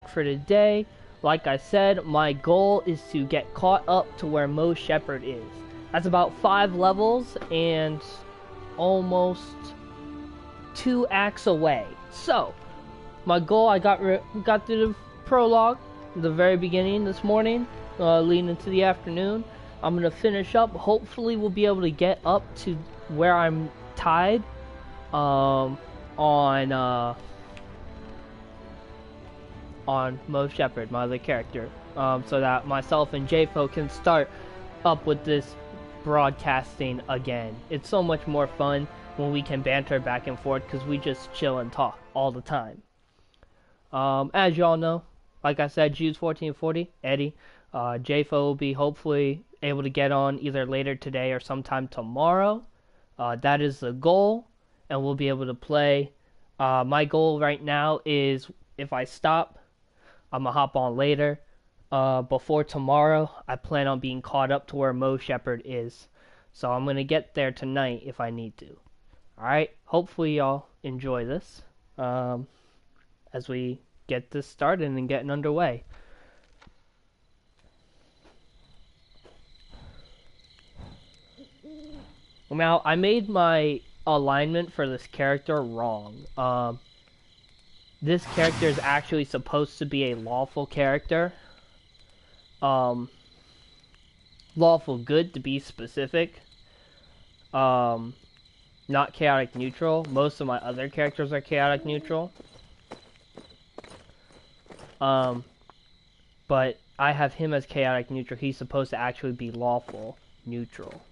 for today. Like I said, my goal is to get caught up to where Mo Shepherd is. That's about 5 levels and almost 2 acts away. So, my goal, I got through the prologue, the very beginning this morning, leading into the afternoon. I'm gonna finish up. Hopefully, we'll be able to get up to where I'm tied on Mo Shepherd, my other character, so that myself and J440's can start up with this broadcasting again. It's so much more fun when we can banter back and forth because we just chill and talk all the time. As y'all know, like I said, Jews1440, Eddie, J440 will be hopefully able to get on either later today or sometime tomorrow. That is the goal, and we'll be able to play. My goal right now is, if I stop, I'm gonna hop on later. Before tomorrow, I plan on being caught up to where Mo Shepherd is. So I'm gonna get there tonight if I need to. Alright, hopefully y'all enjoy this as we get this started and getting underway. Now, I made my alignment for this character wrong. This character is actually supposed to be a lawful character. Lawful good, to be specific. Not chaotic neutral. Most of my other characters are chaotic neutral. But I have him as chaotic neutral. He's supposed to actually be lawful neutral.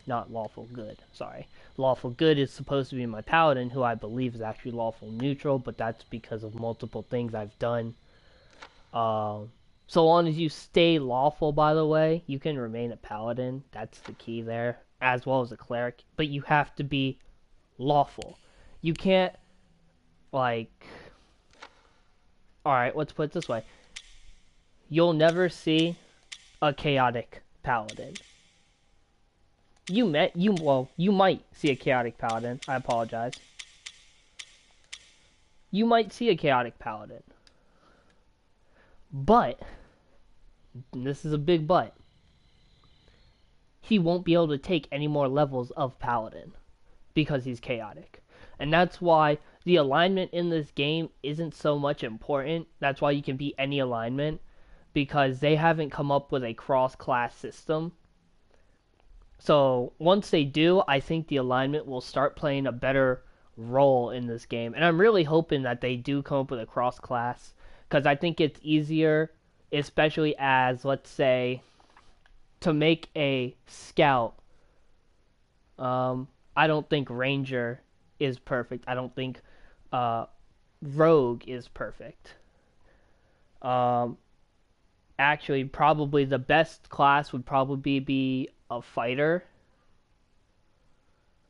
Not lawful good, sorry. Lawful good is supposed to be my paladin, who I believe is actually lawful neutral, but that's because of multiple things I've done. So long as you stay lawful, by the way, you can remain a paladin. That's the key there, as well as a cleric. But you have to be lawful. You can't, like... Alright, let's put it this way. You'll never see a chaotic paladin. You might see a chaotic paladin. I apologize. You might see a chaotic paladin. But, and this is a big but, he won't be able to take any more levels of paladin because he's chaotic. And that's why the alignment in this game isn't so much important. That's why you can beat any alignment, because they haven't come up with a cross-class system. So once they do, I think the alignment will start playing a better role in this game. And I'm really hoping that they do come up with a cross-class, because I think it's easier, especially as, let's say, to make a scout. I don't think ranger is perfect. I don't think rogue is perfect. Actually, probably the best class would probably be a fighter.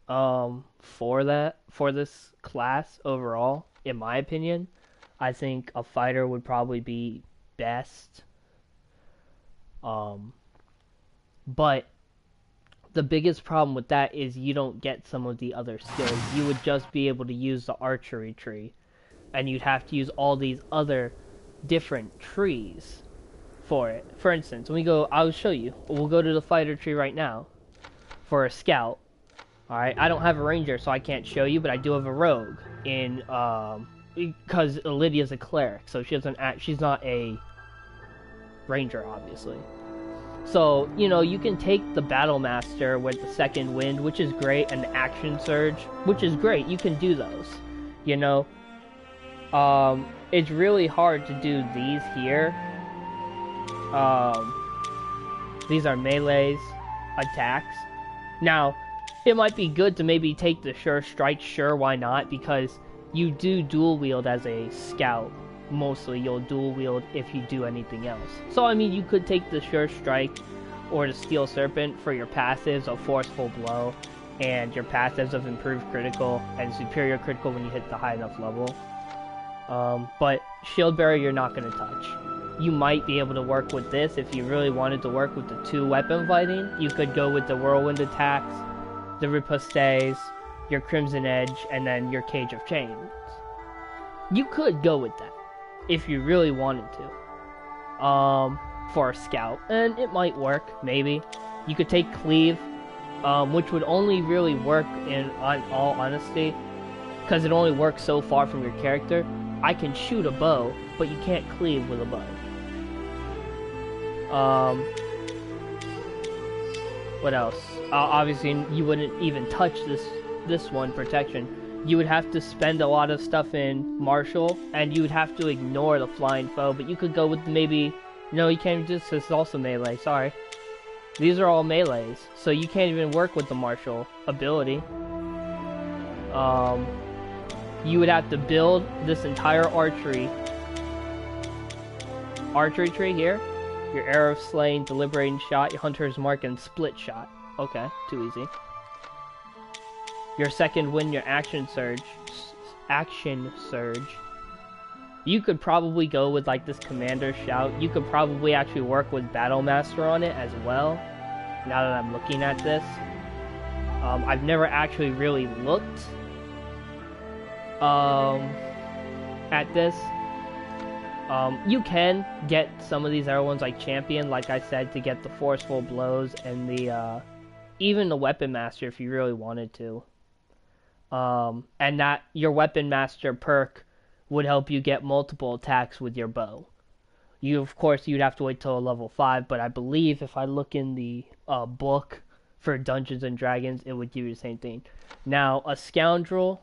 For this class overall, in my opinion, I think a fighter would probably be best. But the biggest problem with that is you don't get some of the other skills. You would just be able to use the archery tree, and you'd have to use all these other different trees for it. For instance, when we go, I'll show you. We'll go to the fighter tree right now for a scout. Alright, I don't have a ranger, so I can't show you, but I do have a rogue in, because Lydia's a cleric, so she's not a ranger, obviously. So, you know, you can take the Battle Master with the second wind, which is great, and the action surge, which is great. You can do those, you know. It's really hard to do these here. These are melees attacks. Now, it might be good to maybe take the Sure Strike, sure, why not, because you do dual wield as a scout. Mostly you'll dual wield if you do anything else. So I mean, you could take the Sure Strike or the Steel Serpent for your passives of Forceful Blow and your passives of Improved Critical and Superior Critical when you hit the high enough level. But Shield Bearer you're not going to touch. You might be able to work with this if you really wanted to work with the 2-weapon fighting. You could go with the Whirlwind attacks, the Ripostes, your Crimson Edge, and then your Cage of Chains. You could go with that. if you really wanted to, for a scout, and it might work. Maybe you could take cleave, which would only really work in all honesty, because it only works so far from your character. I can shoot a bow, but you can't cleave with a bow. What else? Obviously, you wouldn't even touch this one, protection. You would have to spend a lot of stuff in martial, and you would have to ignore the flying foe. But you could go with maybe... No, you can't do this. This is also melee. Sorry. These are all melees, so you can't even work with the martial ability. You would have to build this entire archery tree here. Your arrow of slaying, deliberating shot, your hunter's mark, and split shot. Okay, too easy. Your second wind, your action surge. You could probably go with like this commander shout. You could probably actually work with battle master on it as well. Now that I'm looking at this, I've never actually really looked at this. You can get some of these other ones like champion, like I said, to get the forceful blows and the even the weapon master if you really wanted to. And that your weapon master perk would help you get multiple attacks with your bow. Of course, you'd have to wait till level 5, but I believe if I look in the book for Dungeons and Dragons, it would give you the same thing. Now, a scoundrel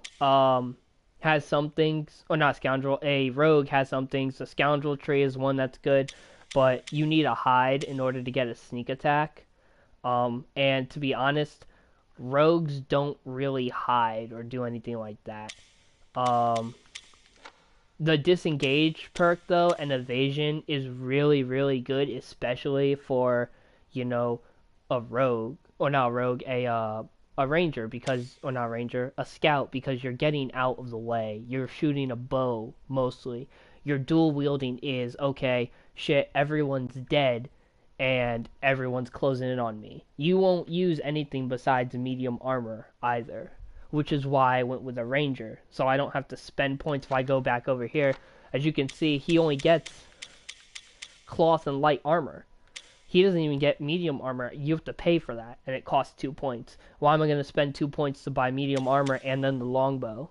has some things, or not scoundrel, a rogue has some things. The scoundrel tree is one that's good, but you need a hide in order to get a sneak attack. And to be honest, rogues don't really hide or do anything like that. The disengage perk though and evasion is really, really good, especially for, you know, a rogue, or not a rogue, a ranger, because, or not a ranger, a scout, because you're getting out of the way. You're shooting a bow mostly. Your dual wielding is, okay, shit, everyone's dead and everyone's closing in on me. You won't use anything besides medium armor either, which is why I went with a ranger, so I don't have to spend points. If I go back over here, as you can see, he only gets cloth and light armor. He doesn't even get medium armor. You have to pay for that, and it costs 2 points. Why am I going to spend 2 points to buy medium armor and then the longbow?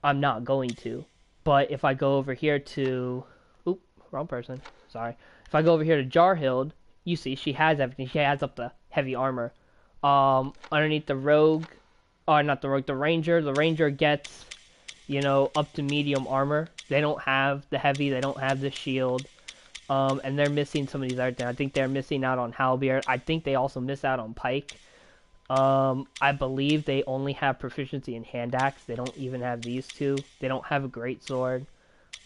I'm not going to. But if I go over here to... Oop, wrong person. Sorry. If I go over here to Jarhild, you see she has everything. She has up the heavy armor. Underneath the rogue... Oh, not the rogue, the ranger. The ranger gets, you know, up to medium armor. They don't have the heavy. They don't have the shield. And they're missing some of these other things. I think they're missing out on halberd. I think they also miss out on pike. I believe they only have proficiency in hand axe. They don't even have these two. They don't have a great sword.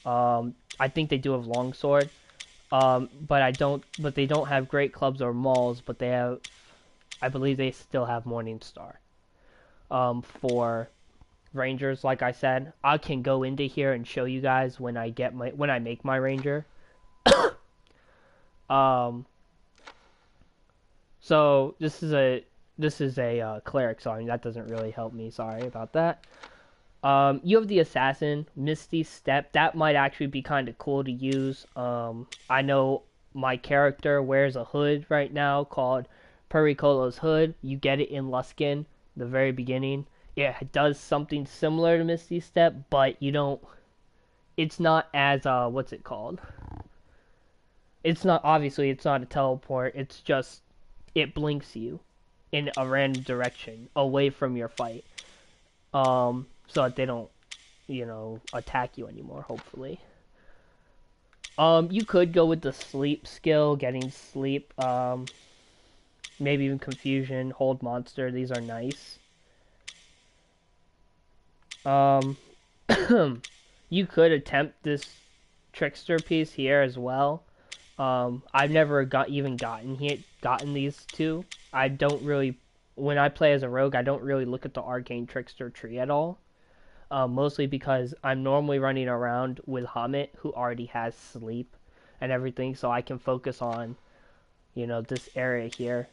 I think they do have long sword. But they don't have great clubs or mauls, but they have, I believe they still have Morning Star. For rangers, like I said, I can go into here and show you guys when I make my ranger. So this is a cleric, so I mean, that doesn't really help me. Sorry about that. You have the assassin, Misty Step. That might actually be kind of cool to use. I know my character wears a hood right now called Pericolo's Hood. You get it in Luskin, the very beginning. Yeah, it does something similar to Misty Step, but you don't. It's not as what's it called? It's not, obviously it's not a teleport. It's just it blinks you in a random direction away from your fight. So that they don't, you know, attack you anymore, hopefully. You could go with the sleep skill, getting sleep, maybe even confusion, hold monster. These are nice. You could attempt this trickster piece here as well. I've never gotten these two. I don't really, when I play as a rogue, I don't really look at the arcane trickster tree at all. Mostly because I'm normally running around with Hamid, who already has sleep and everything, so I can focus on, you know, this area here,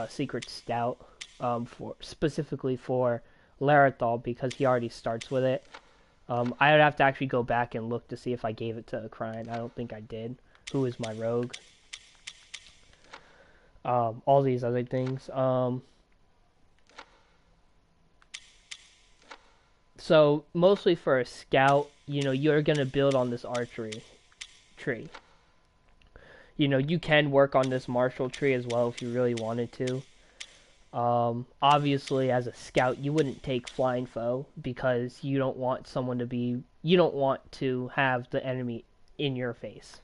Secret Stout, specifically for Larathal, because he already starts with it. I would have to actually go back and look to see if I gave it to Crime. I don't think I did. Who is my rogue? All these other things. So mostly for a scout, you know, you're gonna build on this archery tree. You know, you can work on this martial tree as well if you really wanted to. Obviously, as a scout, you wouldn't take flying foe because you don't want someone to be. You don't want to have the enemy in your face.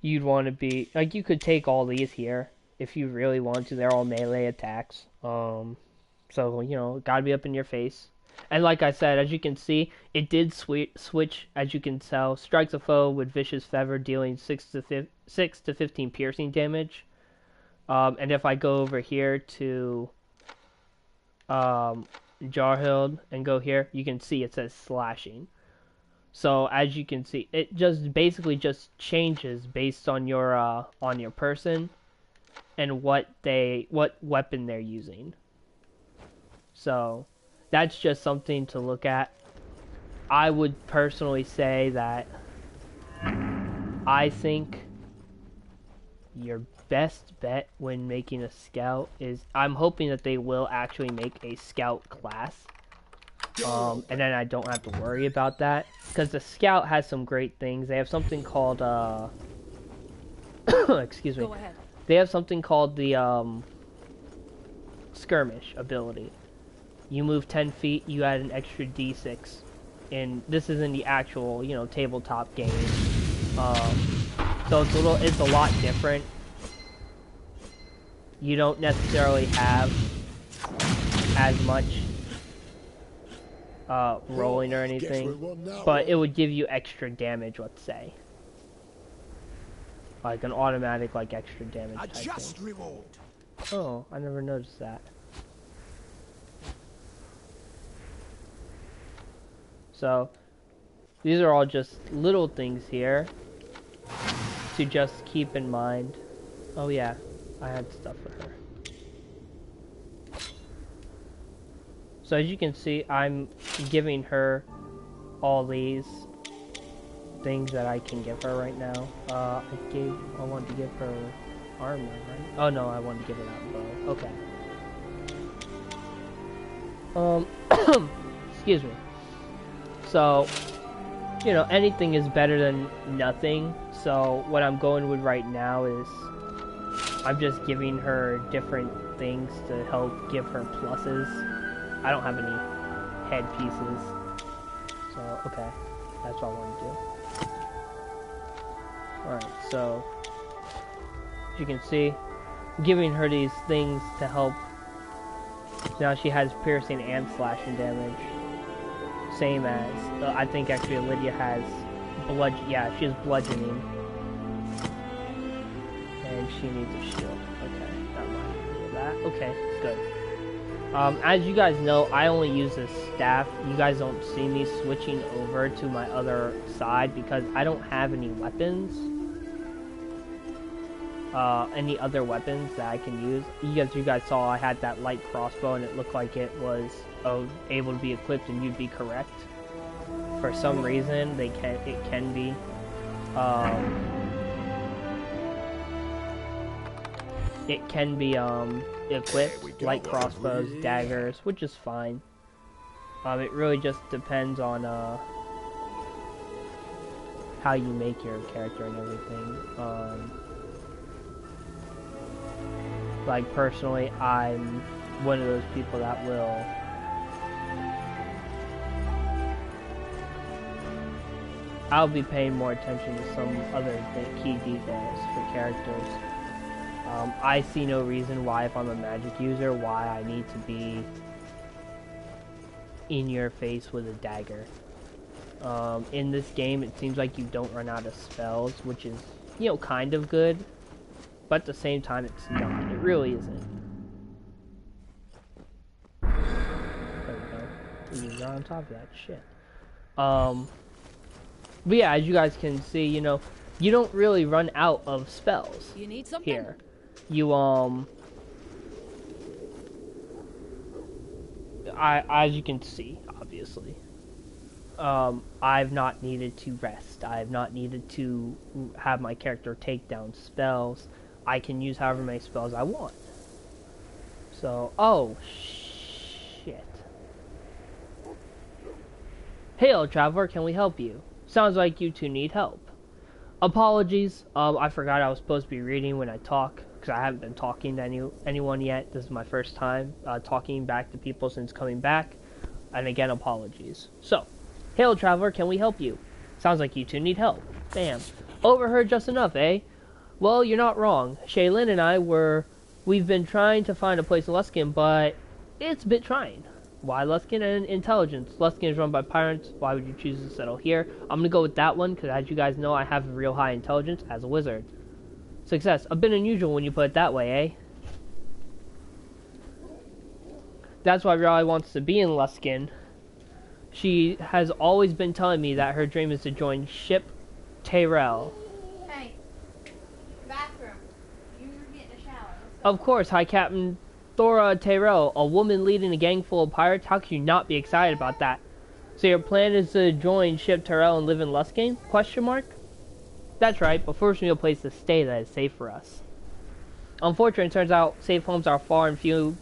You'd want to be like you could take all these here if you really want to. They're all melee attacks. So you know, gotta be up in your face. And like I said, as you can see, it did switch. As you can tell, strikes a foe with vicious feather, dealing 6 to 15 piercing damage. And if I go over here to Jarhild and go here, you can see it says slashing. So as you can see, it just basically just changes based on your person and what weapon they're using. So that's just something to look at. I would personally say that I think your best bet when making a scout is, I'm hoping that they will actually make a scout class. And then I don't have to worry about that. Because the scout has some great things. They have something called, excuse me. They have something called the, skirmish ability. You move 10 feet, you add an extra d6. And this is in the actual, you know, tabletop game. So it's a lot different. You don't necessarily have as much rolling or anything, but it would give you extra damage, let's say. Like an automatic, like, extra damage type thing. Oh, I never noticed that. So, these are all just little things here to just keep in mind. Oh yeah, I had stuff for her. So as you can see, I'm giving her all these things that I can give her right now. I wanted to give her armor, right? Oh no, I wanted to give her that bow. Okay. Excuse me. So, you know, anything is better than nothing. So what I'm going with right now is I'm just giving her different things to help give her pluses. I don't have any head pieces. So, okay. That's what I want to do. Alright, so as you can see, I'm giving her these things to help. Now she has piercing and slashing damage. Same as, I think actually Lydia has she has bludgeoning. And she needs a shield. Okay, not mind that. Okay, good. As you guys know, I only use this staff. You guys don't see me switching over to my other side because I don't have any weapons. Any other weapons that I can use. You guys saw I had that light crossbow and it looked like it was able to be equipped, and you'd be correct. For some reason, it can be. It can be equipped, light crossbows, daggers, which is fine. It really just depends on how you make your character and everything. Like personally, I'm one of those people that will I'll be paying more attention to some other key details for characters. I see no reason why, if I'm a magic user, why I need to be in your face with a dagger. In this game, it seems like you don't run out of spells, which is, you know, kind of good, but at the same time, it's not. It really isn't. There we go. He's on top of that shit. But yeah, as you guys can see, you know, you don't really run out of spells. You need something? Here. You, as you can see, obviously, I've not needed to rest. I have not needed to have my character take down spells. I can use however many spells I want. So, oh, shit. Hail, traveler, can we help you? Sounds like you two need help. Apologies, I forgot I was supposed to be reading when I talk, because I haven't been talking to anyone yet. This is my first time talking back to people since coming back. And again, apologies. So, hail, traveler, can we help you? Sounds like you two need help. Bam. Overheard just enough, eh? Well, you're not wrong. Shaylin and we've been trying to find a place in Luskin, but it's a bit trying. Why Luskin and intelligence? Luskin is run by pirates. Why would you choose to settle here? I'm gonna go with that one, because as you guys know, I have a real high intelligence as a wizard. Success. A bit unusual when you put it that way, eh? That's why Riley wants to be in Luskin. She has always been telling me that her dream is to join Ship Tyrell. Hey, bathroom. You're getting a shower. Of course, High Captain Thora Tyrell, a woman leading a gang full of pirates. How can you not be excited about that? So your plan is to join Ship Tyrell and live in Luskin? Question mark? That's right, but first we need a place to stay that is safe for us. Unfortunately, it turns out safe homes are far and few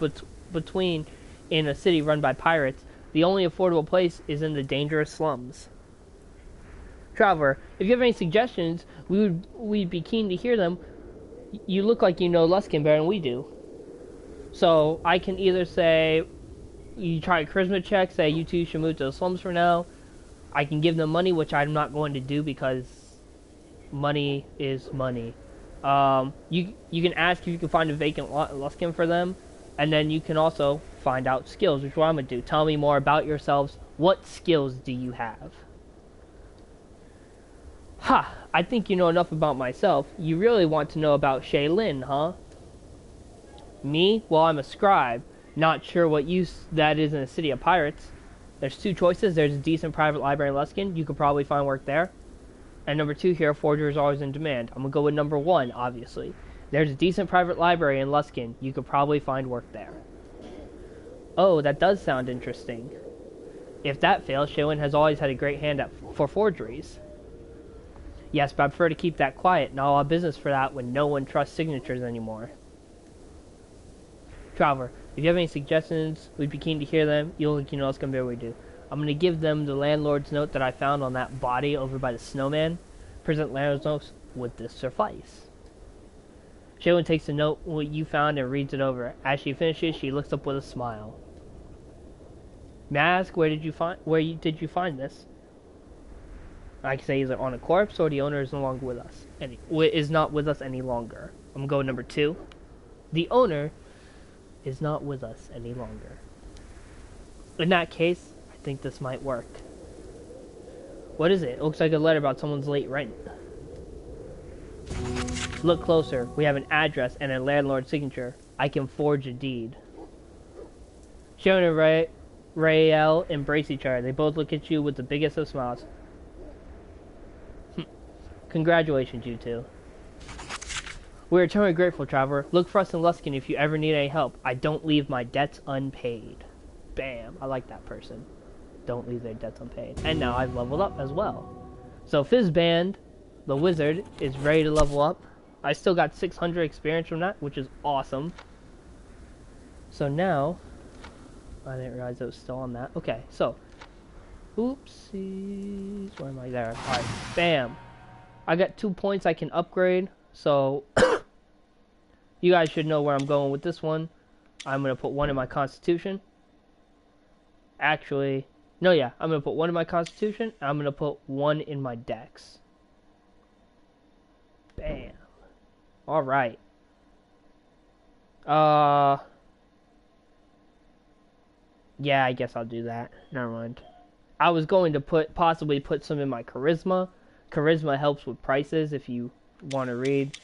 between in a city run by pirates. The only affordable place is in the dangerous slums. Traveler, if you have any suggestions, we'd be keen to hear them. You look like you know Luskin better than we do. So I can either say, you try a charisma check, say you two should move to the slums for now. I can give them money, which I'm not going to do because money is money. You can ask if you can find a vacant Luskin for them, and then you can also find out skills, which is what I'm going to do. Tell me more about yourselves. What skills do you have? Ha! I think you know enough about myself. You really want to know about Shaylin, huh? Me? Well, I'm a scribe. Not sure what use that is in a city of pirates. There's two choices. There's a decent private library in Luskin. You could probably find work there. And number two here, forger is always in demand. I'm going to go with number one, obviously. There's a decent private library in Luskin. You could probably find work there. Oh, that does sound interesting. If that fails, Shaylin has always had a great hand for forgeries. Yes, but I prefer to keep that quiet. Not a lot of business for that when no one trusts signatures anymore. Traveler, if you have any suggestions, we'd be keen to hear them. You look, you know, it's going to be what we do. I'm going to give them the landlord's note that I found on that body over by the snowman. Present landlord's notes. Would this suffice? Shaylin takes the note what you found and reads it over. As she finishes, she looks up with a smile. May I ask, where did you find this? I can say either on a corpse or the owner is no longer with us. Is not with us any longer. I'm going to go with number two. The owner is not with us any longer. In that case, I think this might work. What is it? It looks like a letter about someone's late rent. Look closer. We have an address and a landlord's signature. I can forge a deed. Sharon and Rael embrace each other. They both look at you with the biggest of smiles. Congratulations, you two. We are eternally grateful, traveler. Look for us in Luskin if you ever need any help. I don't leave my debts unpaid. Bam. I like that person. Don't leave their debts unpaid. And now I've leveled up as well. So Fizzband, the wizard, is ready to level up. I still got 600 experience from that, which is awesome. So now, I didn't realize it was still on that. Okay, so, oopsies. Where am I there? Alright, bam. I got 2 points I can upgrade. So, you guys should know where I'm going with this one. I'm going to put 1 in my constitution. Actually, no, yeah. I'm going to put 1 in my constitution. And I'm going to put 1 in my dex. Bam. Alright. Yeah, I guess I'll do that. Never mind. I was going to possibly put some in my charisma. Charisma helps with prices if you want to read.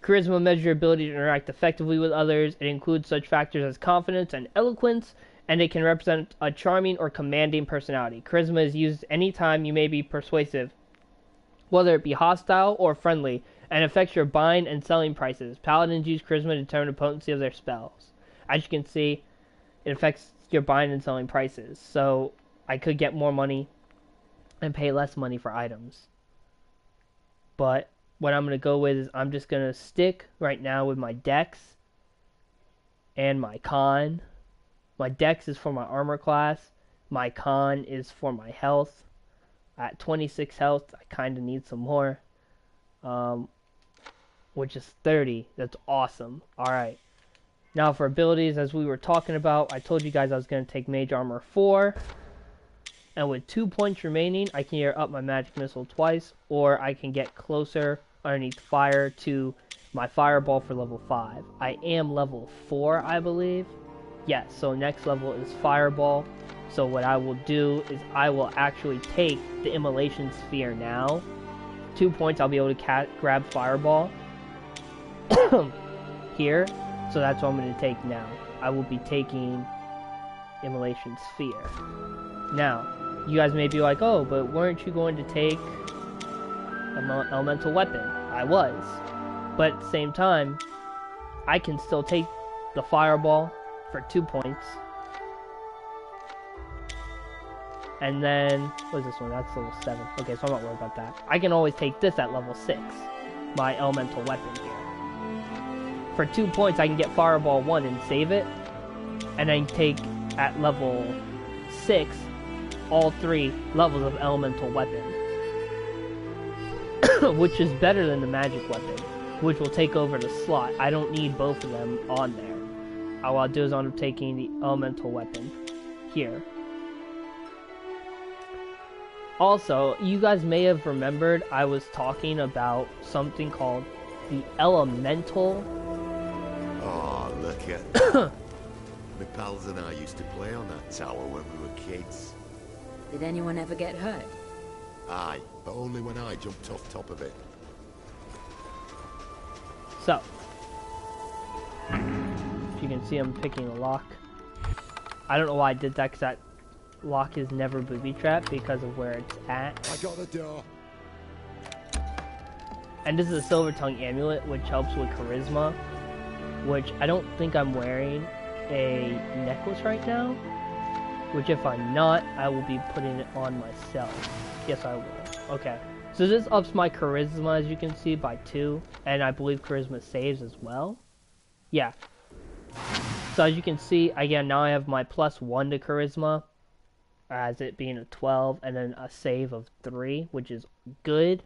Charisma measures your ability to interact effectively with others. It includes such factors as confidence and eloquence, and it can represent a charming or commanding personality. Charisma is used anytime you may be persuasive, whether it be hostile or friendly, and affects your buying and selling prices. Paladins use charisma to determine the potency of their spells. As you can see, it affects your buying and selling prices. So I could get more money and pay less money for items. But what I'm going to go with is I'm just going to stick right now with my dex and my con. My dex is for my armor class. My con is for my health. At 26 health, I kind of need some more. Which is 30. That's awesome. Alright. Now for abilities, as we were talking about, I told you guys I was going to take Mage Armor 4. And with 2 points remaining, I can either up my Magic Missile twice, or I can get closer underneath fire to my Fireball for level 5. I am level 4, I believe. Yes, so next level is Fireball. So what I will do is I will actually take the Immolation Sphere now. 2 points, I'll be able to grab Fireball. Here. So that's what I'm going to take now. I will be taking Immolation Sphere. Now, you guys may be like, oh, but weren't you going to take Elemental Weapon? I was. But at the same time, I can still take the Fireball for 2 points. And then, what is this one? That's level 7. Okay, so I'm not worried about that. I can always take this at level 6. My Elemental Weapon here. For 2 points, I can get Fireball 1 and save it. And then take, at level 6, all 3 levels of Elemental Weapon. Which is better than the Magic Weapon, which will take over the slot. I don't need both of them on there. All I'll do is I'm taking the Elemental Weapon here. Also, you guys may have remembered I was talking about something called the Elemental. Oh, look at my pals and I used to play on that tower when we were kids. Did anyone ever get hurt? Aye, but only when I jumped off top of it. So, if you can see, I'm picking a lock. I don't know why I did that, because that lock is never booby-trapped because of where it's at. I got the door. And this is a Silver Tongue Amulet, which helps with Charisma, which I don't think I'm wearing a necklace right now, which if I'm not, I will be putting it on myself. Yes, I will. Okay. So this ups my Charisma, as you can see, by 2, and I believe Charisma saves as well. Yeah. So as you can see, again, now I have my +1 to Charisma, as it being a 12, and then a save of 3, which is good.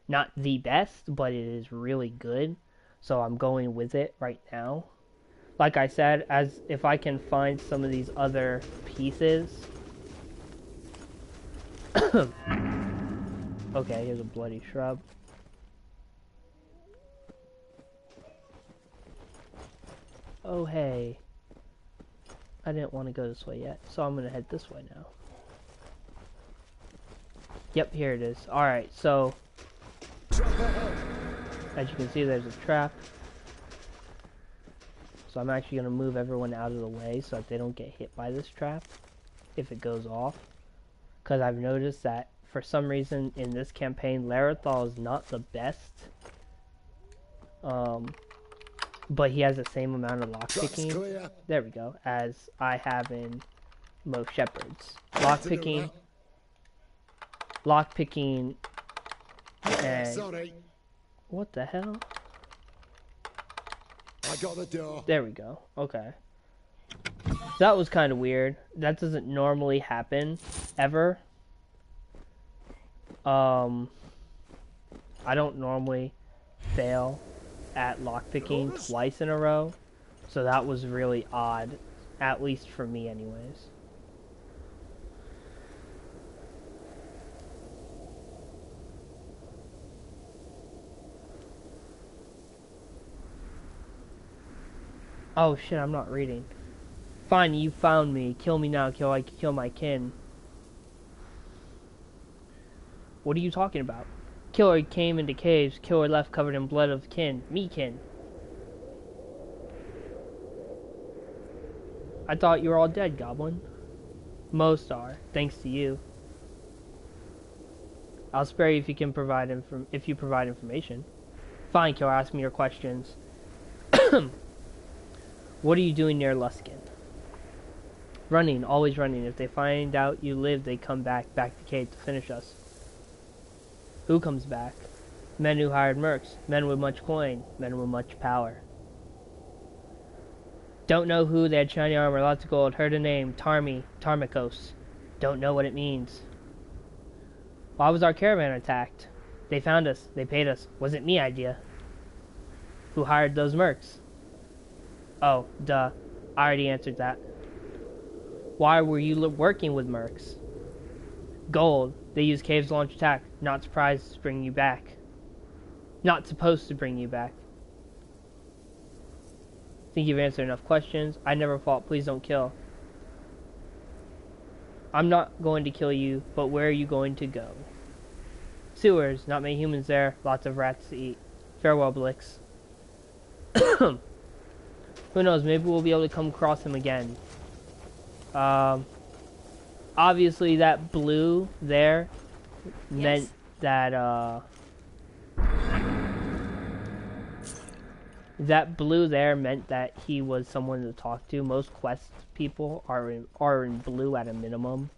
Not the best, but it is really good. So I'm going with it right now. Like I said, as if I can find some of these other pieces. Okay, here's a bloody shrub. Oh hey. I didn't want to go this way yet, so I'm gonna head this way now. Yep, here it is. Alright, so as you can see, there's a trap. So I'm actually going to move everyone out of the way so that they don't get hit by this trap if it goes off. Because I've noticed that for some reason in this campaign, Larathal is not the best. But he has the same amount of lockpicking. There we go. As I have in most shepherds. Lockpicking. And Sorry. What the hell? I got the door. There we go. Okay. That was kind of weird. That doesn't normally happen ever. I don't normally fail at lockpicking twice in a row, so that was really odd, at least for me anyways. Oh shit, I'm not reading. Fine, you found me. Kill me now, kill my kin. What are you talking about? Killer came into caves, killer left covered in blood of kin. Me kin. I thought you were all dead, Goblin. Most are, thanks to you. I'll spare you if you can provide information. Fine, killer, ask me your questions. What are you doing near Luskin? Running, always running. If they find out you live, they come back to cave to finish us. Who comes back? Men who hired mercs. Men with much coin. Men with much power. Don't know who, they had shiny armor, lots of gold. Heard a name, Tarmikos. Don't know what it means. Why was our caravan attacked? They found us. They paid us. Wasn't me idea. Who hired those mercs? Oh, duh. I already answered that. Why were you working with mercs? Gold. They use caves to launch attack. Not surprised to bring you back. Not supposed to bring you back. Think you've answered enough questions. I never fought. Please don't kill. I'm not going to kill you, but where are you going to go? Sewers. Not many humans there. Lots of rats to eat. Farewell, Blix. Who knows? Maybe we'll be able to come across him again. Obviously that blue there meant that, that blue there meant that he was someone to talk to. Most quest people are in blue at a minimum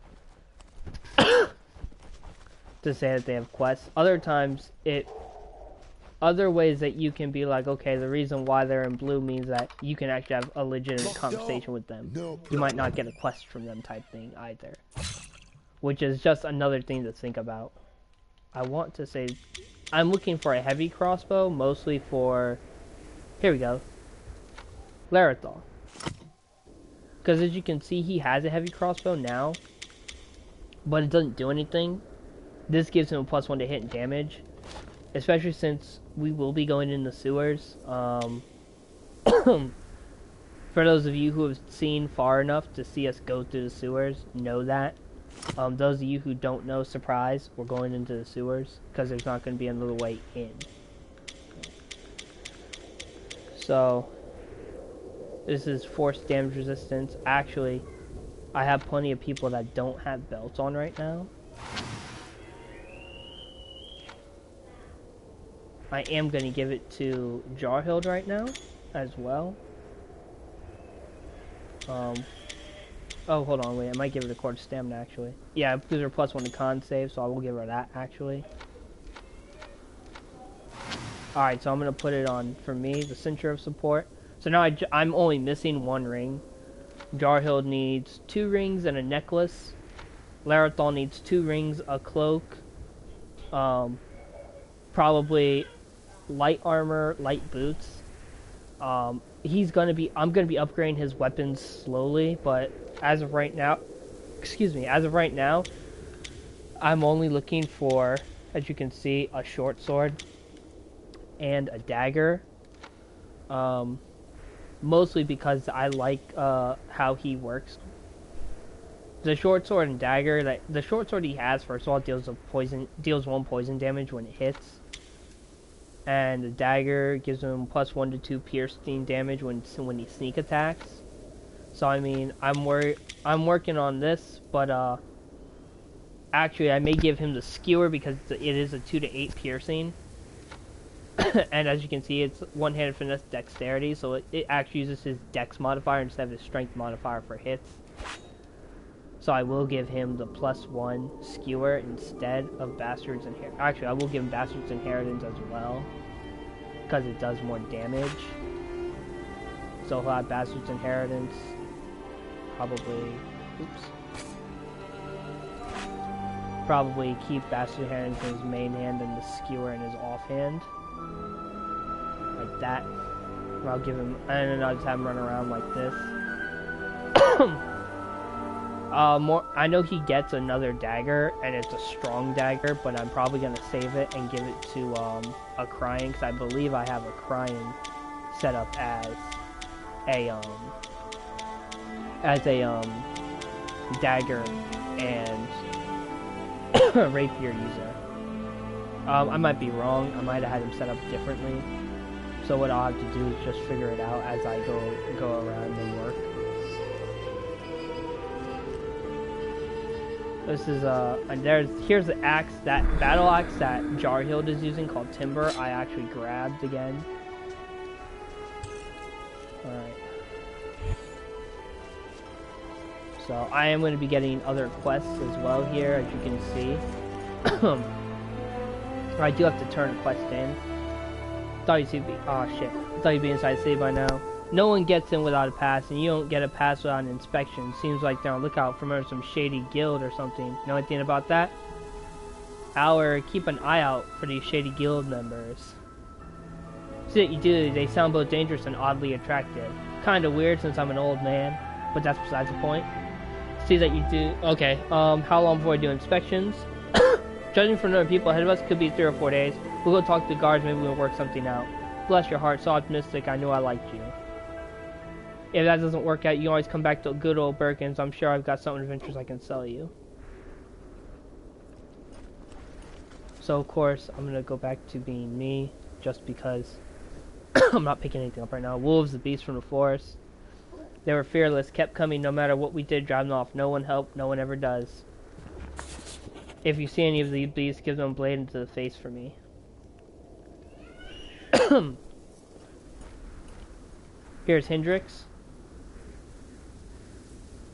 to say that they have quests. Other times, other ways that you can be like, okay, the reason why they're in blue means that you can actually have a legitimate conversation with them. You might not get a quest from them type thing either. Which is just another thing to think about. I want to say, I'm looking for a heavy crossbow, mostly for, here we go, Larathal. Because as you can see, he has a heavy crossbow now, but it doesn't do anything. This gives him a +1 to hit and damage, especially since we will be going in the sewers. For those of you who have seen far enough to see us go through the sewers, know that. Those of you who don't know, surprise, we're going into the sewers, because there's not going to be another way in. So, this is force damage resistance. Actually, I have plenty of people that don't have belts on right now. I am going to give it to Jarhild right now, as well. Oh, hold on, wait, I might give her the quarter stamina, actually. Yeah, because her +1 to con save, so I will give her that, actually. Alright, so I'm going to put it on, for me, the Center of Support. So now I'm only missing 1 ring. Jarhild needs 2 rings and a necklace. Larathal needs 2 rings, a cloak. Probably light armor, light boots. I'm gonna be upgrading his weapons slowly, but as of right now, I'm only looking for, as you can see, a short sword and a dagger. Mostly because I like how he works. The short sword and dagger, the short sword he has, first of all, deals 1 poison damage when it hits. And the dagger gives him +1 to 2 piercing damage when he sneak attacks. So I mean, I'm working on this, but actually I may give him the skewer because it is a 2 to 8 piercing. And as you can see, it's one-handed finesse dexterity, so it actually uses his dex modifier instead of his strength modifier for hits. So I will give him the +1 skewer instead of Bastard's Inheritance. Actually, I will give him Bastard's Inheritance as well, because it does more damage. So he'll have Bastard's Inheritance, probably keep Bastard's Inheritance in his main hand and the skewer in his offhand. Like that. And I'll give him, and then I'll just have him run around like this. I know he gets another dagger, and it's a strong dagger, but I'm probably gonna save it and give it to a crying, because I believe I have a crying set up as a dagger and rapier user. I might be wrong. I might have had him set up differently. So what I'll have to do is just figure it out as I go around and work. This is and here's the axe, that battle axe that Jarhild is using called Timber. I actually grabbed again. Alright. So I am going to be getting other quests as well here, as you can see. I do have to turn a quest in. Thought you'd be, oh shit, I thought you'd be inside the city by now. No one gets in without a pass, and you don't get a pass without an inspection. Seems like they're on the lookout for some shady guild or something. Know anything about that? Our keep an eye out for these shady guild members. See what you do, they sound both dangerous and oddly attractive. Kinda weird since I'm an old man, but that's besides the point. See that you do, okay, how long before I do inspections? Judging from other people ahead of us, could be 3 or 4 days. We'll go talk to the guards, maybe we'll work something out. Bless your heart, so optimistic, I knew I liked you. If that doesn't work out, you can always come back to good old Birkins. I'm sure I've got something of interest I can sell you. So of course, I'm gonna go back to being me, just because I'm not picking anything up right now. Wolves, the beasts from the forest. They were fearless, kept coming no matter what we did, driving off. No one helped, no one ever does. If you see any of these beasts, give them a blade into the face for me. Here's Hendrix.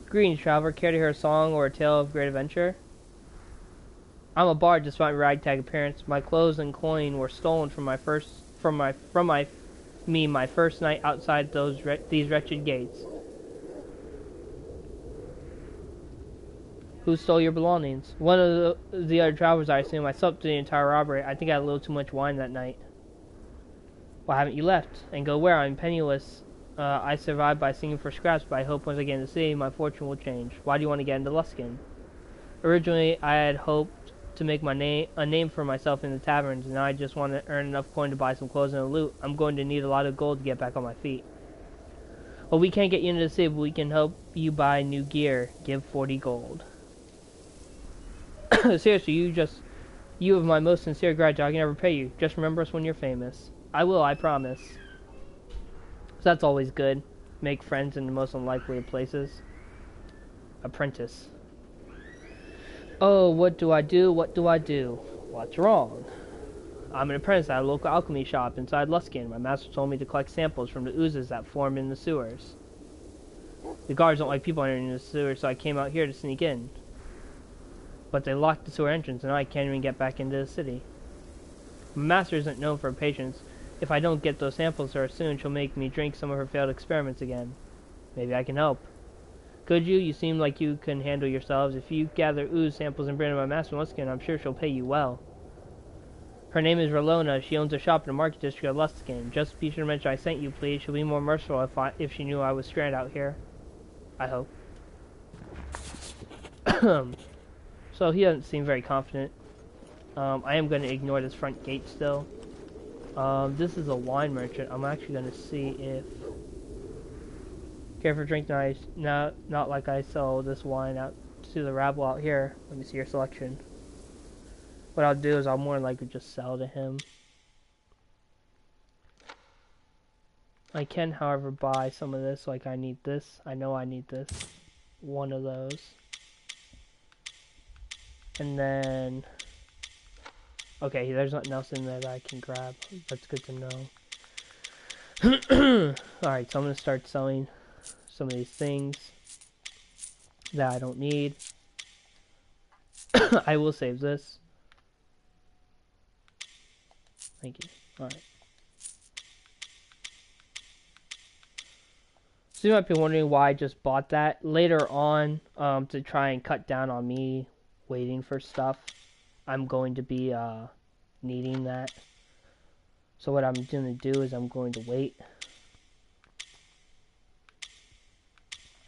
Greetings, traveler. Care to hear a song or a tale of great adventure? I'm a bard despite my ragtag appearance. My clothes and coin were stolen from my first night outside these wretched gates. Who stole your belongings? One of the other travelers, I assume. I slept through the entire robbery. I think I had a little too much wine that night. Why haven't you left? And go where? I'm penniless. I survived by singing for scraps, but I hope once I get in the city, my fortune will change. Why do you want to get into Luskin? Originally, I had hoped to make a name for myself in the taverns, and now I just want to earn enough coin to buy some clothes and a loot. I'm going to need a lot of gold to get back on my feet. Well, we can't get you into the city, but we can help you buy new gear. Give 40 gold. Seriously, you have my most sincere gratitude. I can never pay you. Just remember us when you're famous. I will, I promise. So that's always good. Make friends in the most unlikely of places. Apprentice. Oh, what do I do? What do I do? What's wrong? I'm an apprentice at a local alchemy shop inside Luskin. My master told me to collect samples from the oozes that form in the sewers. The guards don't like people entering the sewers, so I came out here to sneak in. But they locked the sewer entrance, and I can't even get back into the city. My master isn't known for patience. If I don't get those samples to her soon, she'll make me drink some of her failed experiments again. Maybe I can help. Could you? You seem like you can handle yourselves. If you gather ooze samples and bring to my master Luskin, I'm sure she'll pay you well. Her name is Rolona. She owns a shop in the market district of Luskin. Just be sure to mention I sent you, please. She'll be more merciful if she knew I was stranded out here. I hope. So he doesn't seem very confident. I am going to ignore this front gate still. This is a wine merchant. I'm actually going to see if... Care for drink nice. Not like I sell this wine out to the rabble out here. Let me see your selection. What I'll do is I'll more likely just sell to him. I can, however, buy some of this. Like I need this. I know I need this. One of those. And then... Okay, there's nothing else in there that I can grab. That's good to know. Alright, so I'm going to start selling some of these things that I don't need. I will save this. Thank you. Alright. So you might be wondering why I just bought that. Later on, to try and cut down on me waiting for stuff, I'm going to be needing that. So what I'm going to do is I'm going to wait.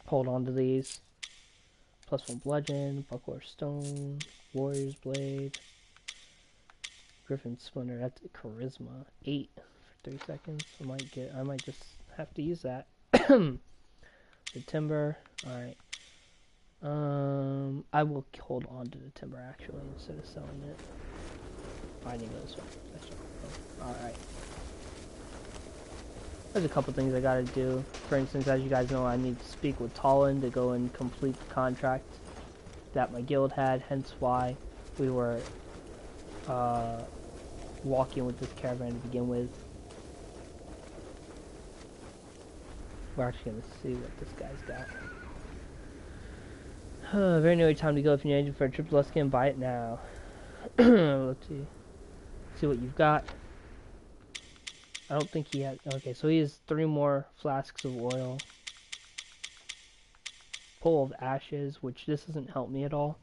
Hold on to these. +1 bludgeon, buckler stone, warrior's blade, griffin splinter. That's charisma 8 for 3 seconds. I might just have to use that. The timber. All right. I will hold on to the timber actually instead of selling it. I need this one. Alright. There's a couple things I gotta do. For instance, as you guys know, I need to speak with Talon to go and complete the contract that my guild had, hence why we were walking with this caravan to begin with. We're actually gonna see what this guy's got. Very nearly time to go. If you're engine for a trip to Luskin, buy it now. Let's see. See what you've got. I don't think he has. Okay, so he has 3 more flasks of oil. Pole of ashes, which this doesn't help me at all.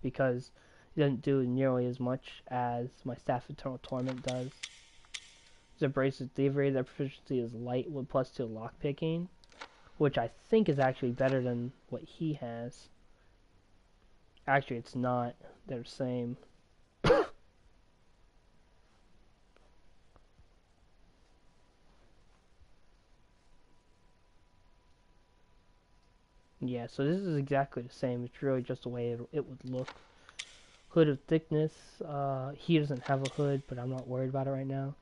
Because it doesn't do nearly as much as my Staff of Eternal Torment does. The Bracelet Thievery, their proficiency is light with +2 lockpicking, which I think is actually better than what he has. Actually, it's not. They're the same. Yeah, so this is exactly the same. It's really just the way it would look. Hood of thickness. He doesn't have a hood, but I'm not worried about it right now.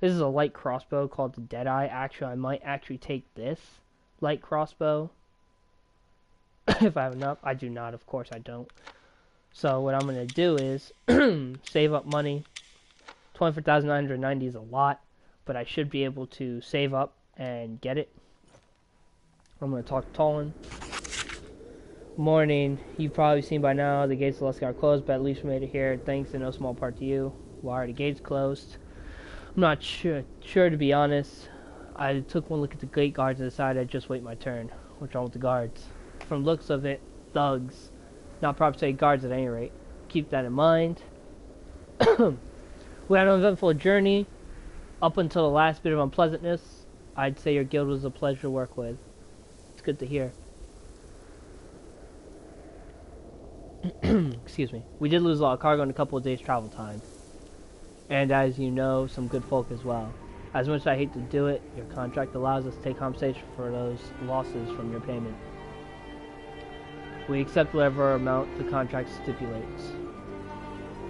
This is a light crossbow called the Deadeye. Actually, I might actually take this light crossbow. If I have enough. I do not, of course I don't. So what I'm going to do is save up money. 24,990 is a lot, but I should be able to save up and get it. I'm going to talk to Tolan. Morning. You've probably seen by now the gates of Luskin are closed, but at least we made it here. Thanks in no small part to you. Why are the gates closed? I'm not sure to be honest. I took one look at the gate guards and decided I'd just wait my turn. What's wrong with the guards? From looks of it, thugs. Not proper to say guards at any rate. Keep that in mind. We had an eventful journey. Up until the last bit of unpleasantness, I'd say your guild was a pleasure to work with. It's good to hear. Excuse me. We did lose a lot of cargo in a couple of days travel time. And as you know, some good folk as well. As much as I hate to do it, your contract allows us to take compensation for those losses from your payment. We accept whatever amount the contract stipulates.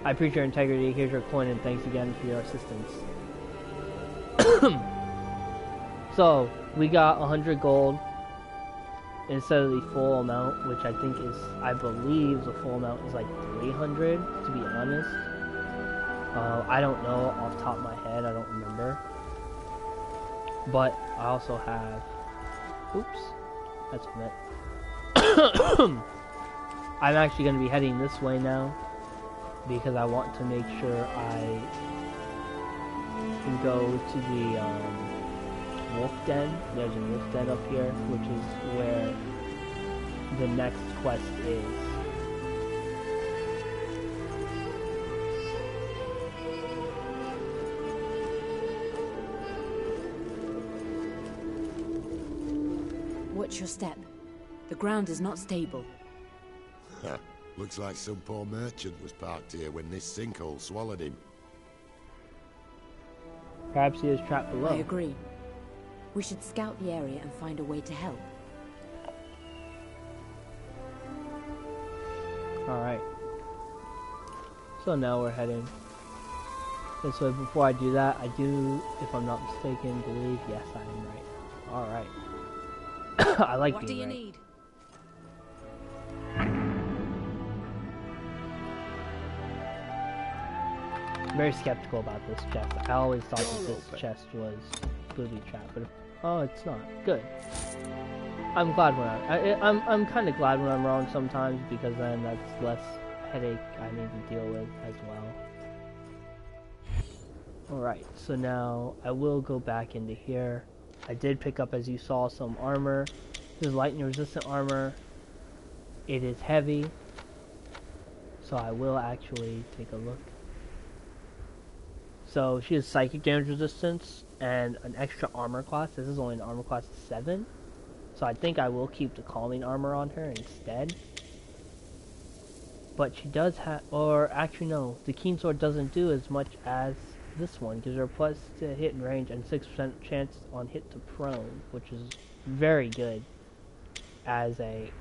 I appreciate your integrity. Here's your coin and thanks again for your assistance. So, we got 100 gold instead of the full amount, which I think is, I believe the full amount is like 300, to be honest. I don't know off the top of my head, I don't remember. But I also have, oops, that's what I meant. I'm actually going to be heading this way now, because I want to make sure I can go to the wolf den. There's a wolf den up here, which is where the next quest is. Watch your step. The ground is not stable. Looks like some poor merchant was parked here when this sinkhole swallowed him. Perhaps he is trapped below. I agree. We should scout the area and find a way to help. Alright. So now we're heading this way. Before I do that, I do, if I'm not mistaken, believe, yes, I am right. Alright. I like being right. What do you need? Very skeptical about this chest. I always thought that this chest was booby trap, but oh, it's not. Good. I'm glad when I'm kind of glad when I'm wrong sometimes, because then that's less headache I need to deal with as well. Alright, so now I will go back into here. I did pick up, as you saw, some armor. This is lightning resistant armor. It is heavy, so I will actually take a look. So she has psychic damage resistance and an extra armor class. This is only an armor class 7. So I think I will keep the calming armor on her instead. But she does have, or actually no, the keen sword doesn't do as much as this one. Gives her a plus to hit and range and 6% chance on hit to prone, which is very good as a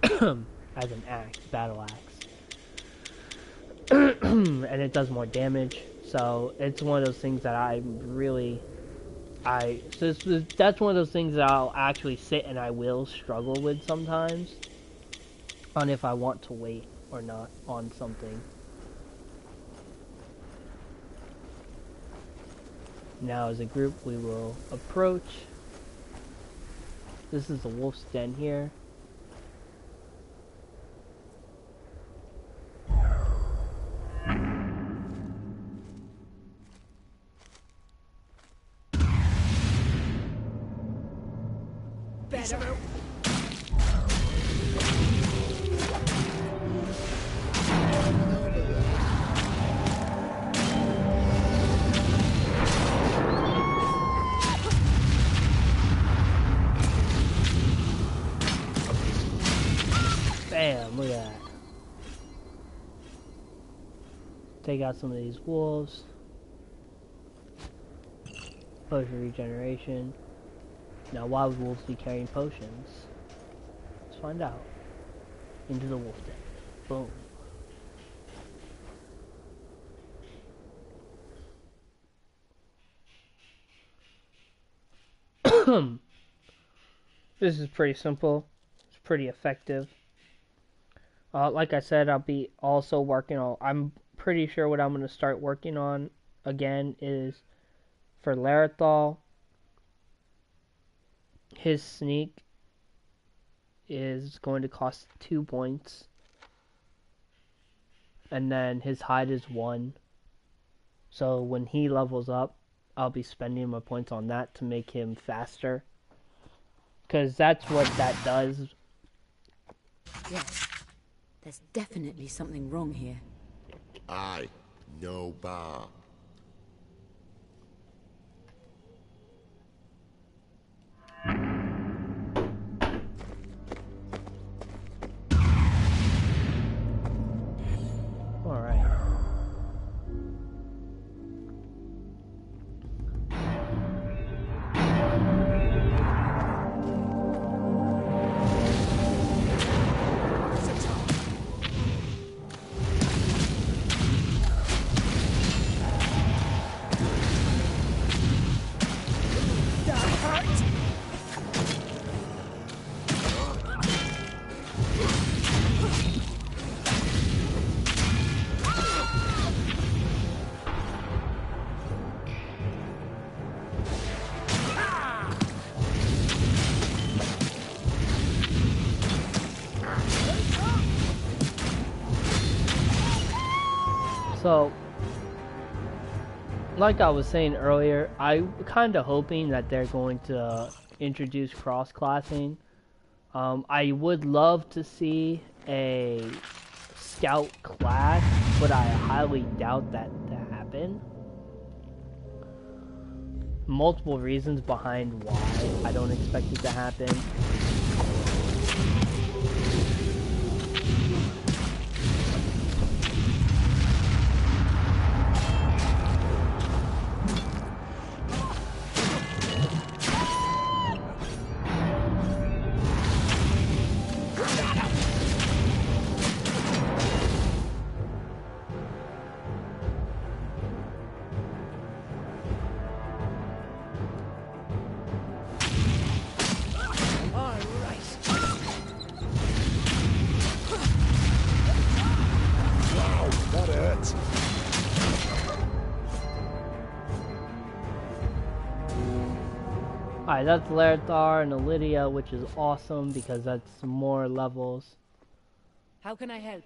as an axe, battle axe. And it does more damage. So it's one of those things that I really, that's one of those things that I'll actually sit and I will struggle with sometimes on if I want to wait or not on something. Now as a group we will approach. This is the wolf's den here. better. Bam, look at that. Take out some of these wolves. Potion regeneration. Now, why would wolves be carrying potions? Let's find out. Into the wolf den. Boom. This is pretty simple. It's pretty effective. Like I said, I'll be also working on... I'm pretty sure what I'm going to start working on again is for Larethal. His sneak is going to cost 2 points. And then his hide is 1. So when he levels up, I'll be spending my points on that to make him faster. Because that's what that does. Yes. There's definitely something wrong here. Aye, no bar. Alright. So, like I was saying earlier, I'm kind of hoping that they're going to introduce cross-classing. I would love to see a scout class, but I highly doubt that to happen. Multiple reasons behind why I don't expect it to happen. Alright, that's Larethal and Lydia, which is awesome because that's more levels. How can I help?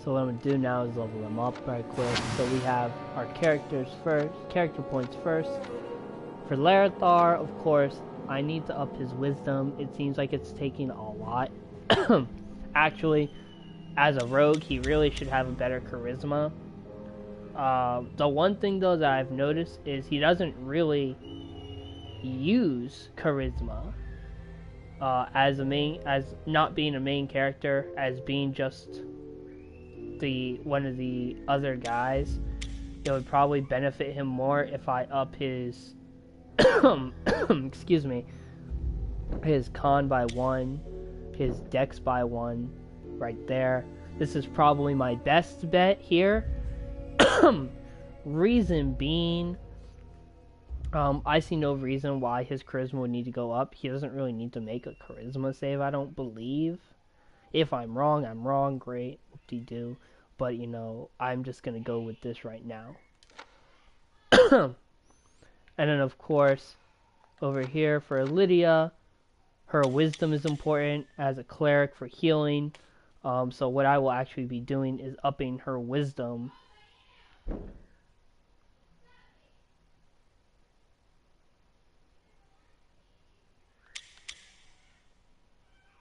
So what I'm gonna do now is level them up right quick. So we have our character points first. For Larethal, of course, I need to up his wisdom. It seems like it's taking a lot. Actually, as a rogue, he really should have a better charisma. The one thing though that I've noticed is he doesn't really use charisma as not being a main character, as being just one of the other guys. It would probably benefit him more if I up his excuse me, his con by 1, his dex by 1, right there. This is probably my best bet here. Reason being, I see no reason why his charisma would need to go up. He doesn't really need to make a charisma save, I don't believe. If I'm wrong, great, whoop-de-doo. But, you know, I'm just gonna go with this right now. And then, of course, over here for Lydia, her wisdom is important as a cleric for healing. So what I will actually be doing is upping her wisdom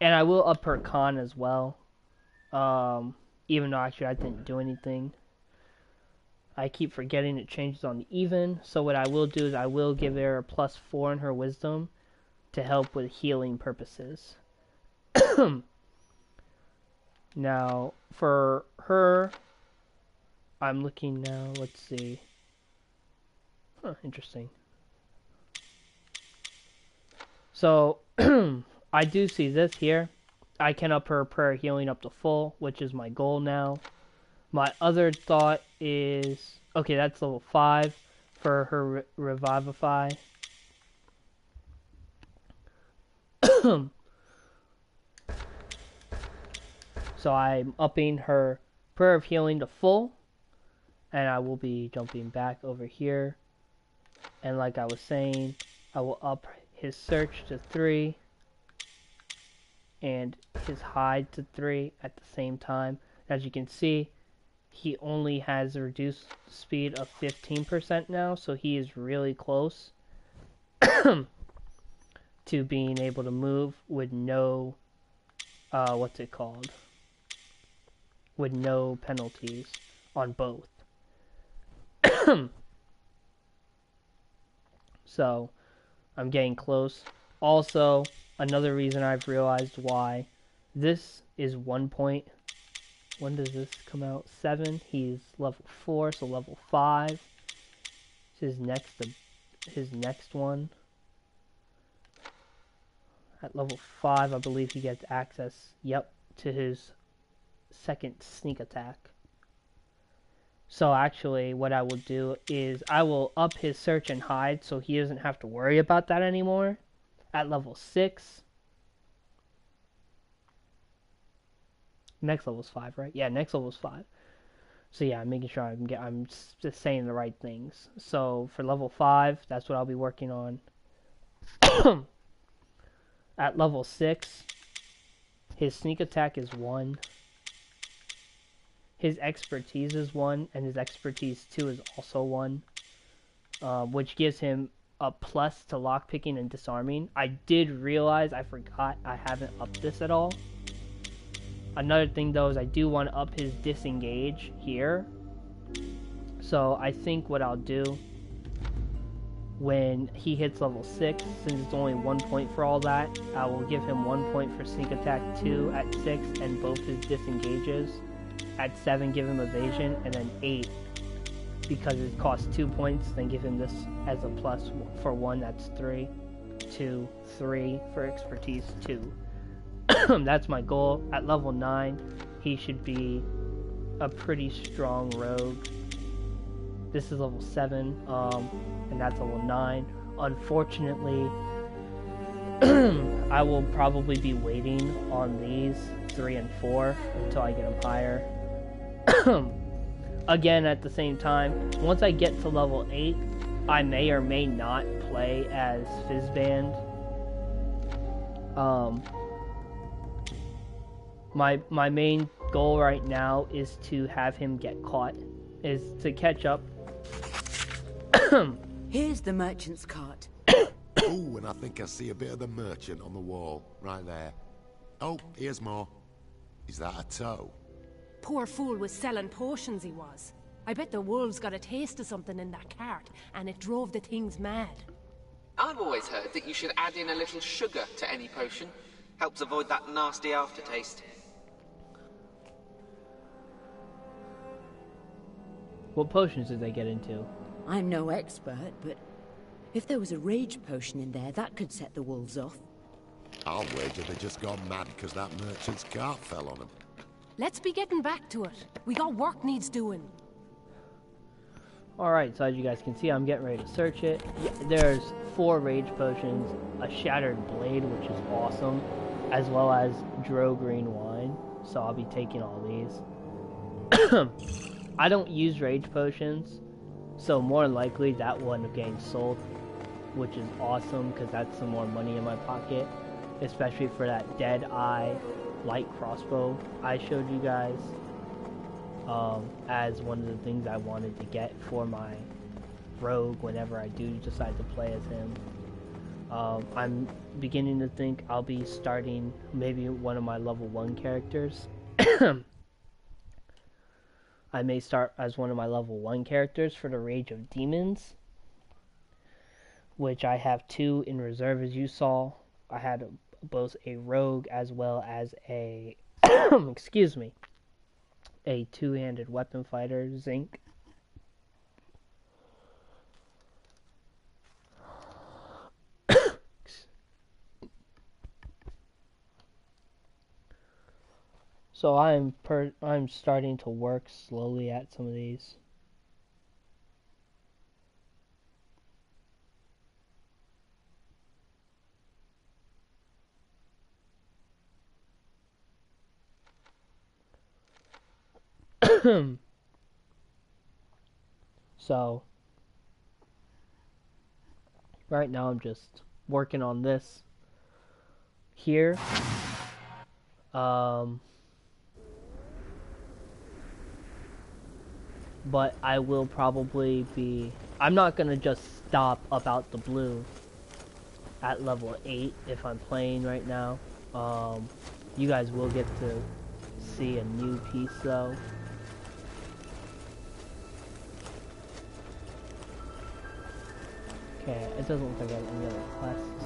And I will up her con as well. Even though actually I didn't do anything. I keep forgetting it changes on the even. So what I will do is I will give her a +4 in her wisdom to help with healing purposes. Now, for her, I'm looking now. Let's see. Huh, interesting. So, I do see this here. I can up her prayer healing up to full, which is my goal now. My other thought is... Okay, that's level 5 for her Revivify. So I'm upping her prayer of healing to full. And I will be jumping back over here. And like I was saying, I will up his search to 3. And his hide to 3 at the same time. As you can see, he only has a reduced speed of 15% now, so he is really close to being able to move with no, what's it called? With no penalties on both. So, I'm getting close. Also, another reason I've realized why this is 1 point. When does this come out? 7. He's level 4, so level 5. His next one. At level 5, I believe he gets access, to his second sneak attack. So actually, what I will do is I will up his search and hide so he doesn't have to worry about that anymore. At level 6. Next level's 5, right? Yeah, next level's 5. So yeah, I'm making sure I'm just saying the right things. So for level 5, that's what I'll be working on. At level 6, his sneak attack is 1. His expertise is 1, and his expertise 2 is also 1. Which gives him a plus to lockpicking and disarming. I did realize, I forgot, I haven't upped this at all. Another thing though is I do want to up his disengage here. So I think what I'll do when he hits level 6, since it's only 1 point for all that, I will give him 1 point for sneak attack 2 at 6 and both his disengages. At 7 give him evasion, and then 8 because it costs 2 points, then give him this as a plus for 1, that's 3. 2, 3 for expertise 2. That's my goal. At level 9, he should be a pretty strong rogue. This is level 7, and that's level 9. Unfortunately, I will probably be waiting on these 3 and 4 until I get them higher. Again, at the same time, once I get to level 8, I may or may not play as Fizzband. My main goal right now is to have him get caught, is to catch up. Here's the merchant's cart. Ooh, and I think I see a bit of the merchant on the wall, right there. Oh, here's more. Is that a toe? Poor fool was selling potions, he was. I bet the wolves got a taste of something in that cart, and it drove the things mad. I've always heard that you should add in a little sugar to any potion. Helps avoid that nasty aftertaste. What potions did they get into? I'm no expert, but if there was a rage potion in there, that could set the wolves off. I'll wager they just got mad because that merchant's cart fell on them. Let's be getting back to it. We got work needs doing. Alright, so as you guys can see, I'm getting ready to search it. Yeah, there's 4 rage potions, a shattered blade, which is awesome, as well as Dro green wine. So I'll be taking all these. I don't use rage potions, so more likely that one of getting sold, which is awesome because that's some more money in my pocket, especially for that dead eye light crossbow I showed you guys as one of the things I wanted to get for my rogue whenever I do decide to play as him. I'm beginning to think I'll be starting maybe one of my level 1 characters. I may start as one of my level 1 characters for the Rage of Demons, which I have 2 in reserve, as you saw. I had both a rogue as well as a excuse me, a 2-handed weapon fighter, Zinc. So I'm starting to work slowly at some of these. So right now I'm just working on this here. But I will probably be... I'm not going to just stop about the blue at level 8 if I'm playing right now. You guys will get to see a new piece though. Okay, it doesn't look like I have any other quests.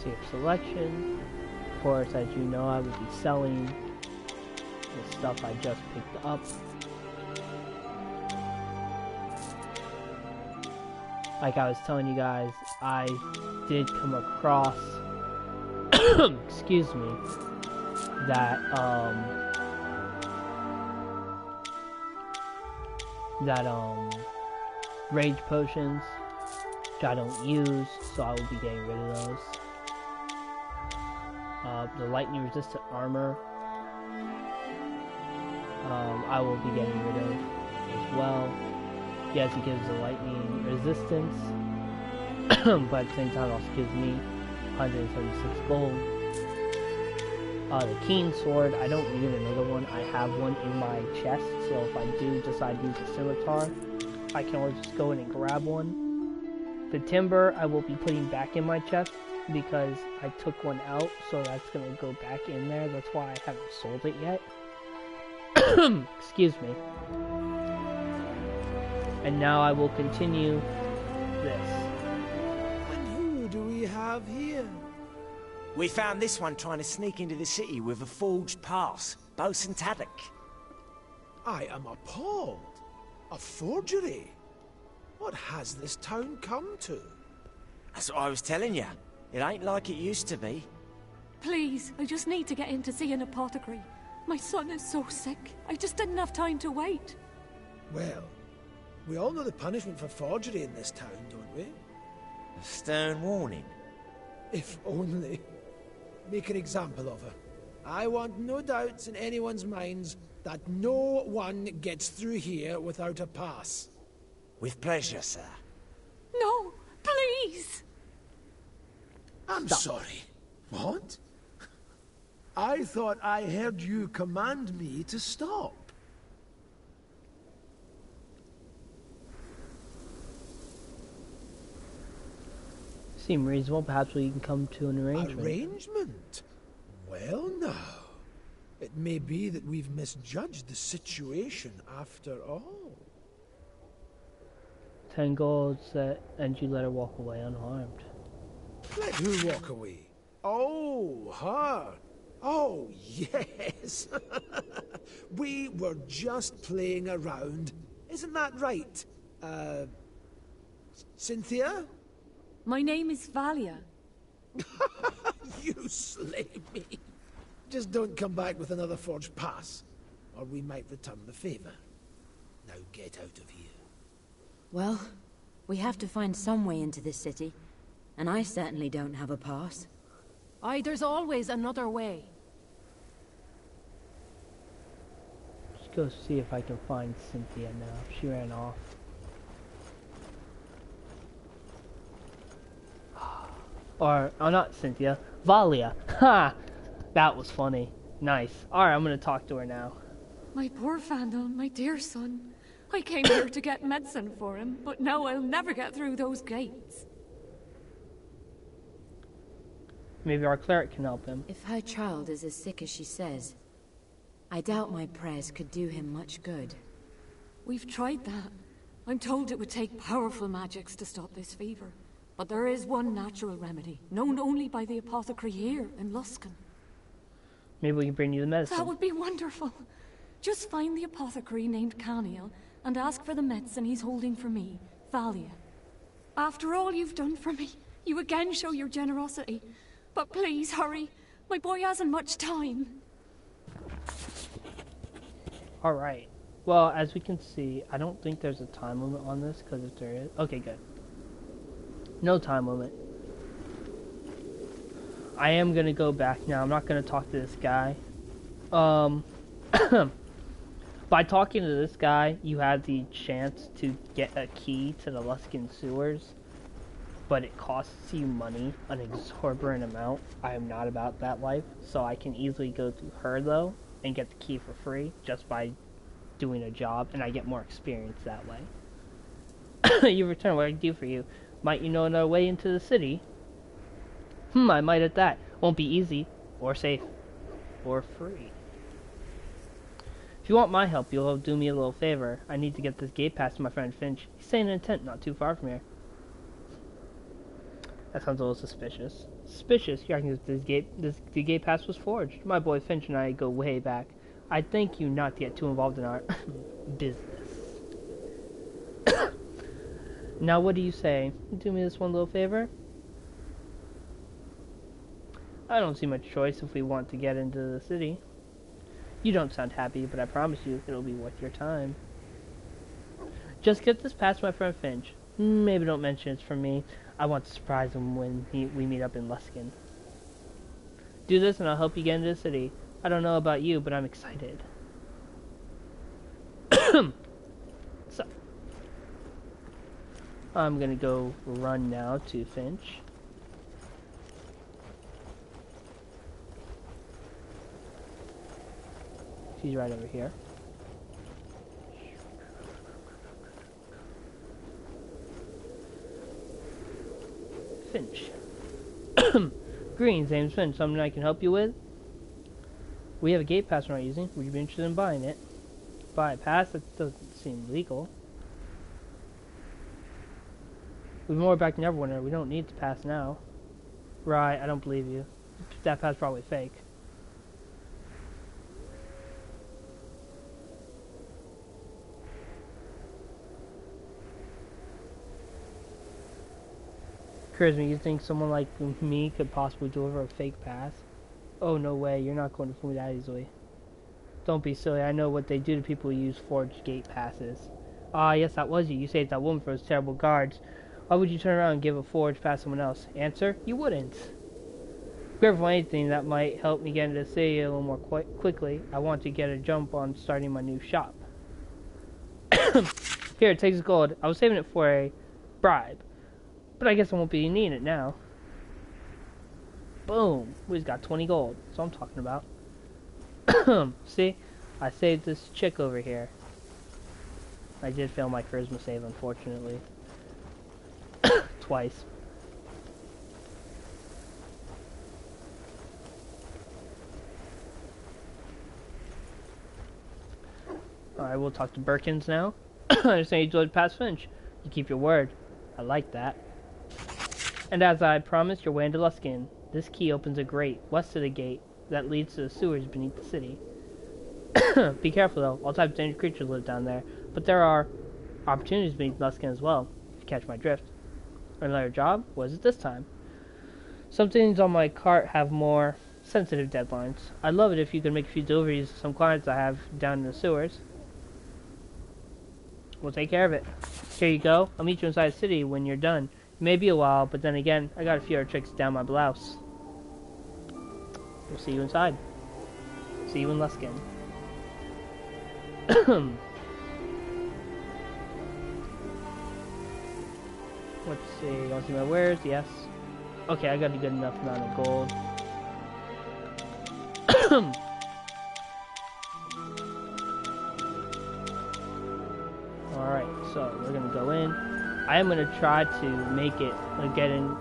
Save selection. Of course, as you know, I will be selling the stuff I just picked up. Like I was telling you guys, I did come across excuse me, that rage potions, which I don't use, so I will be getting rid of those. The lightning resistant armor, I will be getting rid of as well. Yes, it gives the lightning resistance, but at the same time it also gives me 176 gold. The keen sword, I don't need another one. I have one in my chest, so if I do decide to use a scimitar, I can always just go in and grab one. The timber, I will be putting back in my chest, because I took one out, so that's going to go back in there. That's why I haven't sold it yet. Excuse me. And now I will continue this. And who do we have here? We found this one trying to sneak into the city with a forged pass. Bosun Taddock. I am appalled. A forgery? What has this town come to? That's what I was telling you. It ain't like it used to be. Please, I just need to get in to see an apothecary. My son is so sick. I just didn't have time to wait. Well, we all know the punishment for forgery in this town, don't we? A stern warning. If only. Make an example of her. I want no doubts in anyone's minds that no one gets through here without a pass. With pleasure, sir. No, please! I'm sorry. What? I thought I heard you command me to stop. Seem reasonable. Perhaps we can come to an arrangement. Arrangement? Well, now. It may be that we've misjudged the situation after all. 10 gold set, and you let her walk away unharmed. Let who walk away? Oh, her. Oh, yes. We were just playing around. Isn't that right? Cynthia? My name is Valia. You slay me. Just don't come back with another forged pass, or we might return the favor. Now get out of here. Well, we have to find some way into this city, and I certainly don't have a pass. Aye, there's always another way. go see if I can find Cynthia now. She ran off. Or, oh, not Cynthia. Valia. Ha! That was funny. Nice. Alright, I'm gonna talk to her now. My poor Vandal, my dear son. I came here to get medicine for him, but now I'll never get through those gates. Maybe our cleric can help him. If her child is as sick as she says, I doubt my prayers could do him much good. We've tried that. I'm told it would take powerful magics to stop this fever. But there is one natural remedy, known only by the apothecary here in Luskan. Maybe we can bring you the medicine. That would be wonderful. Just find the apothecary named Caniel and ask for the medicine he's holding for me, Valia. After all you've done for me, you again show your generosity. But please, hurry. My boy hasn't much time. Alright. Well, as we can see, I don't think there's a time limit on this, because if there is... Okay, good. No time limit. I am going to go back now. I'm not going to talk to this guy. By talking to this guy, you have the chance to get a key to the Luskan sewers. But it costs you money, an exorbitant amount. I am not about that life, so I can easily go through her though and get the key for free just by doing a job, and I get more experience that way. You return, what I can do for you? Might you know another way into the city? I might at that. Won't be easy, or safe, or free. If you want my help, you'll do me a little favor. I need to get this gate pass to my friend Finch. He's staying in a tent not too far from here. That sounds a little suspicious. Suspicious? You reckon the gate pass was forged? My boy Finch and I go way back. I'd thank you not to get too involved in our business. Now what do you say? Do me this one little favor? I don't see much choice if we want to get into the city. You don't sound happy, but I promise you it'll be worth your time. Just get this past my friend Finch. Maybe don't mention it's from me. I want to surprise him when we meet up in Luskan. Do this and I'll help you get into the city. I don't know about you, but I'm excited. So, I'm gonna go run now to Finch. She's right over here. Finch. Greetings, name's Finch. Something I can help you with? We have a gate pass we're not using. Would you be interested in buying it? Buy a pass? That doesn't seem legal. We've more back than Neverwinter. We don't need to pass now. Right, I don't believe you. That pass is probably fake. Occurs me, you think someone like me could possibly deliver a fake pass? Oh, no way, you're not going to fool me that easily. Don't be silly, I know what they do to people who use forged gate passes. Ah, yes, that was you. You saved that woman from those terrible guards. Why would you turn around and give a forged pass to someone else? Answer, you wouldn't. Grab for anything that might help me get into the city a little more quickly. I want to get a jump on starting my new shop. Here, take this gold. I was saving it for a bribe. But I guess I won't be needing it now. Boom. We just got 20 gold. That's what I'm talking about. See? I saved this chick over here. I did fail my charisma save, unfortunately. Twice. Alright, we'll talk to Birkins now. I understand you delivered past Finch. You keep your word. I like that. And as I promised, your way into Luskan. This key opens a grate west of the gate that leads to the sewers beneath the city. Be careful though, all types of dangerous creatures live down there. But there are opportunities beneath Luskan as well, if you catch my drift. Another job? What is it this time? Some things on my cart have more sensitive deadlines. I'd love it if you could make a few deliveries to some clients I have down in the sewers. We'll take care of it. Here you go. I'll meet you inside the city when you're done. It may be a while, but then again, I got a few other tricks down my blouse. We'll see you inside. See you in Luskan. Let's see. You want to see my wares? Yes. Okay, I got a good enough amount of gold. Alright, so we're gonna go in. I am gonna try to make it get in,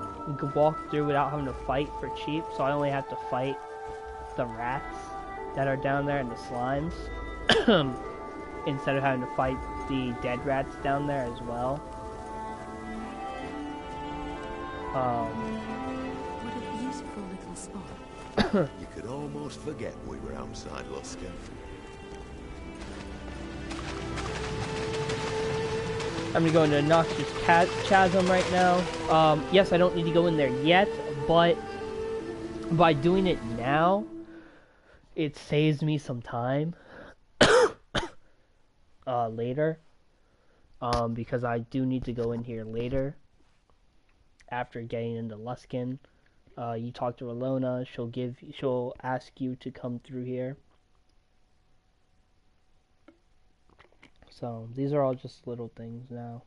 walk through without having to fight for cheap. So I only have to fight the rats that are down there and the slimes instead of having to fight the dead rats down there as well. What a beautiful little spot. You could almost forget we were outside Luskin. I'm gonna go into Noxious Chasm right now. Yes, I don't need to go in there yet, but by doing it now, it saves me some time later. Because I do need to go in here later after getting into Luskin. You talk to Ralona, she'll ask you to come through here. So these are all just little things now.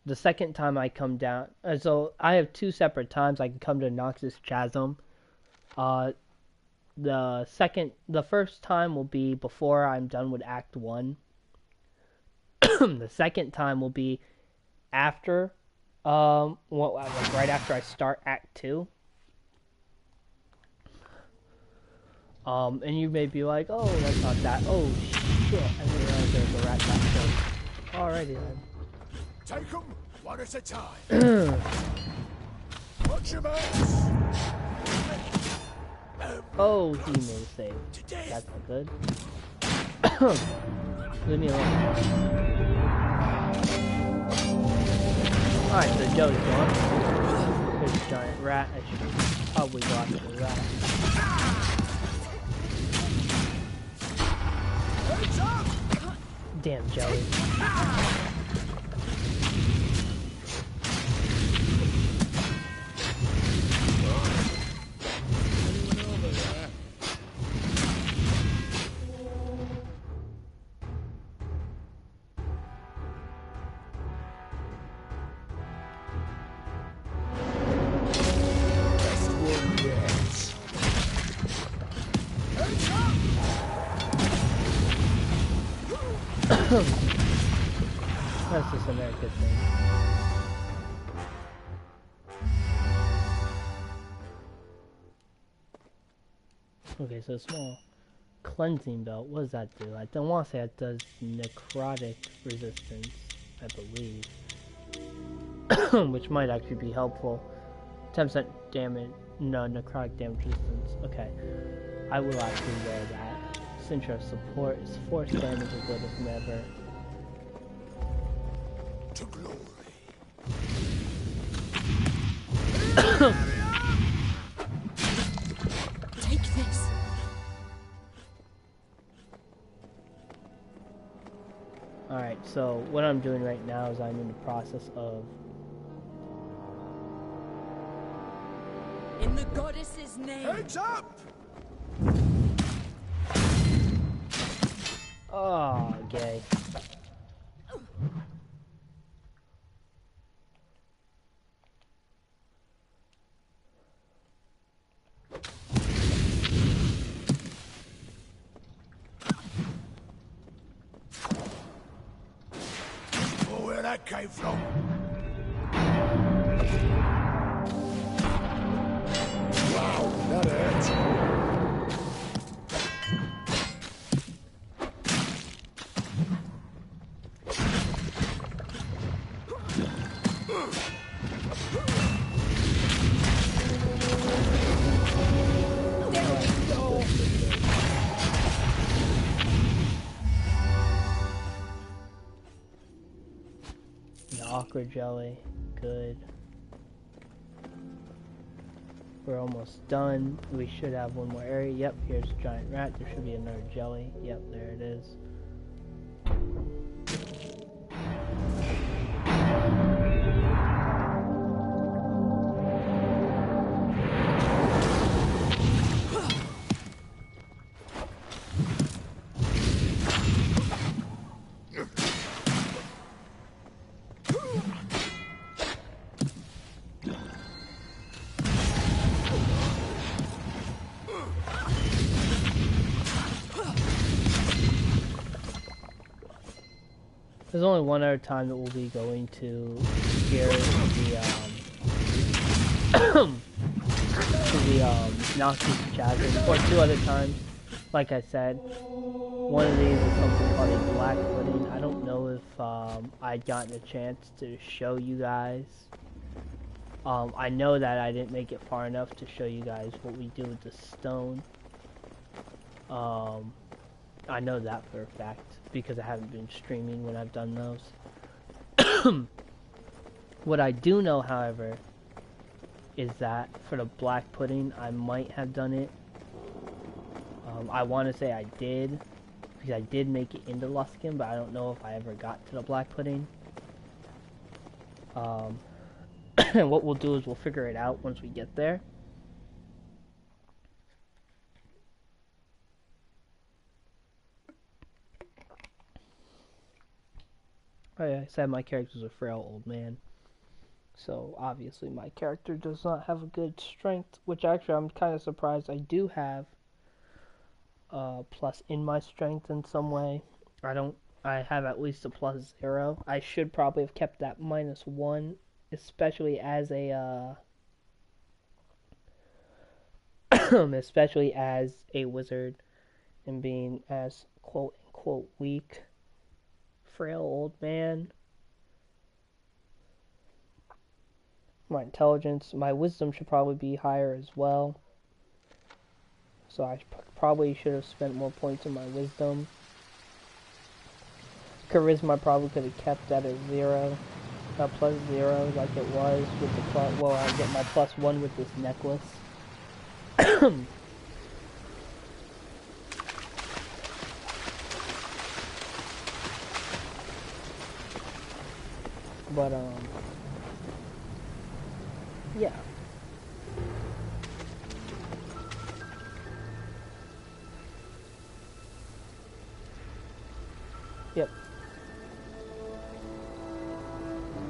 The second time I come down, so I have two separate times I can come to Noxious Chasm. The first time will be before I'm done with Act 1. The second time will be after, right after I start Act 2. And you may be like, oh, that's not that. Oh, shit. I didn't realize there was a rat back there. Alrighty then. Take them one at a time. Watch your mouths. Oh, he made a save. That's not good. Leave me alone. Alright, so Joe's gone. There's a giant rat. I should probably go after the rat. Damn, Joey. That's just a very good thing. Okay, so small cleansing belt. What does that do? I don't want to say it does necrotic resistance, I believe. Which might actually be helpful. 10% damage, no, necrotic damage resistance. Okay, I will actually wear that. Cintra support is force damage as good as never. To glory. Take this. Alright, so what I'm doing right now is I'm in the process of... In the goddess's name. Heads up! Oh, gay. Oh, where that came from? Wow, that hurts. Aqua jelly, good. We're almost done. We should have one more area. Yep, here's a giant rat. There should be another jelly. Yep, there it is. There's only one other time that we'll be going to here to the Nazi Chasm, or 2 other times. Like I said, one of these is something called a black pudding. I don't know if I'd gotten a chance to show you guys. I know that I didn't make it far enough to show you guys what we do with the stone. I know that for a fact because I haven't been streaming when I've done those. What I do know, however, is that for the black pudding, I might have done it. I want to say I did, because I did make it into Luskin, but I don't know if I ever got to the black pudding. And what we'll do is we'll figure it out once we get there. Like I said, my character's a frail old man. So, obviously, my character does not have a good strength, which actually I'm kind of surprised I do have plus in my strength in some way. I have at least a +0. I should probably have kept that -1, especially as a, especially as a wizard and being as quote-unquote weak. Frail old man. My intelligence, my wisdom should probably be higher as well. So I probably should have spent more points on my wisdom. Charisma I probably could have kept at a 0. +0 like it was with the well, I get my +1 with this necklace. But yeah. Yep.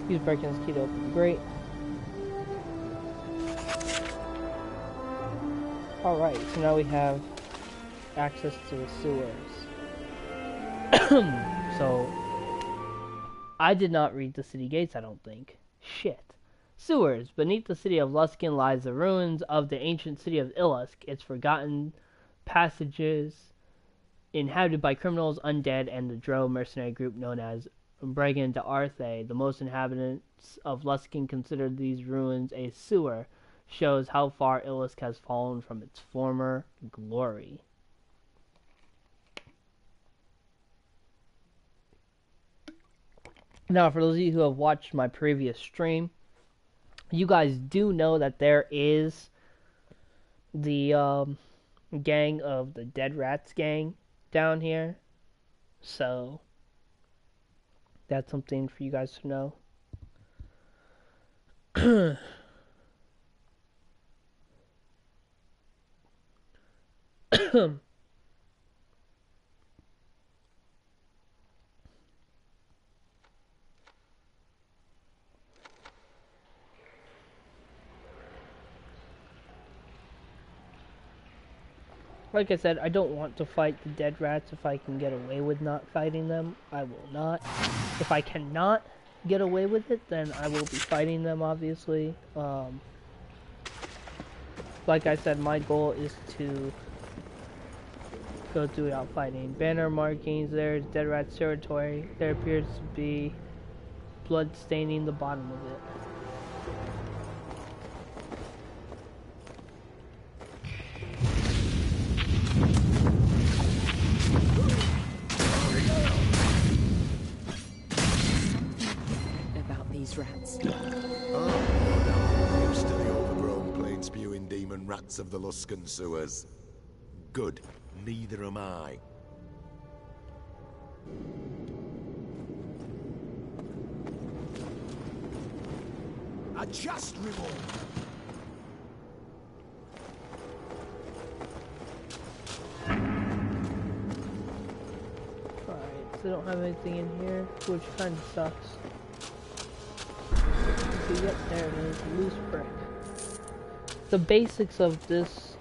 Use break-ins key to open the grate. Alright, so now we have access to the sewers. So, I did not read the city gates, I don't think. Shit. Sewers. Beneath the city of Luskin lies the ruins of the ancient city of Illusk, its forgotten passages inhabited by criminals, undead, and the Drow mercenary group known as Bregan de Arthe. The most inhabitants of Luskin consider these ruins a sewer, shows how far Illusk has fallen from its former glory. Now, for those of you who have watched my previous stream, you guys do know that there is the gang of the Dead Rats gang down here. So, that's something for you guys to know. Like I said, I don't want to fight the Dead Rats. If I can get away with not fighting them, I will not. If I cannot get away with it, then I will be fighting them, obviously. Like I said, my goal is to go through without fighting. Banner markings, there's Dead Rats territory. There appears to be blood staining the bottom of it. Rats. Oh, no, used to the overgrown, plain-spewing demon rats of the Luskan sewers. Good, neither am I. A just reward. Alright, so I don't have anything in here, which kind of sucks. Yep, there it is, loose brick. The basics of this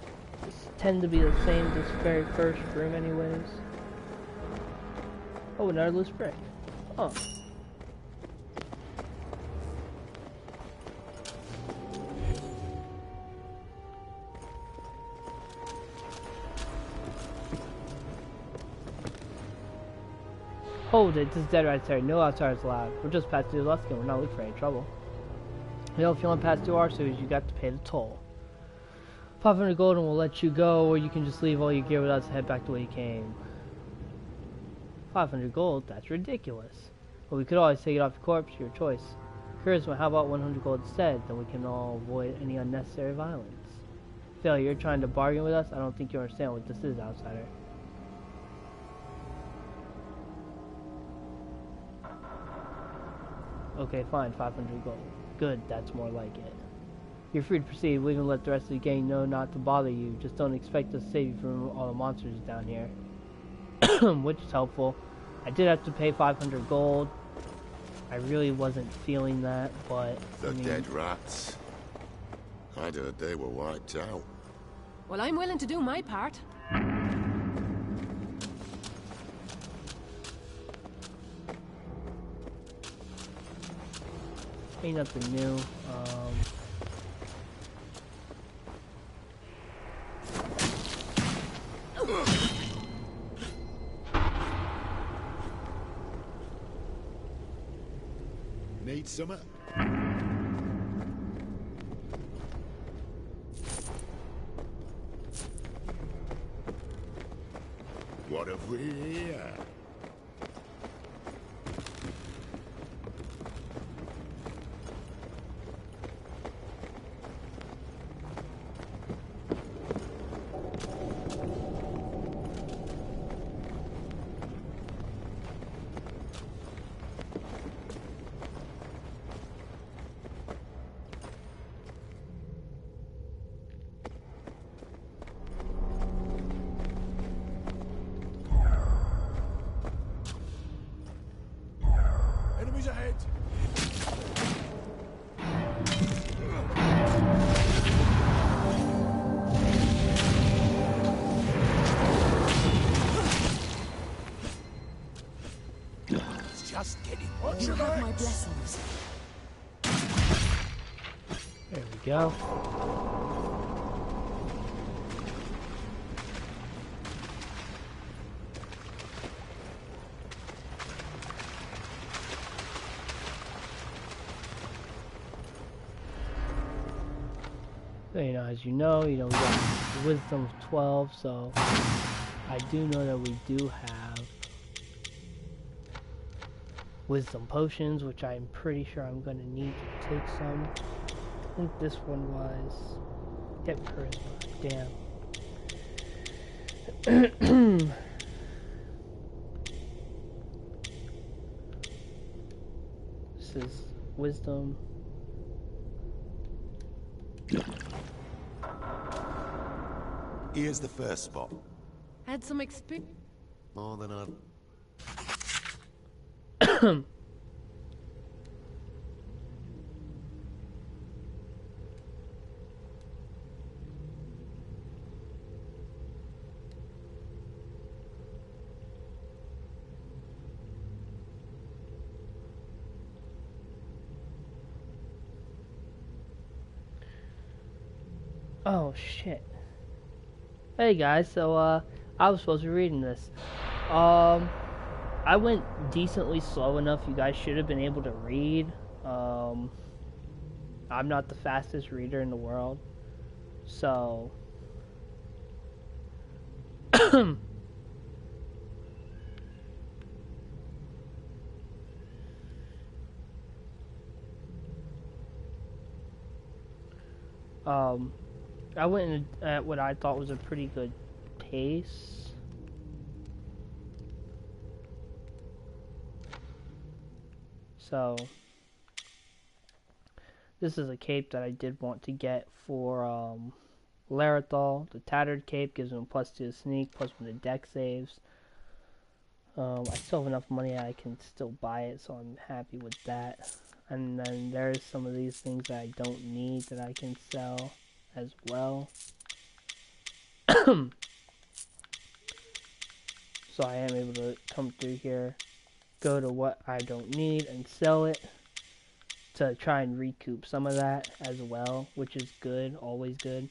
tend to be the same this very first room anyways. Oh, another loose brick. Huh. Hold it, this is dead right there. No outsiders allowed. We're just past the Luskin. We're not looking for any trouble. You know, if you want past 2 archers, you got to pay the toll. 500 gold and we'll let you go, or you can just leave all your gear with us and head back the way you came. 500 gold? That's ridiculous. But we could always take it off your corpse, your choice. Charisma, how about 100 gold instead? Then we can all avoid any unnecessary violence. Phil, you're trying to bargain with us? I don't think you understand what this is, outsider. Okay, fine, 500 gold. Good, that's more like it. You're free to proceed. We can let the rest of the gang know not to bother you. Just don't expect us to save you from all the monsters down here. Which is helpful. I did have to pay 500 gold. I really wasn't feeling that, but... The dead rats. I'd heard they were wiped out. Well, I'm willing to do my part. Ain't nothing new. Need some? What have we here? Enemies ahead! It's just getting on. You have my blessings. There we go. So, you know, as you know, we got wisdom of 12, so I do know that we do have wisdom potions, which I'm pretty sure I'm going to need to take some. I think this one was... Get charisma. Damn. This is wisdom. Here's the first spot. Had some experience. More than I've... Oh shit. Hey guys, so I was supposed to be reading this. I went decently slow enough. You guys should have been able to read. I'm not the fastest reader in the world. So I went in at what I thought was a pretty good pace. So this is a cape that I did want to get for Larethol. The tattered cape gives him +2 to sneak, +1 to deck saves. I still have enough money I can still buy it, so I'm happy with that. And then there's some of these things that I don't need that I can sell as well. So I am able to come through here go to what I don't need and sell it to try and recoup some of that as well, which is good, always good.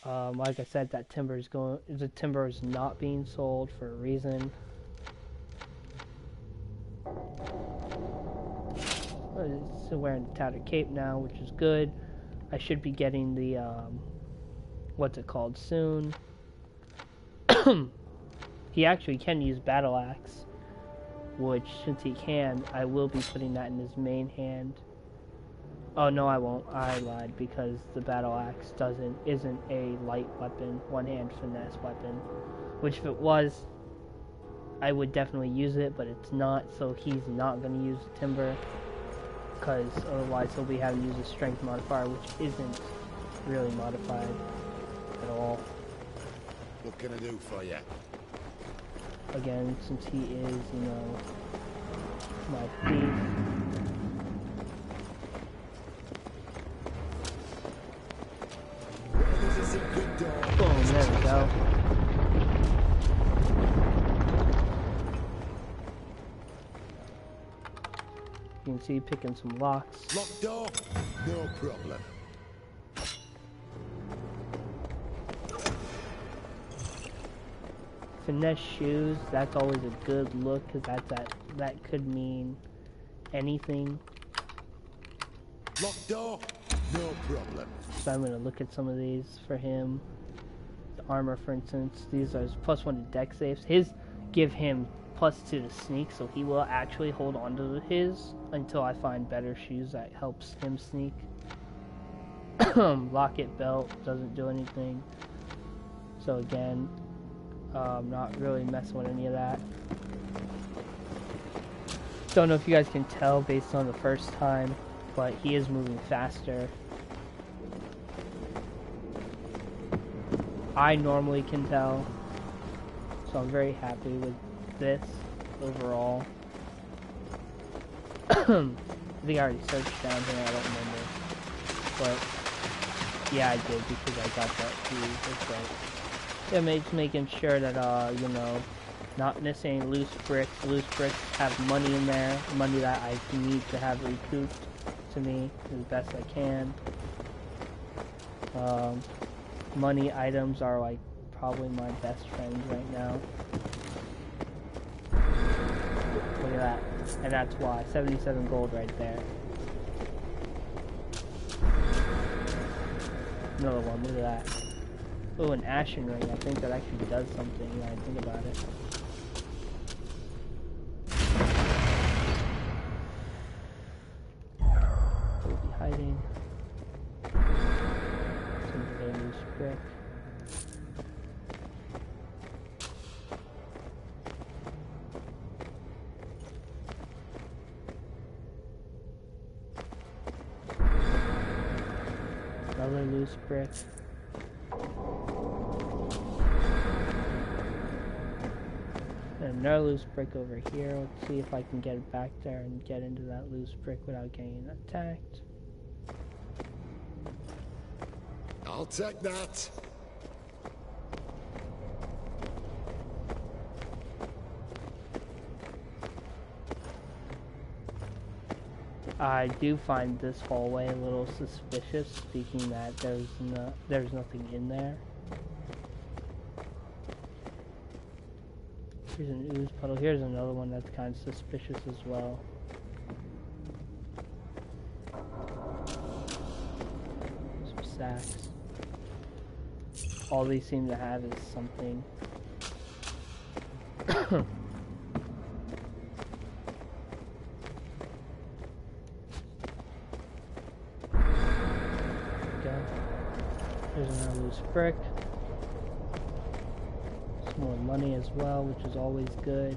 Like I said, that timber is not being sold for a reason. So wearing the tattered cape now, which is good. I should be getting the what's it called soon. He actually can use battle axe, which since he can, I will be putting that in his main hand. Oh no, I won't. I lied, because the battle axe isn't a light weapon, one-hand finesse weapon. Which if it was, I would definitely use it, but it's not, so he's not going to use the timber, because otherwise he'll be having to use a strength modifier, which isn't really modified at all. What can I do for you? Again, since he is, you know, my thief. Boom, there we go. You can see picking some locks. Locked door? No problem. Finesse shoes, that's always a good look, because that could mean anything. Locked door? No problem. So I'm going to look at some of these for him. The armor, for instance, these are +1 to deck saves. His give him +2 to sneak, so he will actually hold on to his until I find better shoes that helps him sneak. Locket belt doesn't do anything. So again, not really messing with any of that. Don't know if you guys can tell based on the first time, but he is moving faster. I normally can tell, so I'm very happy with this overall. I think I already searched down here, I don't remember, but yeah, I did because I got that too. That's right. Yeah, just making sure that you know, not missing any loose bricks. Loose bricks have money in there, money that I need to have recouped to me as best I can. Money items are like probably my best friends right now. Look at that. And that's why. 77 gold right there. Another one, look at that. Oh, an ashen ring. I think that actually does something when I think about it. We'll be hiding. Some loose brick. Another loose brick. And another loose brick over here. Let's see if I can get it back there and get into that loose brick without getting attacked. I'll take that. I do find this hallway a little suspicious, speaking that there's nothing in there. Here's an ooze puddle. Here's another one that's kind of suspicious as well. Some sacks. All these seem to have is something. Okay. There's another loose brick. Some more money as well, which is always good.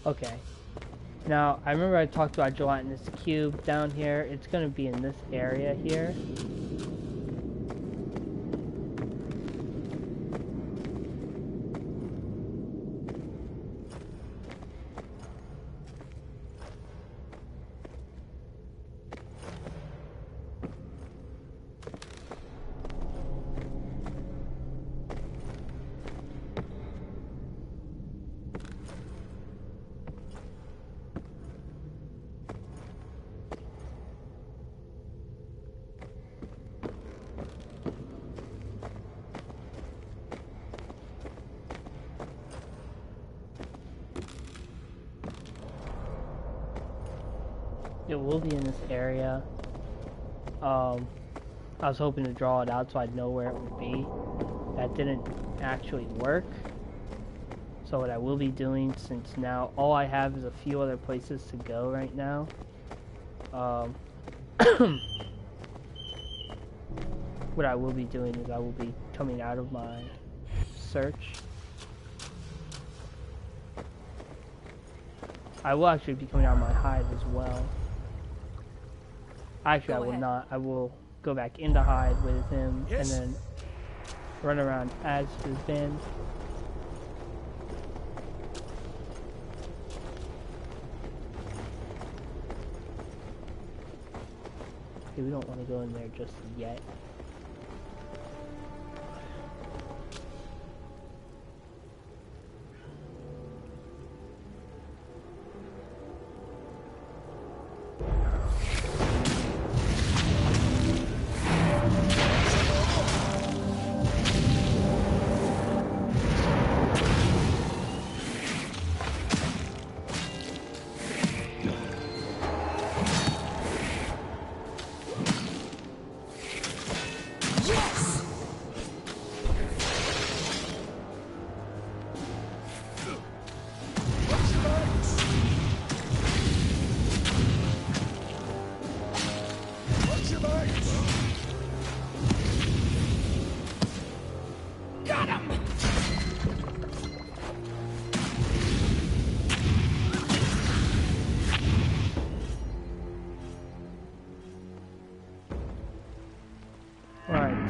Okay. Now, I remember I talked about gelatinous cube down here. It's going to be in this area here. It will be in this area. I was hoping to draw it out so I'd know where it would be. That didn't actually work. So what I will be doing, since now all I have is a few other places to go right now. What I will be doing is I will be coming out of my search. I will actually be coming out of my hide as well. Actually, I will not. I will go back into hide with him and then run around as his band. Okay, we don't want to go in there just yet.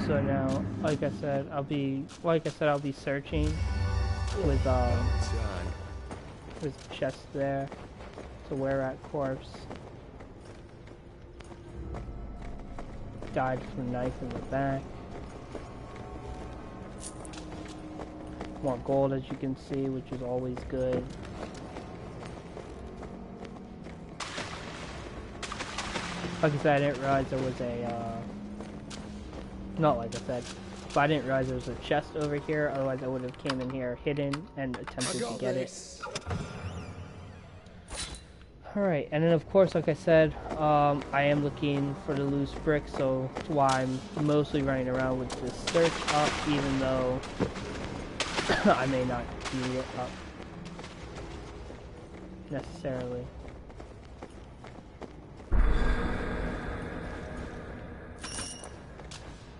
So now, like I said, I'll be searching with chest there. So where at corpse. Died from knife in the back. More gold, as you can see, which is always good. Like I said, I didn't realize there was a not like I said, but I didn't realize there was a chest over here, otherwise I would have came in here hidden and attempted to get it. Alright, and then of course, like I said, I am looking for the loose brick, so that's why I'm mostly running around with this search up, even though I may not need it up necessarily.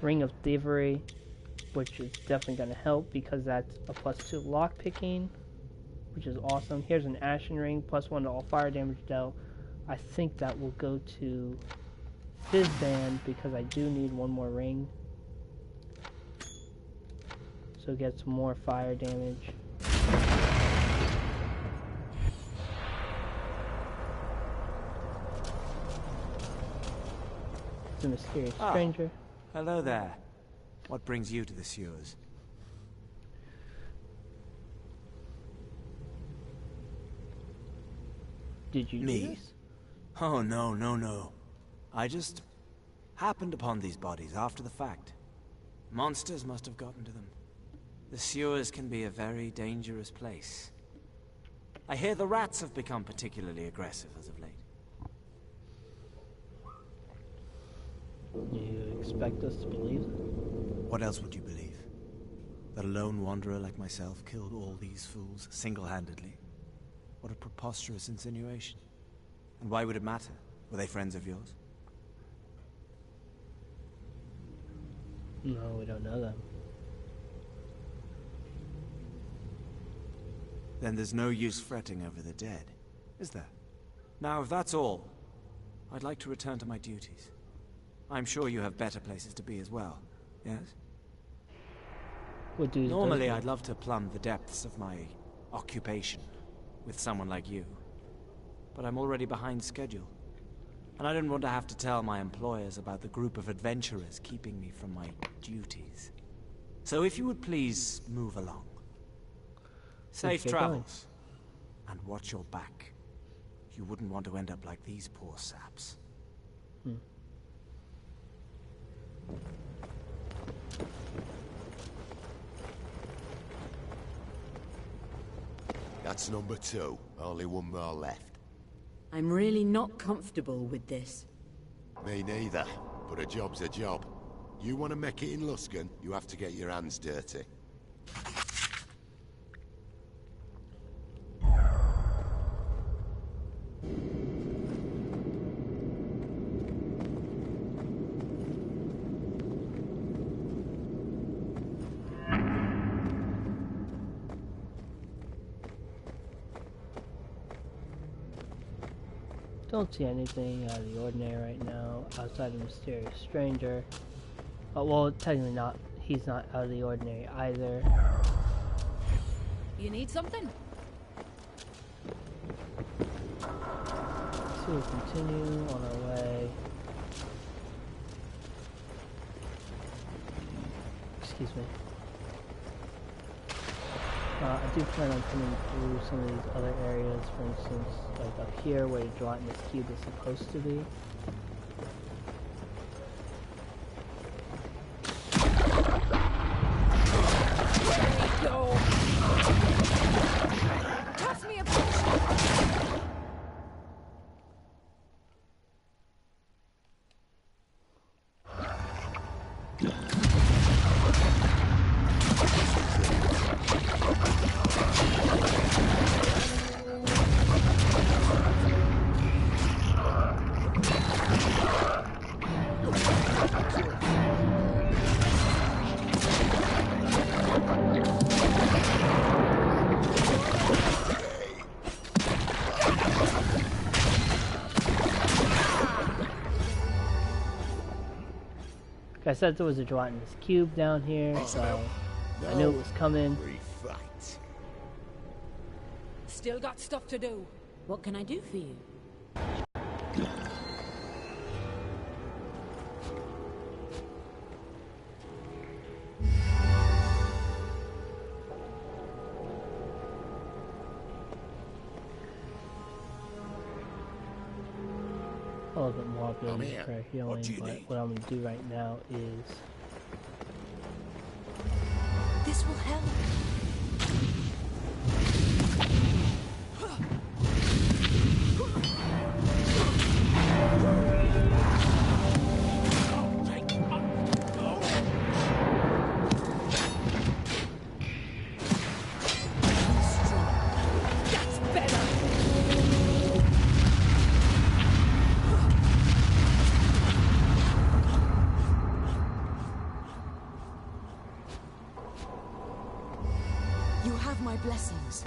Ring of Thievery, which is definitely going to help because that's a +2 lock picking, which is awesome. Here's an Ashen Ring, +1 to all fire damage dealt. I think that will go to Fizzband because I do need one more ring. So it gets more fire damage. It's a mysterious stranger. Hello there. What brings you to the sewers? Did you do this? Oh, no. I just happened upon these bodies after the fact. Monsters must have gotten to them. The sewers can be a very dangerous place. I hear the rats have become particularly aggressive as of late. You expect us to believe it? What else would you believe? That a lone wanderer like myself killed all these fools single-handedly? What a preposterous insinuation. And why would it matter? Were they friends of yours? No, we don't know them. Then there's no use fretting over the dead, is there? Now, if that's all, I'd like to return to my duties. I'm sure you have better places to be as well, yes? What duties? Normally, I'd love to plumb the depths of my occupation with someone like you. But I'm already behind schedule. And I didn't want to have to tell my employers about the group of adventurers keeping me from my duties. So if you would please move along. Safe travels. And watch your back. You wouldn't want to end up like these poor saps. That's number 2. Only one more left. I'm really not comfortable with this. Me neither, but a job's a job. You want to make it in Luskan, you have to get your hands dirty. Don't see anything out of the ordinary right now, outside of mysterious stranger. Well, technically not. He's not out of the ordinary either. You need something? So we'll continue on our way. Excuse me. I do plan on coming through some of these other areas, for instance, like up here where the gelatinous cube is supposed to be. Toss me a potion! Like I said, there was a gelatinous cube down here, so I knew it was coming. Refight. Still got stuff to do. What can I do for you? A little bit more I'm ability here. for What healing, do you but need? what I'm going to do right now is... This will help. That's better. You have my blessings.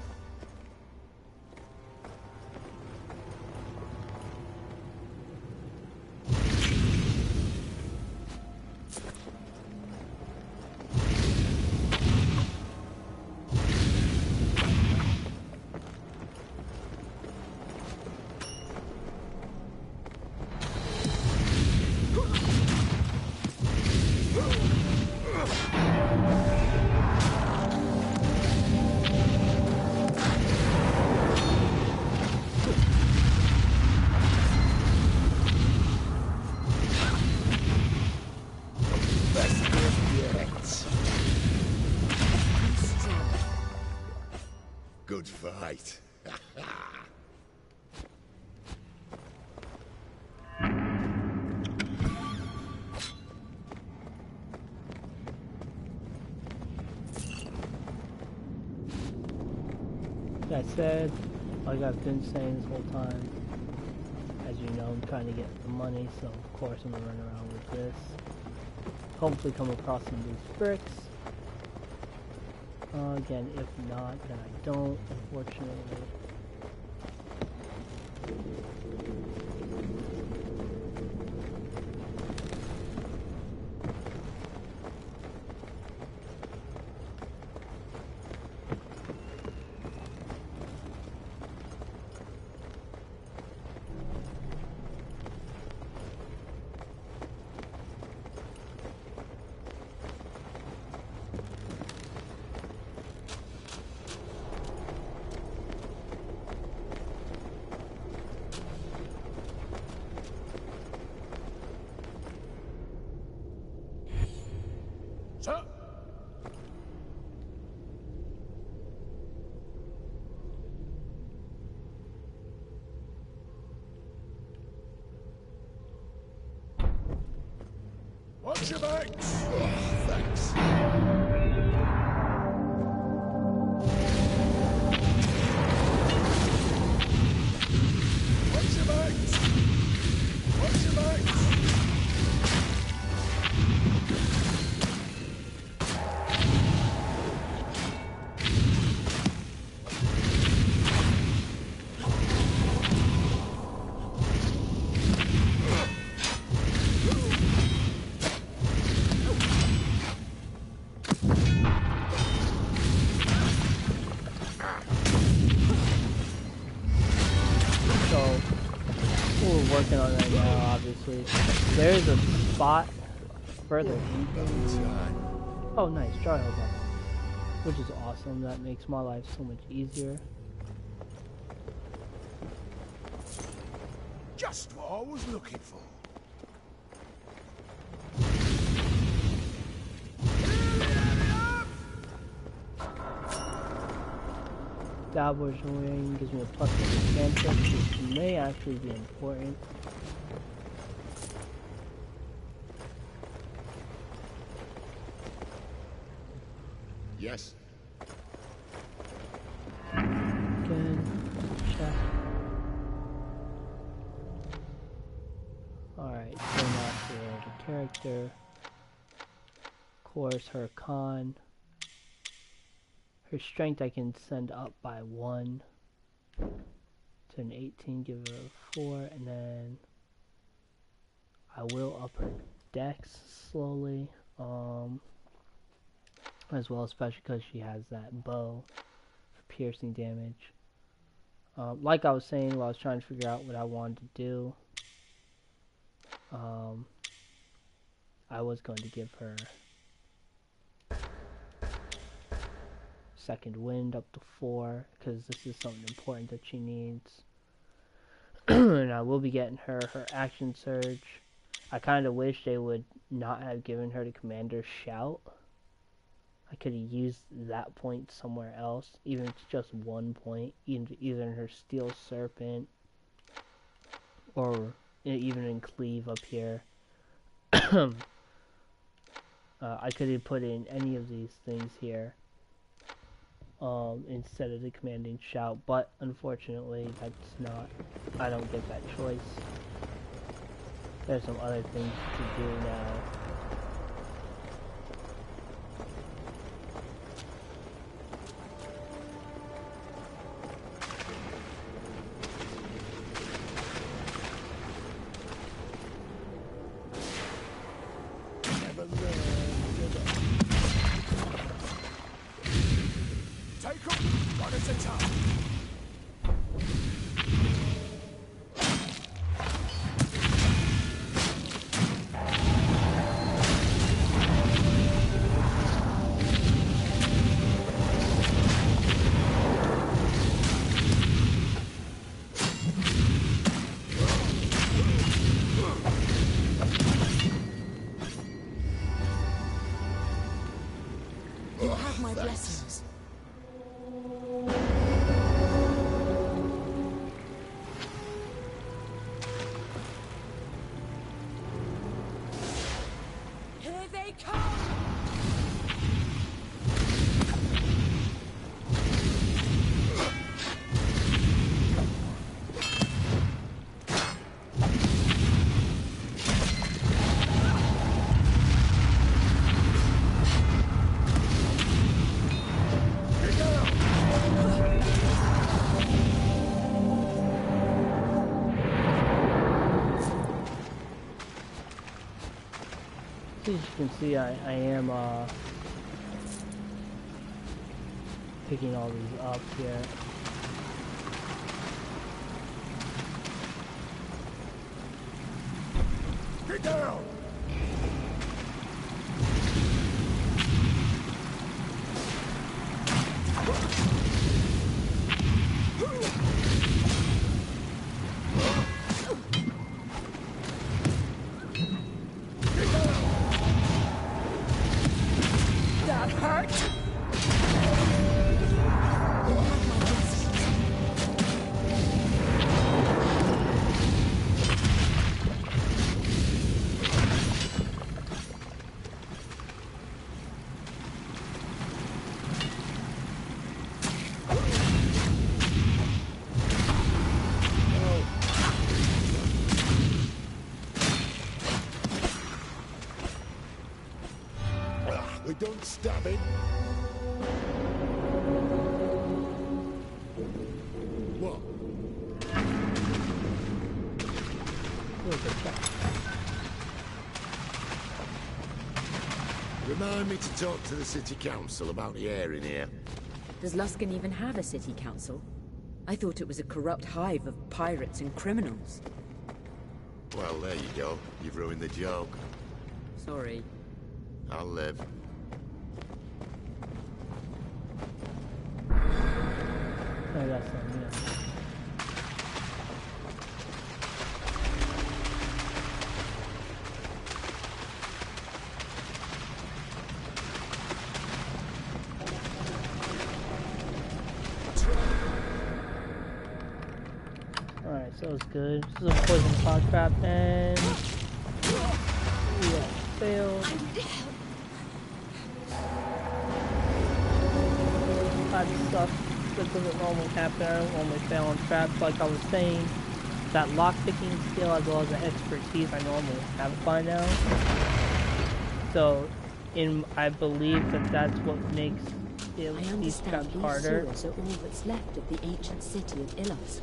Good fight. Like I said, like I've been saying this whole time, as you know, I'm trying to get the money, so of course I'm going to run around with this. Hopefully come across some of these bricks. Again, if not, then I don't, unfortunately. Watch your backs! Oh, thanks. Watch your backs! Watch your backs! Working on right now, obviously. There is a spot further east. Oh, nice, dry hole button, which is awesome. That makes my life so much easier. Just what I was looking for. Dabbler's ring gives me a plus one cantrip, which may actually be important. Yes. Again, check. Alright, so now for the character. Of course, her con. Her strength I can send up by 1 to an 18, give her a 4, and then I will up her dex slowly, as well, especially because she has that bow for piercing damage. Like I was saying while I was trying to figure out what I wanted to do, I was going to give her second wind up to 4 because this is something important that she needs. And I will be getting her action surge. I kind of wish they would not have given her the commander's shout. I could have used that point somewhere else, even if it's just 1 point, either in her steel serpent or even in cleave up here. I could have put in any of these things here instead of the commanding shout, but unfortunately that's not, I don't get that choice. There's some other things to do now. You have my blessings. Here they come! As you can see, I am picking all these up here. Get down! That hurt! done stabbing? What? Remind me to talk to the city council about the air in here. Does Luskan even have a city council? I thought it was a corrupt hive of pirates and criminals. Well, there you go. You've ruined the joke. Sorry. I'll live. Oh, that's not me. Alright, so it's good. This is a poison pod trap, and yeah, failed. That stuff that doesn't normally happen. I don't normally fail on traps. Like I was saying, that lockpicking skill as well as the expertise I normally have by now. So, I believe that that's what makes these traps harder. These sewers are all that's left of the ancient city of Ilusk.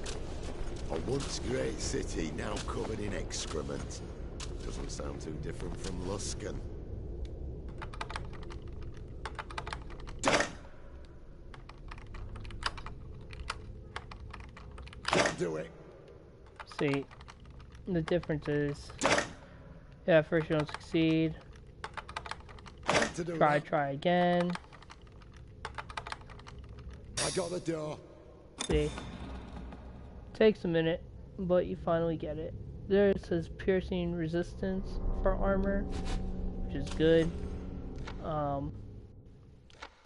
A once great city now covered in excrement. Doesn't sound too different from Luskan. Can't do it. See, the difference is, yeah, first you don't succeed. Try again. I got the door. See, takes a minute, but you finally get it. There it says piercing resistance for armor, which is good.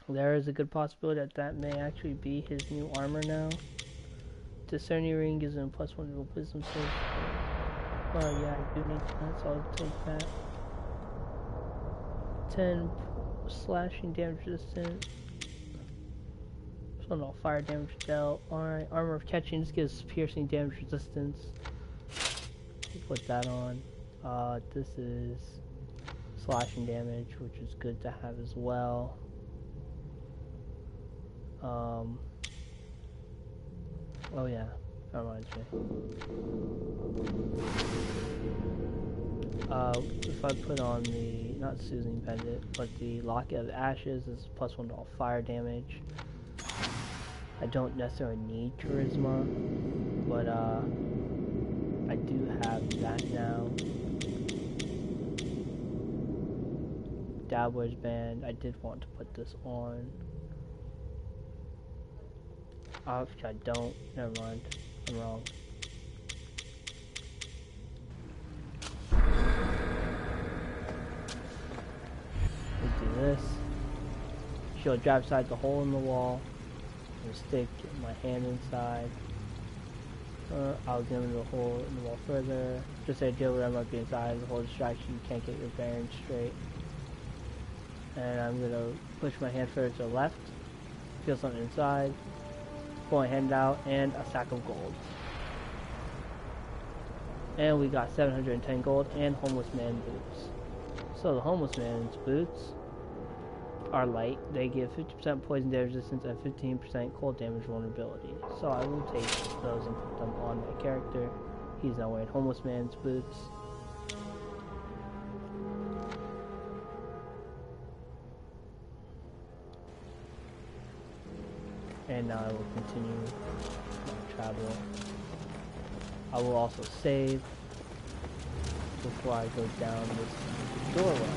There is a good possibility that that may actually be his new armor now. Discerning ring gives him +1 to wisdom save. Oh yeah, I do need that, so I'll take that. 10 slashing damage resistance. So no fire damage dealt. Alright, armor of catching, this gives piercing damage resistance. Put that on. This is slashing damage, which is good to have as well. Oh yeah, that reminds me. If I put on the, not soothing pendant, but the locket of ashes is +1 to all fire damage. I don't necessarily need charisma, but I do have that now. Dabbler's Band, I did want to put this on. If I don't, never mind, I'm wrong. We do this. Shield drive inside the hole in the wall. And stick my hand inside. I'll get into the hole in the wall further. Just the idea where I might be inside the whole distraction, you can't get your bearings straight. And I'm gonna push my hand further to the left. Feel something inside. Pull my hand out, and a sack of gold. And we got 710 gold and homeless man boots. So the homeless man's boots are light. They give 50% poison damage resistance and 15% cold damage vulnerability. So I will take those and put them on my character. He's now wearing homeless man's boots. And now I will continue my travel. I will also save before I go down this doorway.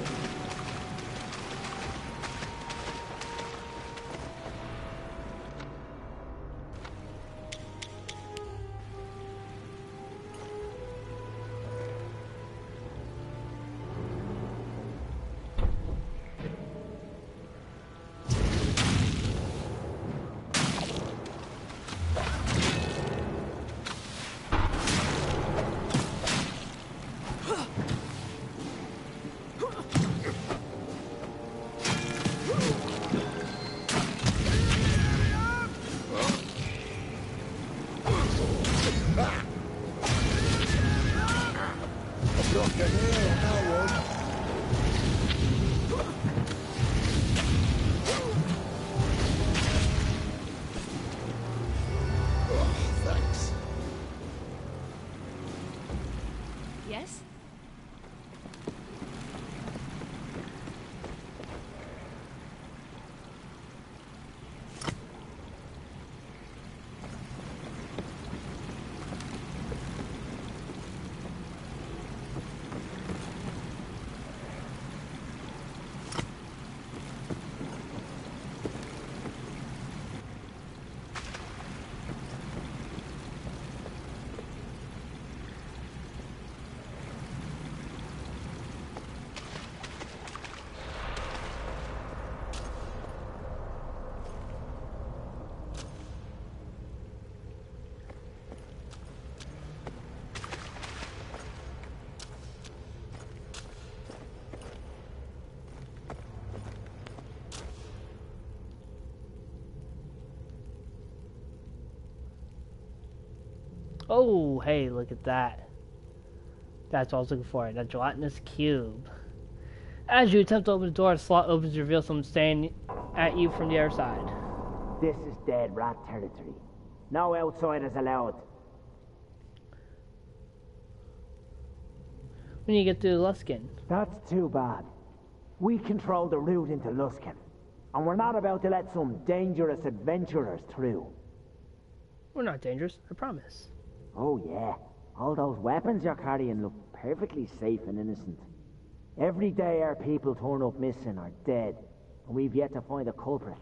yes? Oh, hey, look at that. That's what I was looking for, that gelatinous cube. As you attempt to open the door, the slot opens to reveal someone staring at you from the other side. This is dead rat territory. No outsiders allowed. When you get to Luskin. That's too bad. We control the route into Luskin, and we're not about to let some dangerous adventurers through. We're not dangerous, I promise. Oh yeah, all those weapons you're carrying look perfectly safe and innocent. Every day our people turn up missing or dead, and we've yet to find a culprit.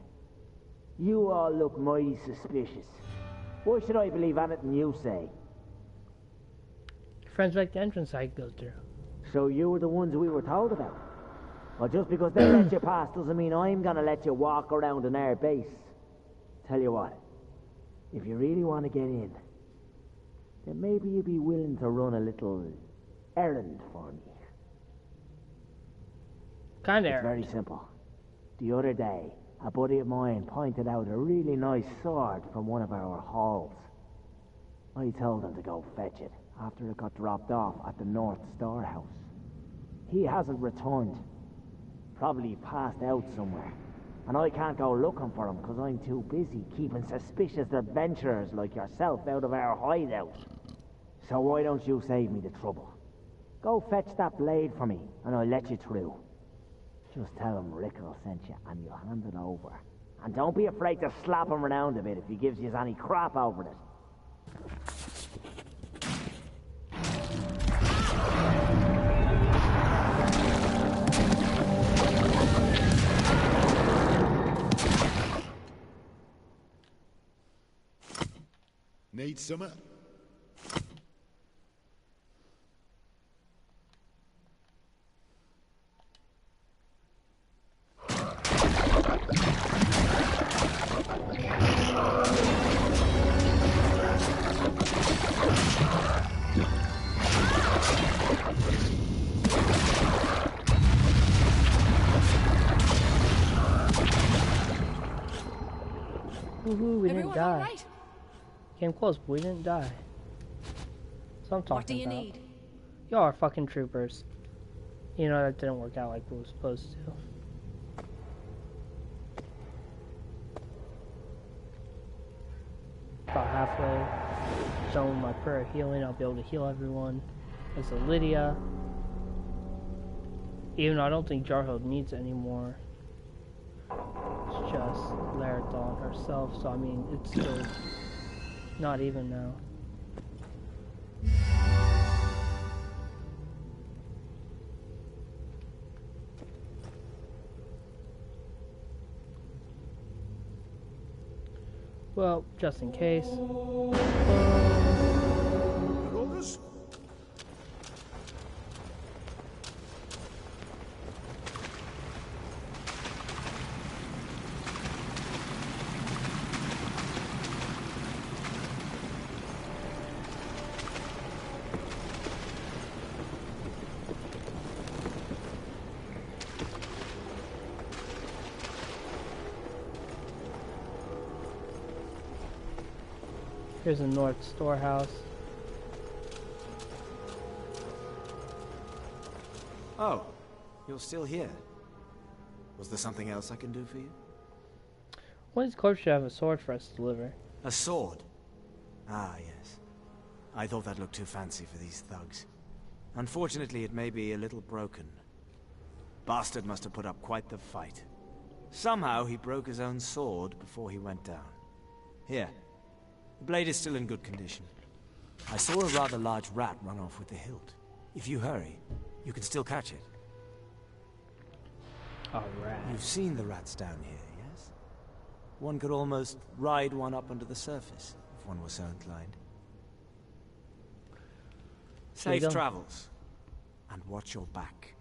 You all look mighty suspicious. Why should I believe anything you say? Friends like the entrance I go through. So you were the ones we were told about? Well, just because they let you pass doesn't mean I'm gonna let you walk around in our base. Tell you what, if you really want to get in, then maybe you'd be willing to run a little errand for me. Kind of It's very simple. The other day, a buddy of mine pointed out a really nice sword from one of our halls. I told him to go fetch it after it got dropped off at the North Storehouse. He hasn't returned. Probably passed out somewhere. And I can't go looking for him because I'm too busy keeping suspicious adventurers like yourself out of our hideout. So why don't you save me the trouble? Go fetch that blade for me and I'll let you through. Just tell him Rickle sent you and you'll hand it over. And don't be afraid to slap him around a bit if he gives you any crap over it. Need summer? Woohoo, we didn't Everyone die. all right? Came close, but we didn't die. So I'm talking What do you about. need? Y'all are fucking troopers. You know that didn't work out like we were supposed to. About halfway. Done my prayer of healing. I'll be able to heal everyone. As a Lydia. Even though I don't think Jarhold needs it anymore. It's just Laerthon herself, so I mean, it's still not even now. Well, just in case. Orders? Here's a North Storehouse. Oh, you're still here. Was there something else I can do for you? One of these corpses should have a sword for us to deliver. A sword? Ah, yes. I thought that looked too fancy for these thugs. Unfortunately, it may be a little broken. Bastard must have put up quite the fight. Somehow he broke his own sword before he went down. Here. The blade is still in good condition. I saw a rather large rat run off with the hilt. If you hurry, you can still catch it. A rat. You've seen the rats down here, yes? One could almost ride one up under the surface, if one was so inclined. Safe travels. And watch your back.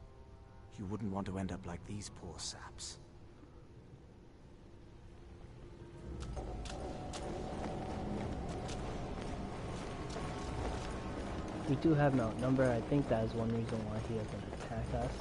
You wouldn't want to end up like these poor saps. We do have him outnumbered. I think that is one reason why he doesn't attack us.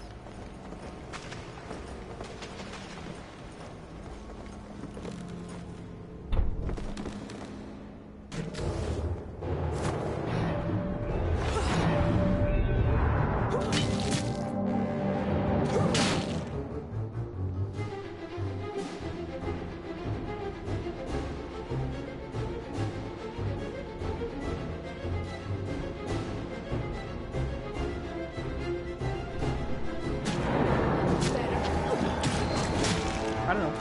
I don't know.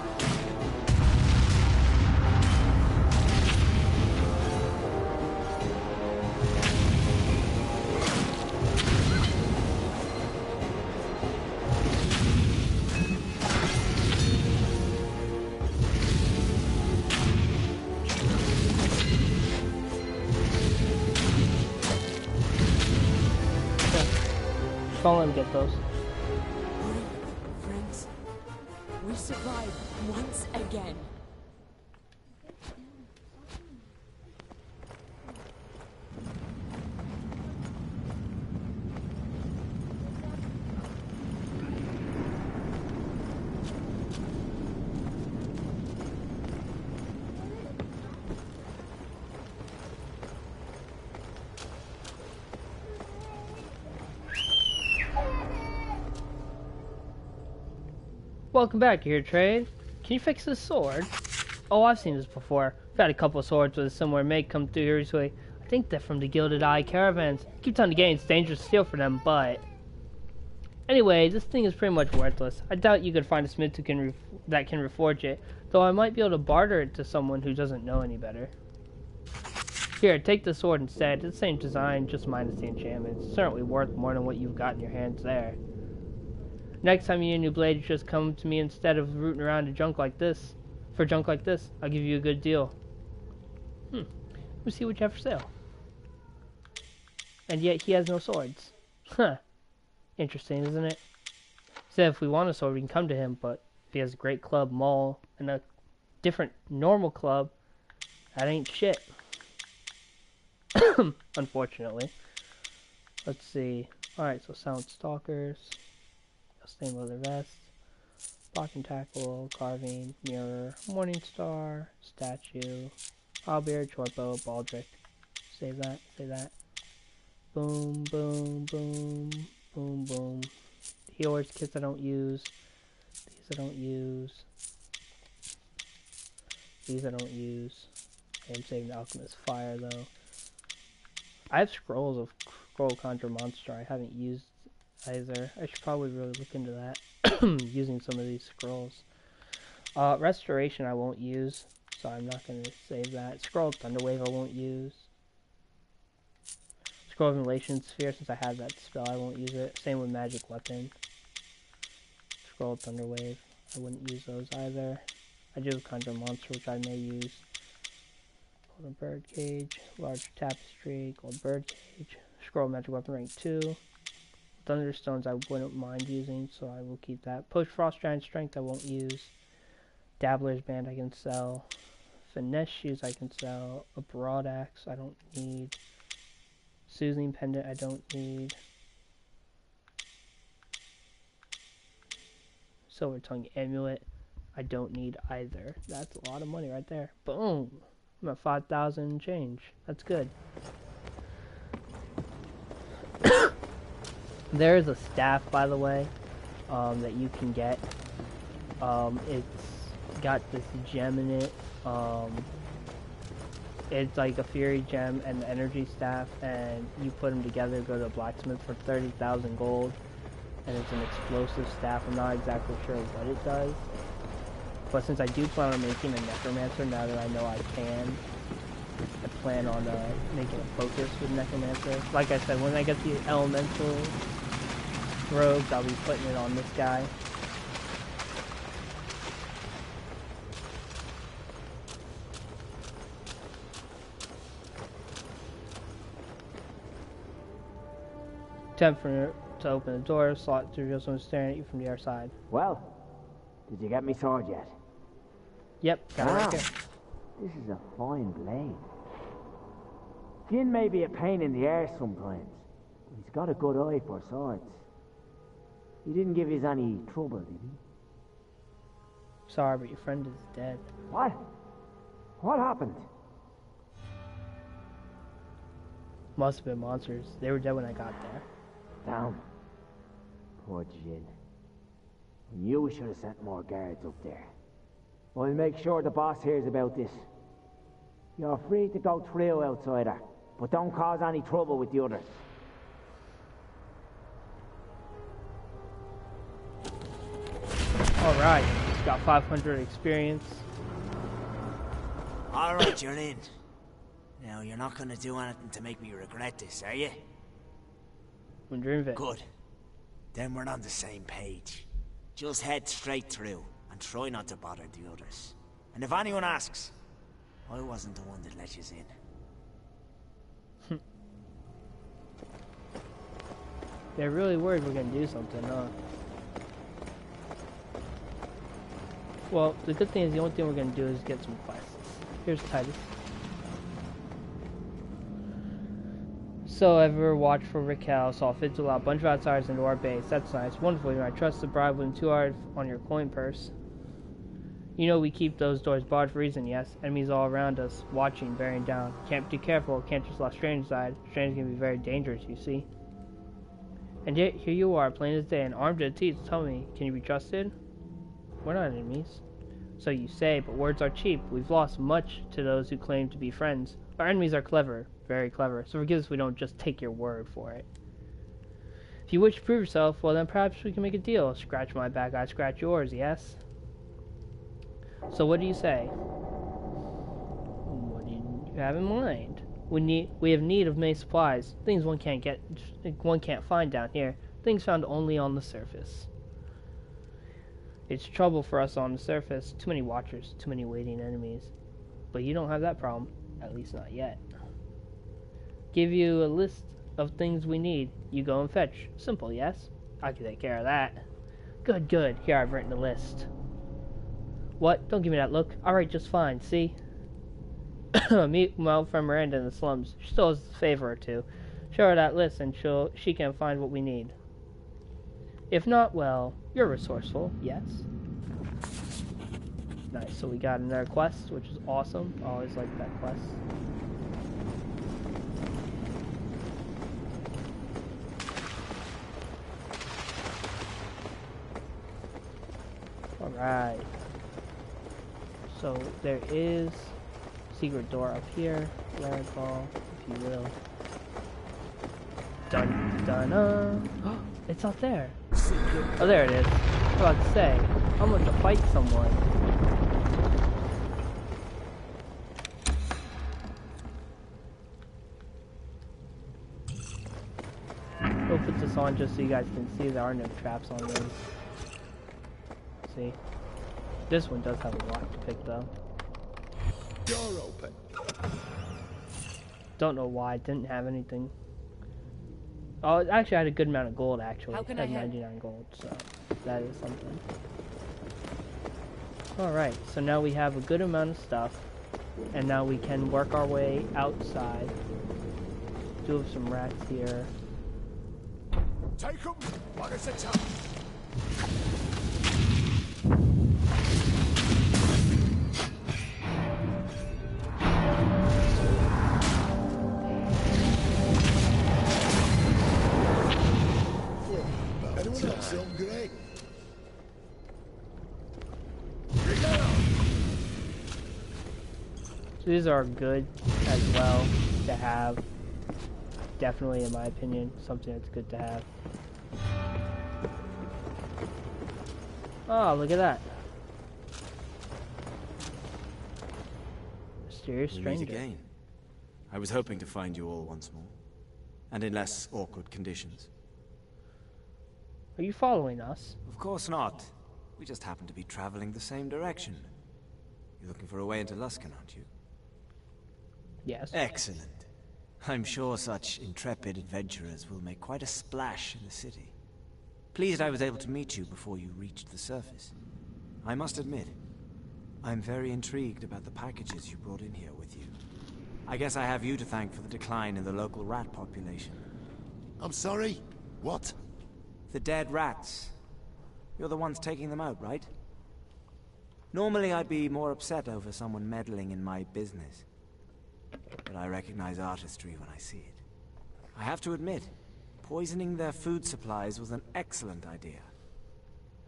Just don't let him get those. Friends, we survived once again. Welcome back here, Trade. Can you fix this sword? Oh, I've seen this before. I've had a couple of swords with a similar make come through here recently. I think they're from the Gilded Eye caravans. I keep telling the gang it's dangerous to steal from them, but... Anyway, this thing is pretty much worthless. I doubt you could find a smith who can that can reforge it, though I might be able to barter it to someone who doesn't know any better. Here, take the sword instead. It's the same design, just minus the enchantment. It's certainly worth more than what you've got in your hands there. Next time you need a new blade, you just come to me instead of rooting around to junk like this. For junk like this, I'll give you a good deal. We'll see what you have for sale. And yet he has no swords. Huh. Interesting, isn't it? Said if we want a sword, we can come to him, but if he has a great club, maul, and a different normal club, that ain't shit. Unfortunately. Let's see. Alright, so Sound Stalkers. Stained leather vest, block and tackle, carving, mirror, morning star, statue, halberd, short bow, baldric. Save that, save that. Boom, boom, boom, boom, boom. Healer's kits I don't use. These I don't use. These I don't use. I'm saving the Alchemist Fire though. I have scrolls of Scroll Conjure Monster I haven't used either. I should probably really look into that. Using some of these scrolls. Restoration I won't use, so I'm not going to save that. Scroll Thunderwave I won't use. Scroll of Relation Sphere, since I have that spell, I won't use it. Same with Magic Weapon. Scroll Thunderwave, I wouldn't use those either. I do have Conjure Monster, which I may use. Golden Birdcage, Large Tapestry, Gold Birdcage, Scroll Magic Weapon rank 2. Thunderstones I wouldn't mind using, so I will keep that. Push Frost Giant Strength I won't use. Dabbler's Band I can sell. Finesse Shoes I can sell. A Broad Axe I don't need. Soothing Pendant I don't need. Silver Tongue Amulet I don't need either. That's a lot of money right there. Boom! I'm at 5,000 change. That's good. There is a staff, by the way, that you can get. It's got this gem in it. It's like a Fury Gem and the Energy Staff, and you put them together, go to a blacksmith for 30,000 gold, and it's an explosive staff. I'm not exactly sure what it does, but since I do plan on making a Necromancer, now that I know I can, I plan on making a focus with Necromancer. Like I said, when I get the Elemental robes, I'll be putting it on this guy. Attempt to open the door, slot through just one staring at you from the other side. Well, did you get me sword yet? Yep, got it right here. This is a fine blade. Flynn may be a pain in the ass sometimes. He's got a good eye for swords. He didn't give us any trouble, did he? Sorry, but your friend is dead. What? What happened? Must have been monsters. They were dead when I got there. Damn. Poor Jin. I knew we should have sent more guards up there. I'll make sure the boss hears about this. You're free to go through, outsider, but don't cause any trouble with the others. Alright, got 500 experience. Alright, you're in. Now, you're not gonna do anything to make me regret this, are you? When dream of it. Good. Then we're on the same page. Just head straight through, and try not to bother the others. And if anyone asks, I wasn't the one that let you in. They're really worried we're gonna do something, huh? Well, the good thing is the only thing we're gonna do is get some quests. Here's Titus. So, ever watched for Raquel, saw fit to allow a bunch of outsiders into our base. That's nice. Wonderful. I trust the bribe wasn't too hard on your coin purse. You know we keep those doors barred for a reason, yes? Enemies all around us, watching, bearing down. Can't be too careful, can't just let strangers inside. Strangers can be very dangerous, you see. And yet, here you are, plain as day, and armed to the teeth. Tell me, can you be trusted? We're not enemies. So you say, but words are cheap. We've lost much to those who claim to be friends. Our enemies are clever, very clever, so forgive us if we don't just take your word for it. If you wish to prove yourself, well then perhaps we can make a deal. Scratch my back, I scratch yours, yes? So what do you say? What do you have in mind? We have need of many supplies, things one can't find down here, things found only on the surface. It's trouble for us on the surface, too many watchers, too many waiting enemies. But you don't have that problem, at least not yet. Give you a list of things we need, you go and fetch. Simple, yes? I can take care of that. Good, good, here I've written a list. What? Don't give me that look. I write just fine, see? Meet my old friend Miranda in the slums. She still has a favor or two. Show her that list and she can find what we need. If not, well, you're resourceful, yes? Nice, so we got another quest, which is awesome. I always like that quest. Alright. So there is a secret door up here, Laird Ball, if you will. Dun dun dun. It's up there. Oh, there it is. I was about to say, I'm going to fight someone. We'll put this on just so you guys can see there are no traps on these. See? This one does have a lock to pick though. Door open. Don't know why it didn't have anything. Oh, it actually had a good amount of gold actually. How can it had I help? 99 gold, so that is something. Alright, so now we have a good amount of stuff. And now we can work our way outside. Do have some rats here. Take 'em one at a time. Anyone else hungry? So these are good as well to have. Definitely, in my opinion, something that's good to have. Oh, look at that. Mysterious stranger. We meet again. I was hoping to find you all once more. And in less awkward conditions. Are you following us? Of course not. We just happen to be traveling the same direction. You're looking for a way into Luskan, aren't you? Yes. Excellent. I'm sure such intrepid adventurers will make quite a splash in the city. Pleased I was able to meet you before you reached the surface. I must admit, I'm very intrigued about the packages you brought in here with you. I guess I have you to thank for the decline in the local rat population. I'm sorry? What? The dead rats. You're the ones taking them out, right? Normally I'd be more upset over someone meddling in my business. But I recognize artistry when I see it. I have to admit, poisoning their food supplies was an excellent idea.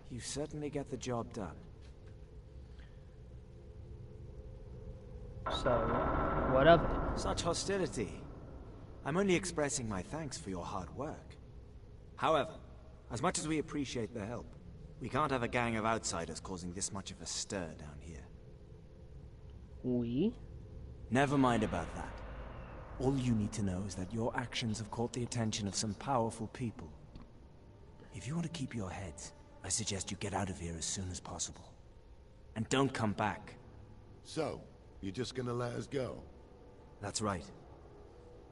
You certainly get the job done. So, what of it? Such hostility. I'm only expressing my thanks for your hard work. However, as much as we appreciate the help, we can't have a gang of outsiders causing this much of a stir down here. We? Never mind about that. All you need to know is that your actions have caught the attention of some powerful people. If you want to keep your heads, I suggest you get out of here as soon as possible. And don't come back. So, you're just gonna let us go? That's right.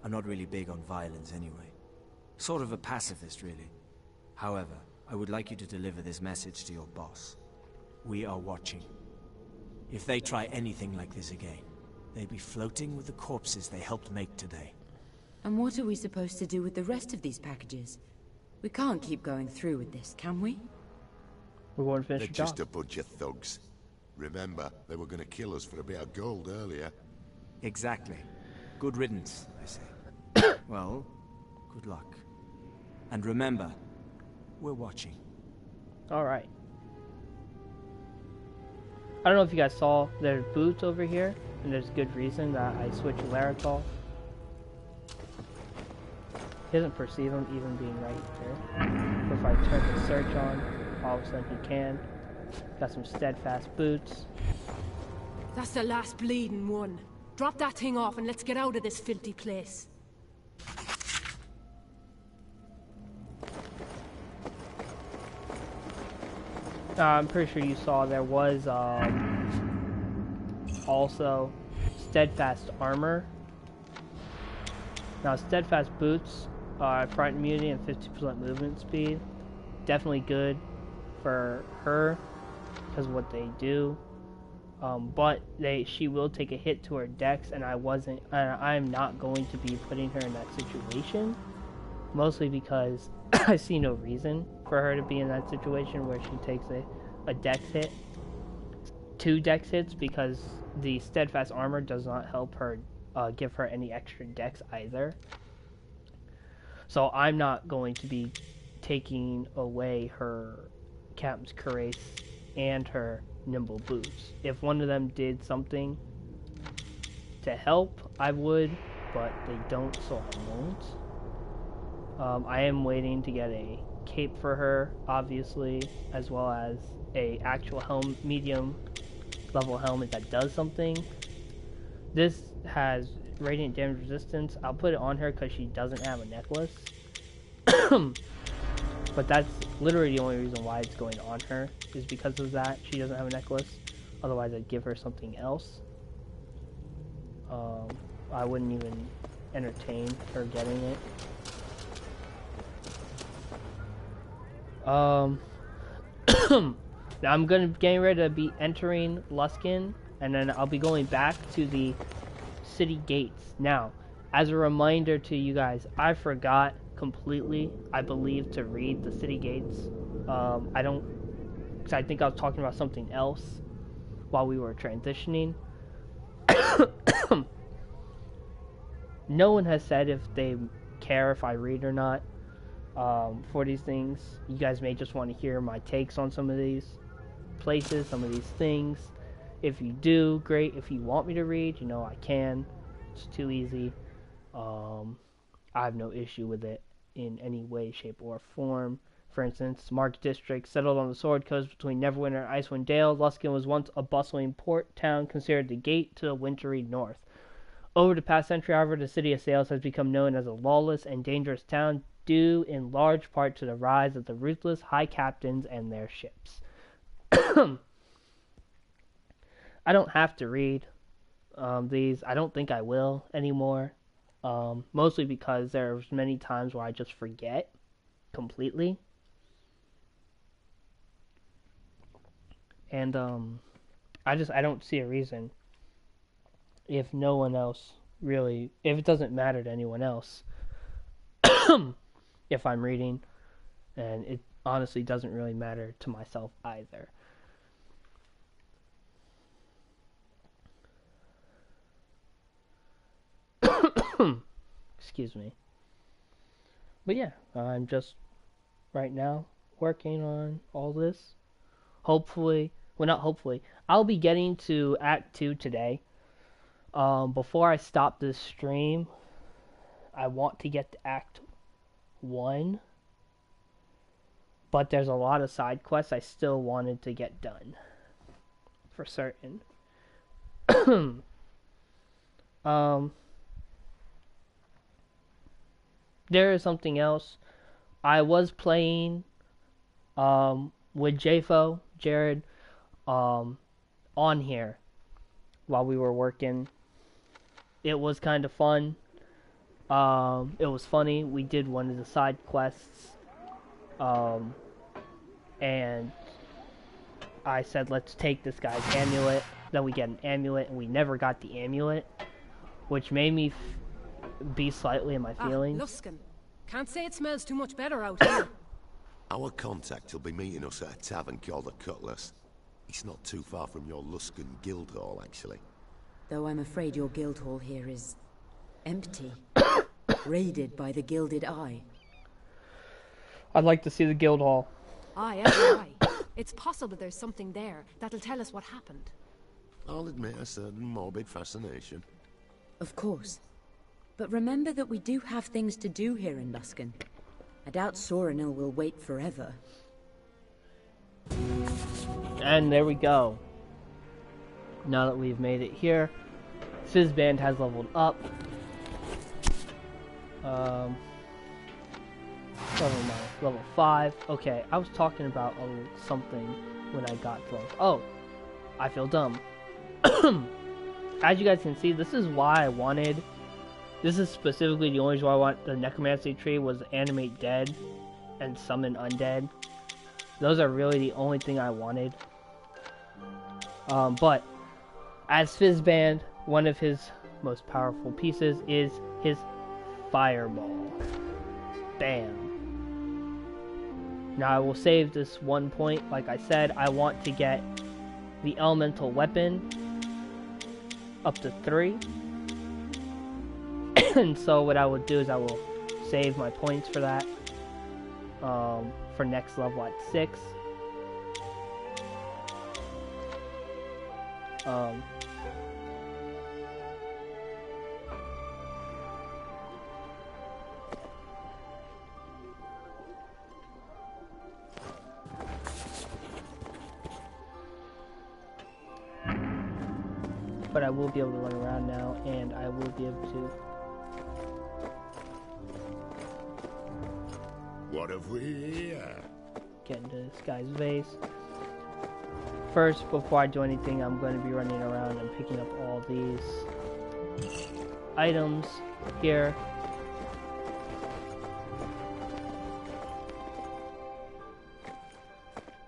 I'm not really big on violence anyway. Sort of a pacifist, really. However, I would like you to deliver this message to your boss. We are watching. If they try anything like this again, they'd be floating with the corpses they helped make today. And what are we supposed to do with the rest of these packages? We can't keep going through with this, can we? We're going to finish They're the job. just a bunch of thugs. Remember, they were gonna kill us for a bit of gold earlier. Exactly. Good riddance, I say. Well, good luck. And remember, we're watching. Alright. I don't know if you guys saw, there's boots over here, and there's good reason that I switched Laracol. He doesn't perceive him even being right there. But if I turn the search on, all of a sudden he can. Got some steadfast boots. That's the last bleeding one. Drop that thing off and let's get out of this filthy place. I'm pretty sure you saw there was also steadfast armor. Now steadfast boots are fright immunity and 50% movement speed. Definitely good for her because of what they do. But she will take a hit to her dex, and I'm not going to be putting her in that situation. Mostly because I see no reason for her to be in that situation where she takes a dex hit. 2 dex hits, because the steadfast armor does not help her give her any extra dex either. So I'm not going to be taking away her Captain's Cuirass and her nimble boots. If one of them did something to help, I would, but they don't, so I won't. I am waiting to get a cape for her, obviously, as well as a actual medium level helmet that does something. This has radiant damage resistance. I'll put it on her because she doesn't have a necklace. But that's literally the only reason why it's going on her, is because of that. She doesn't have a necklace. Otherwise I'd give her something else. I wouldn't even entertain her getting it. Now I'm getting ready to be entering Luskan, and then I'll be going back to the city gates. Now, as a reminder to you guys, I forgot completely, I believe, to read the city gates. Because I think I was talking about something else while we were transitioning. No one has said if they care if I read or not for these things. You guys may just want to hear my takes on some of these places, some of these things. If you do, great. If you want me to read, you know I can. It's too easy. I have no issue with it in any way, shape, or form. For instance, Mark District settled on the sword coast between Neverwinter and Icewind Dale. Luskan was once a bustling port town considered the gate to the wintry north. Over the past century, however, the city of Sails has become known as a lawless and dangerous town, due in large part to the rise of the ruthless high captains and their ships. I don't have to read these. I don't think I will anymore. Mostly because there's many times where I just forget completely. And I don't see a reason, if no one else really, if it doesn't matter to anyone else, if I'm reading, and it honestly doesn't really matter to myself either. Excuse me. But yeah, I'm just right now working on all this. Hopefully, well, not hopefully, I'll be getting to Act 2 today. Before I stop this stream, I want to get to Act 1. But there's a lot of side quests I still wanted to get done. For certain. There is something else. I was playing with Jared, on here while we were working. It was kind of fun. It was funny. We did one of the side quests. And I said, let's take this guy's amulet. Then we get an amulet, and we never got the amulet, which made me be slightly in my feelings. Luskan. Can't say it smells too much better out here. Our contact will be meeting us at a tavern called the Cutlass. It's not too far from your Luskan guild hall, actually. Though I'm afraid your guild hall here is empty. Raided by the Gilded Eye. I'd like to see the guild hall. Aye, aye. It's possible there's something there that'll tell us what happened. I'll admit a certain morbid fascination. Of course. But remember that we do have things to do here in Luskan. I doubt Soranil will wait forever. And there we go. Now that we've made it here, Fizzband has leveled up. Level 5. Okay, I was talking about something when I got drunk. Oh, I feel dumb. As you guys can see, this is why I wanted... This is specifically the only reason why I want the Necromancy tree was animate dead and summon undead. Those are really the only thing I wanted. But as Fizzband, one of his most powerful pieces is his Fireball. Bam. Now I will save this one point. Like I said, I want to get the Elemental Weapon up to 3. And so what I will do is I will save my points for that for next level at 6. But I will be able to run around now, and I will be able to... What have we here? Get into this guy's vase. First, before I do anything, I'm going to be running around and picking up all these items here.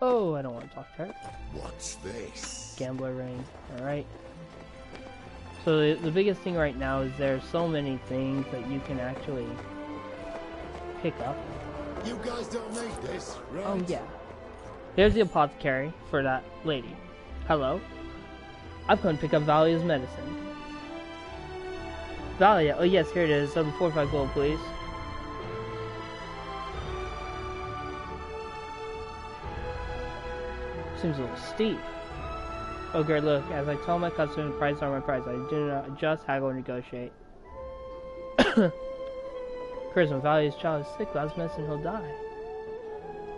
Oh, I don't want to talk to her. What's this? Gambler ring. Alright. So the biggest thing right now is there's so many things that you can actually pick up. You guys don't need this, right? Oh yeah. There's the apothecary for that lady. Hello. I've come to pick up Valia's medicine. Valia, oh yes, here it is. 745 gold, please. Seems a little steep. Okay, look, as I tell my customers, price are my price. I do not just haggle or negotiate. Charisma values child is sick, without medicine he'll die.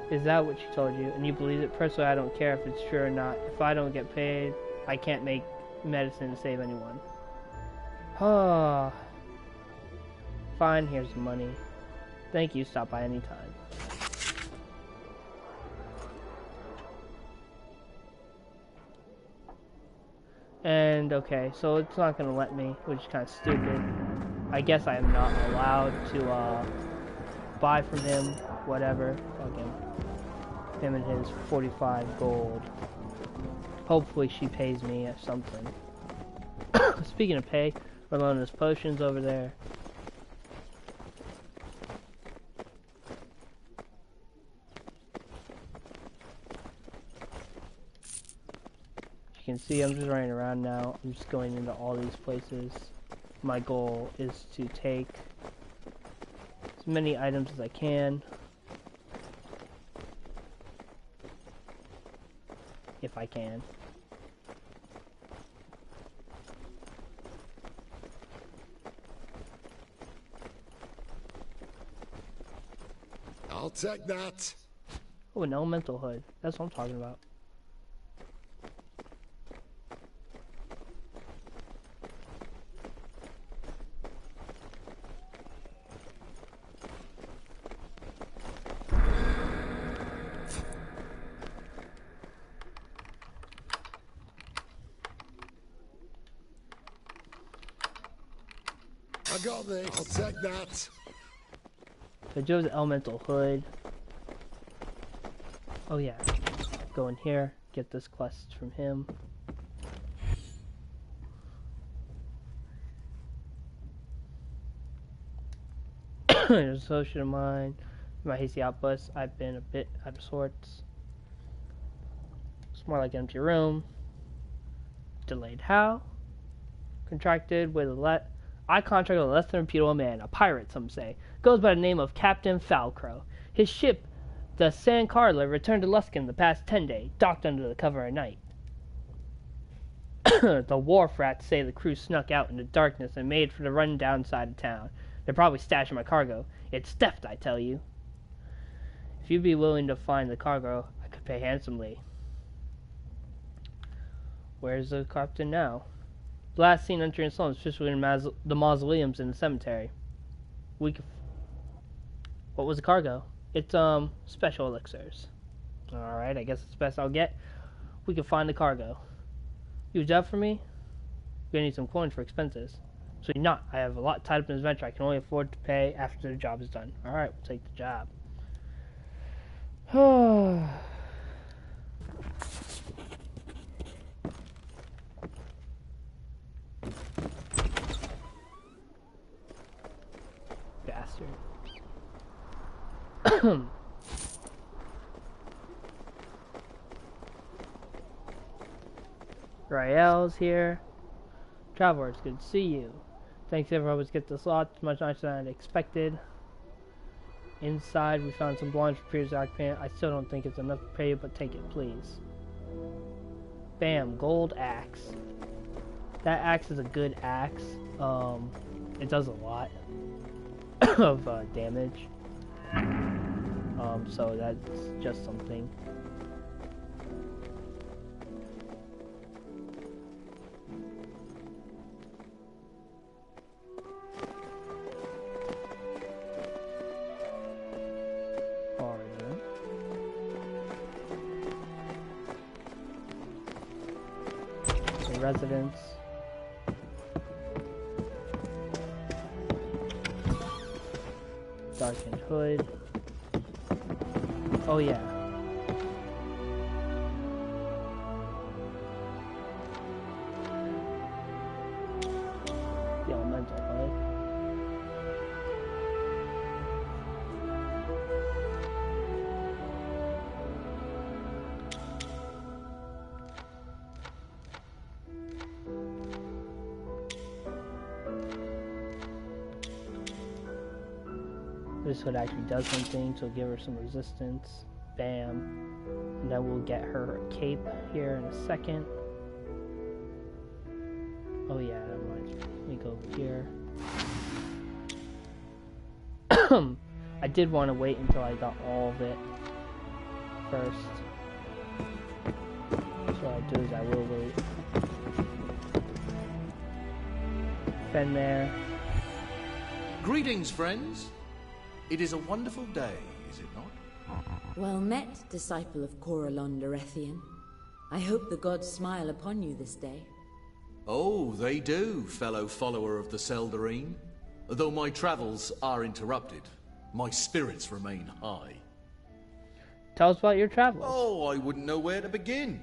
Is that what she told you? And you believe it? Personally, I don't care if it's true or not. If I don't get paid, I can't make medicine to save anyone. Ah. Fine, here's the money. Thank you, stop by anytime. And okay, so it's not gonna let me, which is kind of stupid. I guess I am not allowed to buy from him, whatever. Fucking him and his 45 gold. Hopefully she pays me or something. Speaking of pay, we're loaning his potions over there. You can see I'm just running around now. I'm just going into all these places. My goal is to take as many items as I can. If I can. I'll take that. Oh, an elemental hood. That's what I'm talking about. I got this. I'll take that. So Joe's elemental hood. Oh yeah. Go in here, get this quest from him. An associate of mine. My hasty outburst. I've been a bit out of sorts. It's more like an empty room. Delayed how? Contracted with I contracted with a less than reputable man, a pirate, some say. Goes by the name of Captain Foulcrow. His ship, the San Carla, returned to Luskan the past 10 days, docked under the cover of night. The wharf rats say the crew snuck out in the darkness and made for the run-down side of town. They're probably stashing my cargo. It's theft, I tell you. If you'd be willing to find the cargo, I could pay handsomely. Where's the captain now? Last seen entering Sloan, especially in the mausoleums in the cemetery. What was the cargo? It's special elixirs. Alright, I guess it's the best I'll get. We can find the cargo. You a job for me? You're gonna need some coins for expenses. So you're not. I have a lot tied up in this venture. I can only afford to pay after the job is done. Alright, we'll take the job. Bastard. Rael's here. Travelers, good to see you. Thanks everyone, always get this lot. It's much nicer than I expected. Inside we found some blinds for Pierre's occupant. I still don't think it's enough to pay you, but take it please. Bam, gold axe. That axe is a good axe. It does a lot of damage. So that's just something. Residence. Darkened hood. Oh yeah. The elemental hood. This hood actually does something, so give her some resistance. Bam. And then we'll get her a cape here in a second. Oh yeah, that reminds me. Let me go here. I did want to wait until I got all of it first. So what I'll do is I will wait. Been there. Greetings, friends. It is a wonderful day, is it not? Well met, disciple of Corellon Lorethian. I hope the gods smile upon you this day. Oh, they do, fellow follower of the Seldarine. Though my travels are interrupted, my spirits remain high. Tell us about your travels. Oh, I wouldn't know where to begin.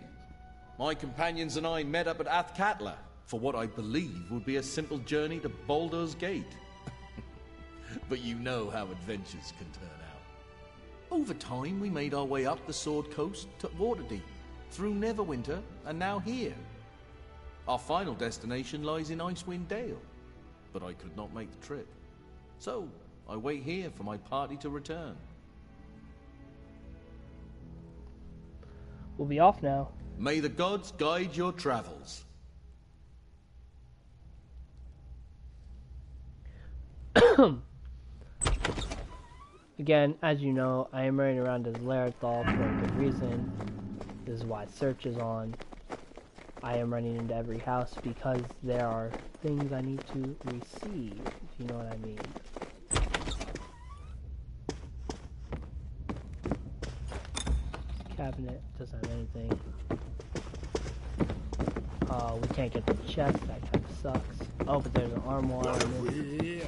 My companions and I met up at Athkatla for what I believe would be a simple journey to Baldur's Gate. But you know how adventures can turn out. Over time, we made our way up the Sword Coast to Waterdeep, through Neverwinter, and now here. Our final destination lies in Icewind Dale, but I could not make the trip. So, I wait here for my party to return. We'll be off now. May the gods guide your travels. Again, as you know, I am running around as Larethal for a good reason. This is why search is on. I am running into every house because there are things I need to receive, if you know what I mean. Cabinet doesn't have anything. We can't get the chest, that kind of sucks. Oh, but there's an armoire on this.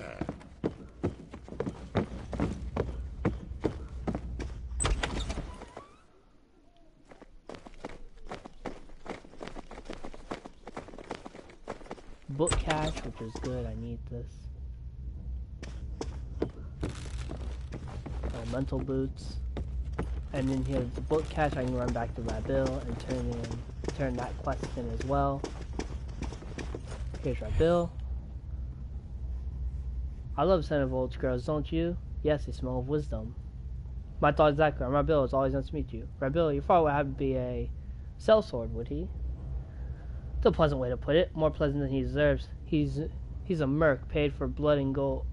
Book cache, which is good, I need this. Elemental boots. And then here's the book cache, I can run back to Rabil and turn that quest in as well. Here's Rabil. I love the scent of old scrolls, don't you? Yes, they smell of wisdom. My thought exactly, Rabil, it's always nice to meet you. Rabil, your father would have to be a sellsword, would he? It's a pleasant way to put it, more pleasant than he deserves. He's a merc, paid for blood and gold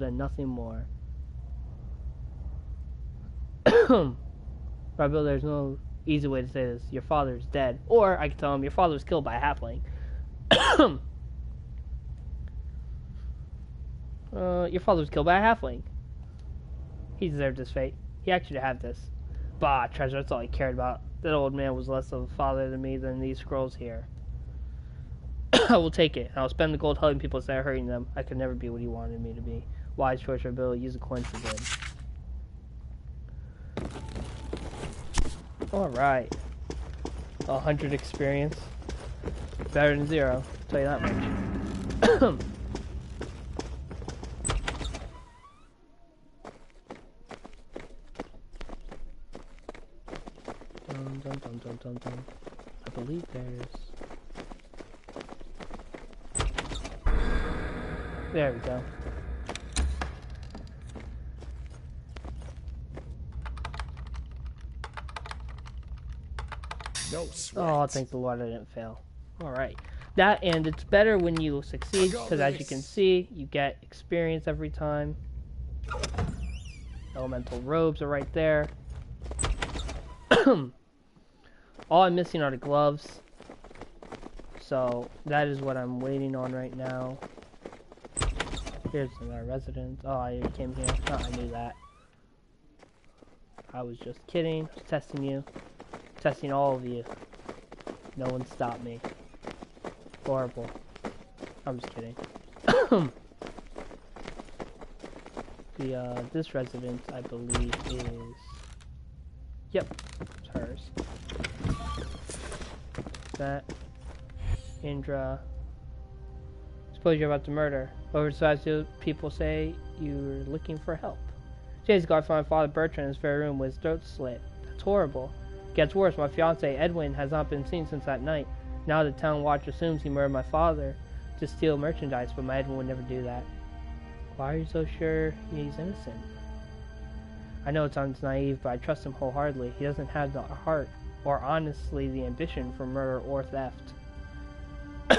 and nothing more. Rabil, there's no easy way to say this. Your father is dead. Or I could tell him your father was killed by a halfling. Your father was killed by a halfling. He deserved his fate. He actually had this. Bah, treasure, that's all he cared about. That old man was less of a father to me than these scrolls here. I will take it, and I'll spend the gold helping people instead of hurting them. I could never be what he wanted me to be. Wise choice, Rabil. Use the coins for good. Alright. 100 experience. Better than 0. I'll tell you that much. Dun. I believe there's... There we go. No sweat. Oh, thank the Lord I didn't fail. Alright. That, and it's better when you succeed, because as you can see, you get experience every time. Elemental robes are right there. All I'm missing are the gloves. So, that is what I'm waiting on right now. Here's our residence. Oh, I came here. Oh, I knew that. I was just kidding. I was testing you. Testing all of you. No one stopped me. Horrible. I'm just kidding. This residence, I believe, is... Yep, it's hers. That. Indra. Suppose you're about to murder. Oversized people say you're looking for help. Days ago, I found Father Bertrand in his very room with his throat slit. That's horrible. Gets worse, my fiance Edwin has not been seen since that night. Now the town watch assumes he murdered my father to steal merchandise, but my Edwin would never do that. Why are you so sure he's innocent? I know it sounds naive, but I trust him wholeheartedly. He doesn't have the heart, or honestly the ambition for murder or theft.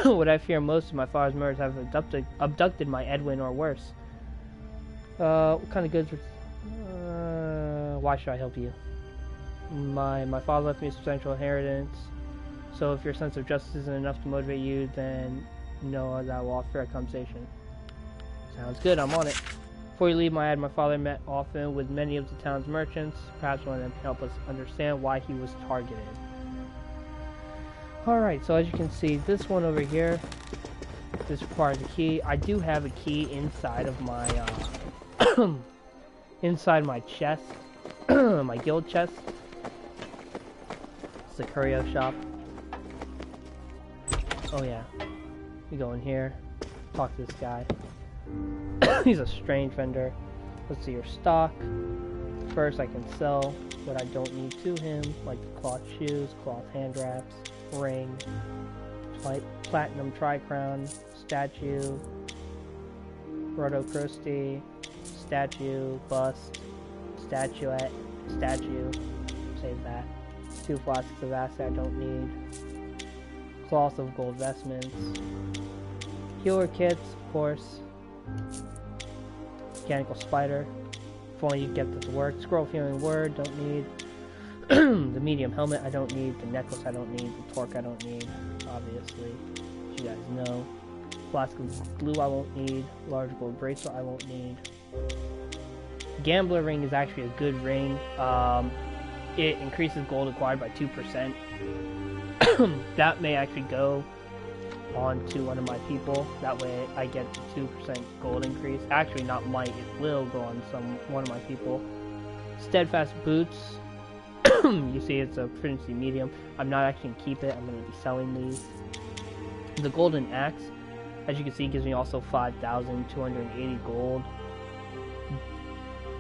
What I fear most of my father's murders have abducted my Edwin or worse. What kind of goods? Why should I help you? My father left me a substantial inheritance. So if your sense of justice isn't enough to motivate you, then know that will offer a conversation. Sounds good, I'm on it. Before you leave, my father met often with many of the town's merchants. Perhaps one of them can help us understand why he was targeted. Alright, so as you can see, this one over here, this requires a key. I do have a key inside of my, inside my chest, my guild chest. It's the curio shop. Oh yeah, we go in here, talk to this guy. He's a strange vendor. Let's see your stock. First, I can sell what I don't need to him, like the cloth shoes, cloth hand wraps, ring, platinum tri-crown, statue, rotocrusty, statue, bust, statuette, statue, save that. 2 flasks of acid I don't need. Cloth of gold vestments. Healer kits, of course. Mechanical spider. If only you get this to work. Scroll of healing word, don't need. The medium helmet I don't need. The necklace I don't need. The torque I don't need, obviously. As you guys know. Flask of glue I won't need. Large gold bracelet I won't need. Gambler ring is actually a good ring. It increases gold acquired by 2%. That may actually go on to one of my people. That way I get the 2% gold increase. Actually, not might. It will go on one of my people. Steadfast boots. You see, it's a efficiency medium. I'm not actually going to keep it. I'm going to be selling these. The golden axe, as you can see, gives me also 5,280 gold.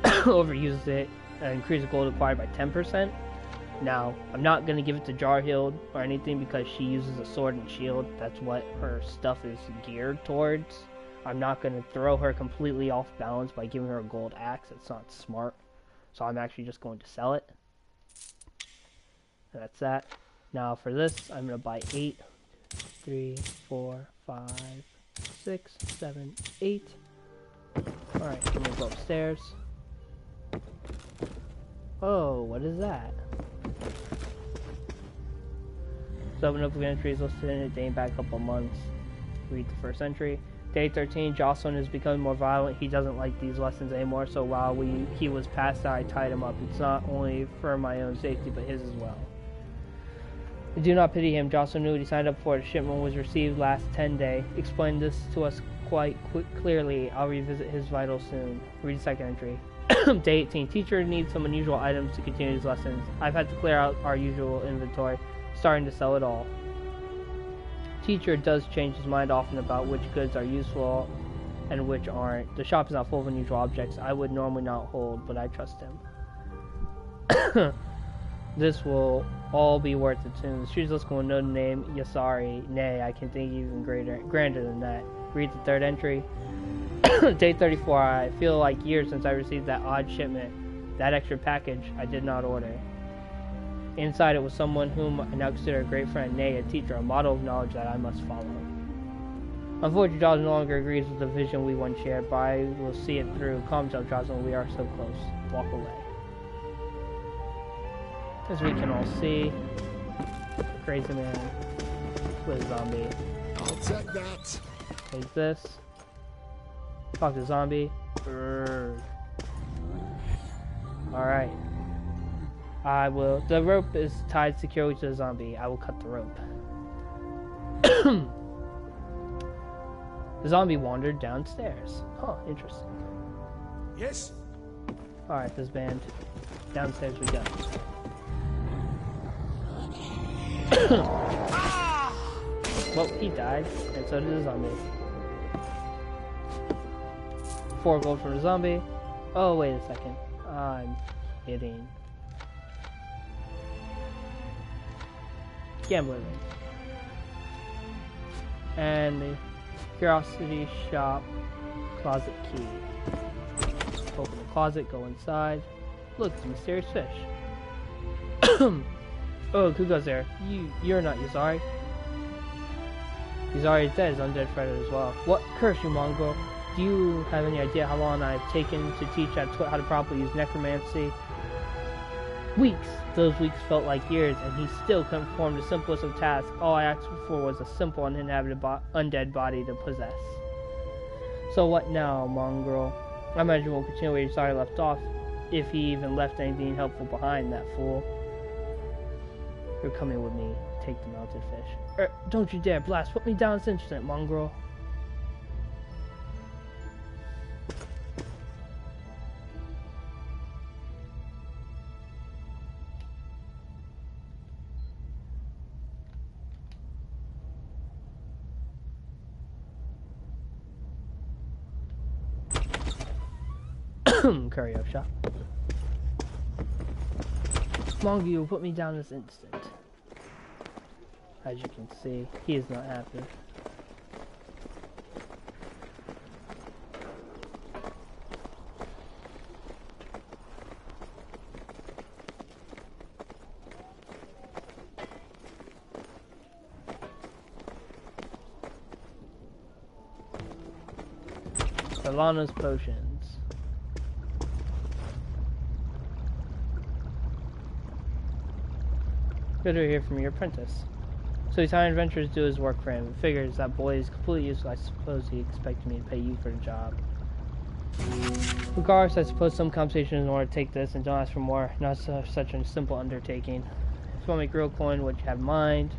Overuses it. Increases gold acquired by 10%. Now, I'm not going to give it to Jarhild or anything because she uses a sword and shield. That's what her stuff is geared towards. I'm not going to throw her completely off balance by giving her a gold axe. It's not smart. So I'm actually just going to sell it. And that's that. Now for this, I'm going to buy 8, 3, 4, 5, 6, 7, 8. Alright, I'm going to go upstairs. Oh, what is that? So open up the entries listed in it dating back a couple months. Read the first entry. Day 13, Jocelyn is becoming more violent. He doesn't like these lessons anymore, so while he was passed out, I tied him up. It's not only for my own safety, but his as well. I do not pity him. Jocelyn knew what he signed up for. The shipment was received last 10 day. Explain this to us quite clearly. I'll revisit his vitals soon. Read the second entry. Day 18, teacher needs some unusual items to continue his lessons. I've had to clear out our usual inventory, starting to sell it all. Teacher does change his mind often about which goods are useful and which aren't. The shop is not full of unusual objects I would normally not hold, but I trust him. This will all be worth it soon. The streets list will know the name Yasari. Nay, I can think even grander than that. Read the third entry. Day 34, I feel like years since I received that odd shipment. That extra package I did not order. Inside it was someone whom I now consider a great friend, nay, a teacher, a model of knowledge that I must follow. Unfortunately, Jaws no longer agrees with the vision we once shared, but I will see it through. Calm down, Jaws, we are so close. Walk away. As we can all see, crazy man with a zombie. I'll take that. Take this. Talk to zombie. Alright. I will. The rope is tied securely to the zombie. I will cut the rope. The zombie wandered downstairs. Huh, interesting. Yes? Alright, this band. Downstairs we go. Well, he died, and so did the zombie. 4 gold for the zombie. Oh, wait a second. I'm kidding. Gambler ring. And the curiosity shop closet key. Open the closet, go inside. Look, it's a mysterious fish. Oh, who goes there? You're not Yasari. He's already dead, his undead friend as well. What? Curse you, mongrel. Do you have any idea how long I've taken to teach that twit how to properly use necromancy? Weeks! Those weeks felt like years, and he still couldn't perform the simplest of tasks. All I asked for was a simple uninhabited undead body to possess. So what now, mongrel? I imagine we'll continue where he's already left off, if he even left anything helpful behind, that fool. You're coming with me. Take the mounted fish. Don't you dare blast! Put me down this instant, mongrel. Curio shop. Mongrel, you will put me down this instant. As you can see, he is not happy. Solana's potions. Good to hear from your apprentice. So he's hiring adventurers to do his work for him. It figures that boy is completely useless. I suppose he expected me to pay you for the job. Regardless, I suppose some compensation in order to take this, and don't ask for more. Not such a simple undertaking. If you want me grill coin, what you have in mind?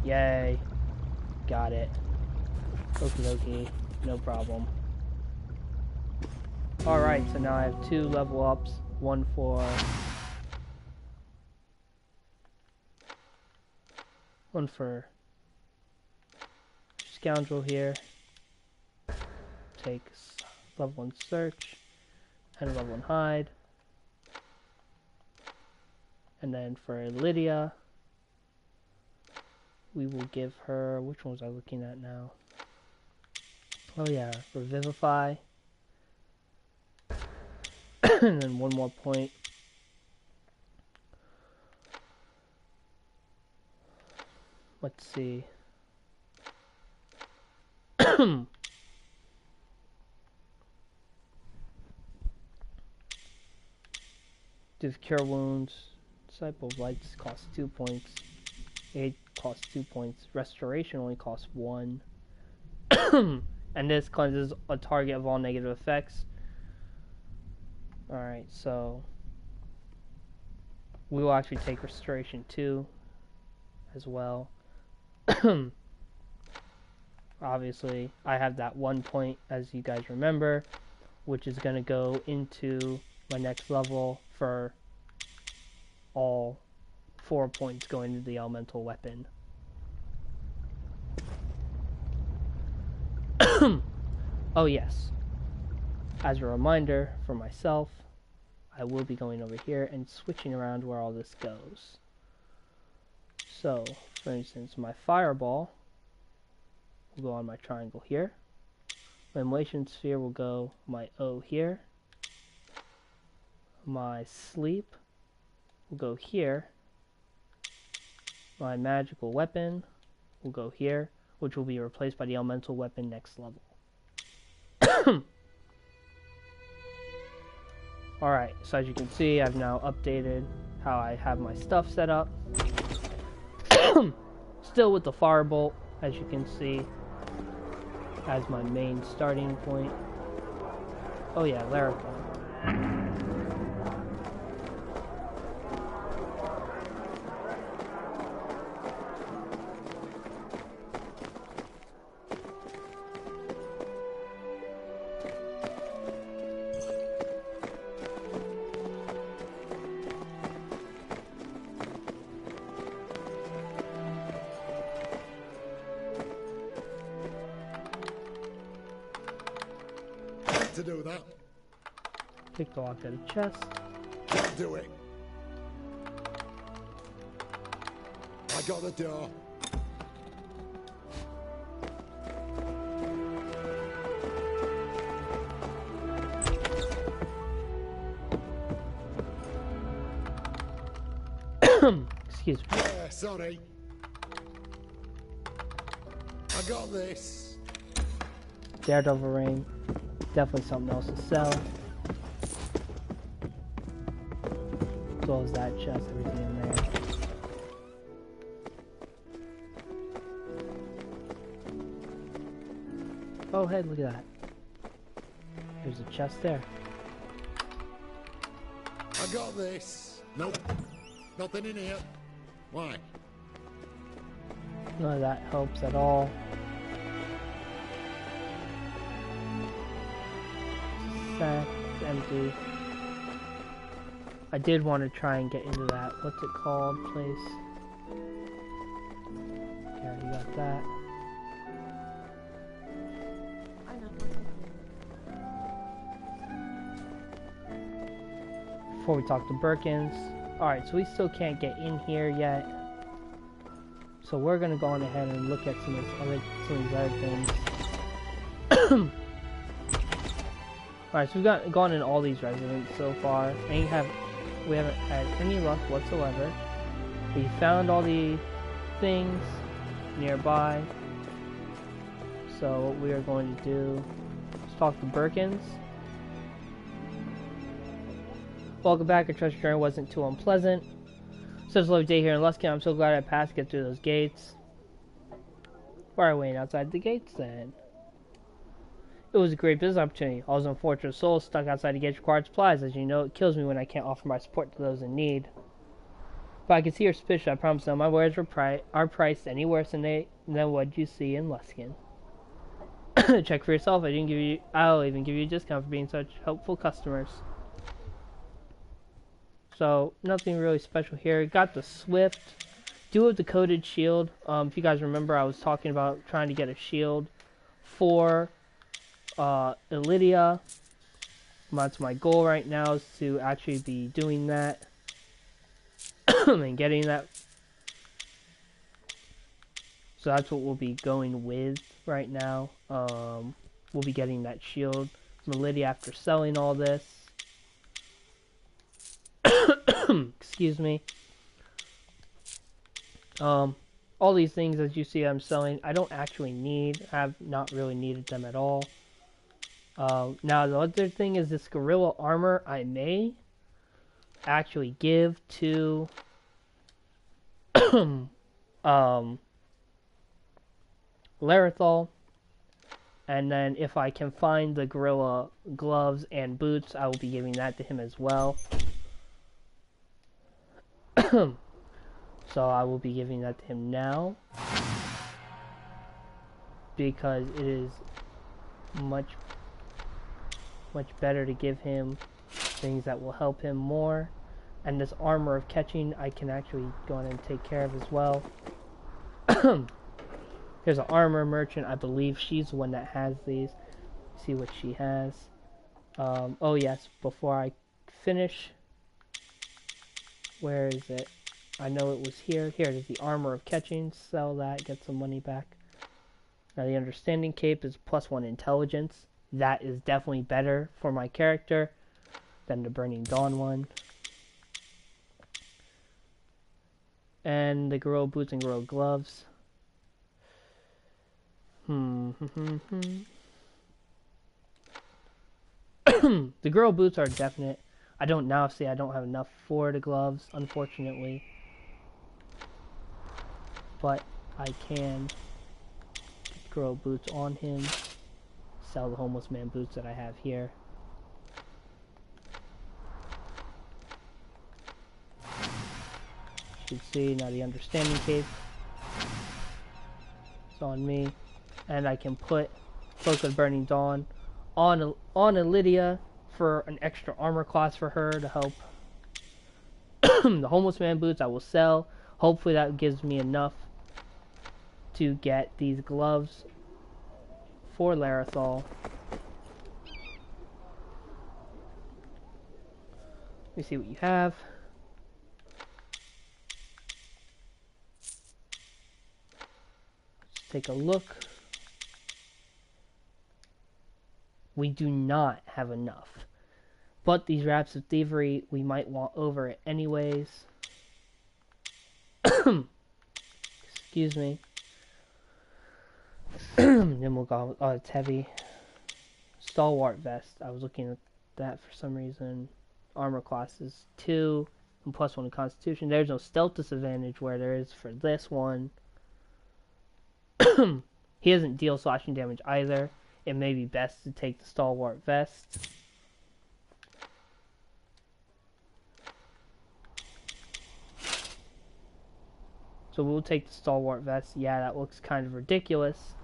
Yay. Got it. Okie dokie. No problem. Alright, so now I have 2 level ups. One for Scoundrel here. Take level 1 Search and level 1 Hide. And then for Lydia, we will give her, which one was I looking at now? Oh yeah, Revivify. And then 1 more point. Let's see. Does Cure Wounds. Disciple of Lights costs 2 points. Aid costs 2 points. Restoration only costs 1. And this cleanses a target of all negative effects. Alright, so we will actually take Restoration 2 as well. Obviously, I have that 1 point, as you guys remember, which is going to go into my next level for all 4 points going into the elemental weapon. Oh yes, as a reminder for myself, I will be going over here and switching around where all this goes. So, for instance, my fireball will go on my triangle here. My immolation sphere will go my O here. My sleep will go here. My magical weapon will go here, which will be replaced by the elemental weapon next level. Alright, so as you can see, I've now updated how I have my stuff set up. Still with the firebolt, as you can see, as my main starting point. Oh yeah, Larica. To do that. Take the lock out of the chest. Can't do it. I got the door. Excuse me. Yeah, sorry. I I got this. Daredevil ring. Definitely something else to sell. As well as that chest, everything in there. Oh, hey, look at that. There's a chest there. I got this. Nope. Nothing in here. Why? None of that helps at all. Sack, it's empty. I did want to try and get into that, what's it called, place. Yeah, you got that. Before we talk to Birkins. Alright, so we still can't get in here yet. So we're gonna go on ahead and look at some of these other things. Alright, so we've gone in all these residents so far, and we haven't had any luck whatsoever. We found all the things nearby. So what we are going to do is talk to Birkins. Welcome back. I trust your journey wasn't too unpleasant. Such a lovely day here in Luskin. I'm so glad I passed to get through those gates. Why are we waiting outside the gates then? It was a great business opportunity. I was an unfortunate soul stuck outside to get required supplies. As you know, it kills me when I can't offer my support to those in need. If I can see your suspicion, I promise no, my wares are priced any worse than what you see in Luskin. Check for yourself. I'll even give you a discount for being such helpful customers. So, nothing really special here. Got the Swift. Do have the coated shield. If you guys remember, I was talking about trying to get a shield for Elydia. That's my goal right now, is to actually be doing that. And getting that. So that's what we'll be going with right now. We'll be getting that shield from Elydia after selling all this. Excuse me. All these things, as you see I'm selling, I don't actually need. I have not really needed them at all. Now the other thing is this gorilla armor I may actually give to Larethol, and then if I can find the gorilla gloves and boots, I will be giving that to him as well. So I will be giving that to him now, because it is much better to give him things that will help him more. And this armor of catching I can actually go on and take care of as well. Here's an armor merchant. I believe she's the one that has these. See what she has. Oh yes, before I finish, where is it? I know it was here. Here it is, the armor of catching. Sell that, get some money back. Now the understanding cape is +1 intelligence. That is definitely better for my character than the Burning Dawn one. And the gorilla boots and gorilla gloves. The gorilla boots are definite. I don't have enough for the gloves, unfortunately. But I can get gorilla boots on him. Sell the homeless man boots that I have here. You should see now the understanding cape. It's on me. And I can put Cloak of Burning Dawn on Elydia for an extra armor class for her to help. The homeless man boots I will sell. Hopefully that gives me enough to get these gloves for Larethol. Let me see what you have. Let's take a look. We do not have enough. But these wraps of thievery we might want over it anyways. Excuse me. Then we'll go, oh, it's heavy. Stalwart vest. I was looking at that for some reason. Armor class is 2 and +1 in Constitution. There's no stealth disadvantage where there is for this one. He doesn't deal slashing damage either. It may be best to take the Stalwart vest. So we'll take the Stalwart vest. Yeah, that looks kind of ridiculous.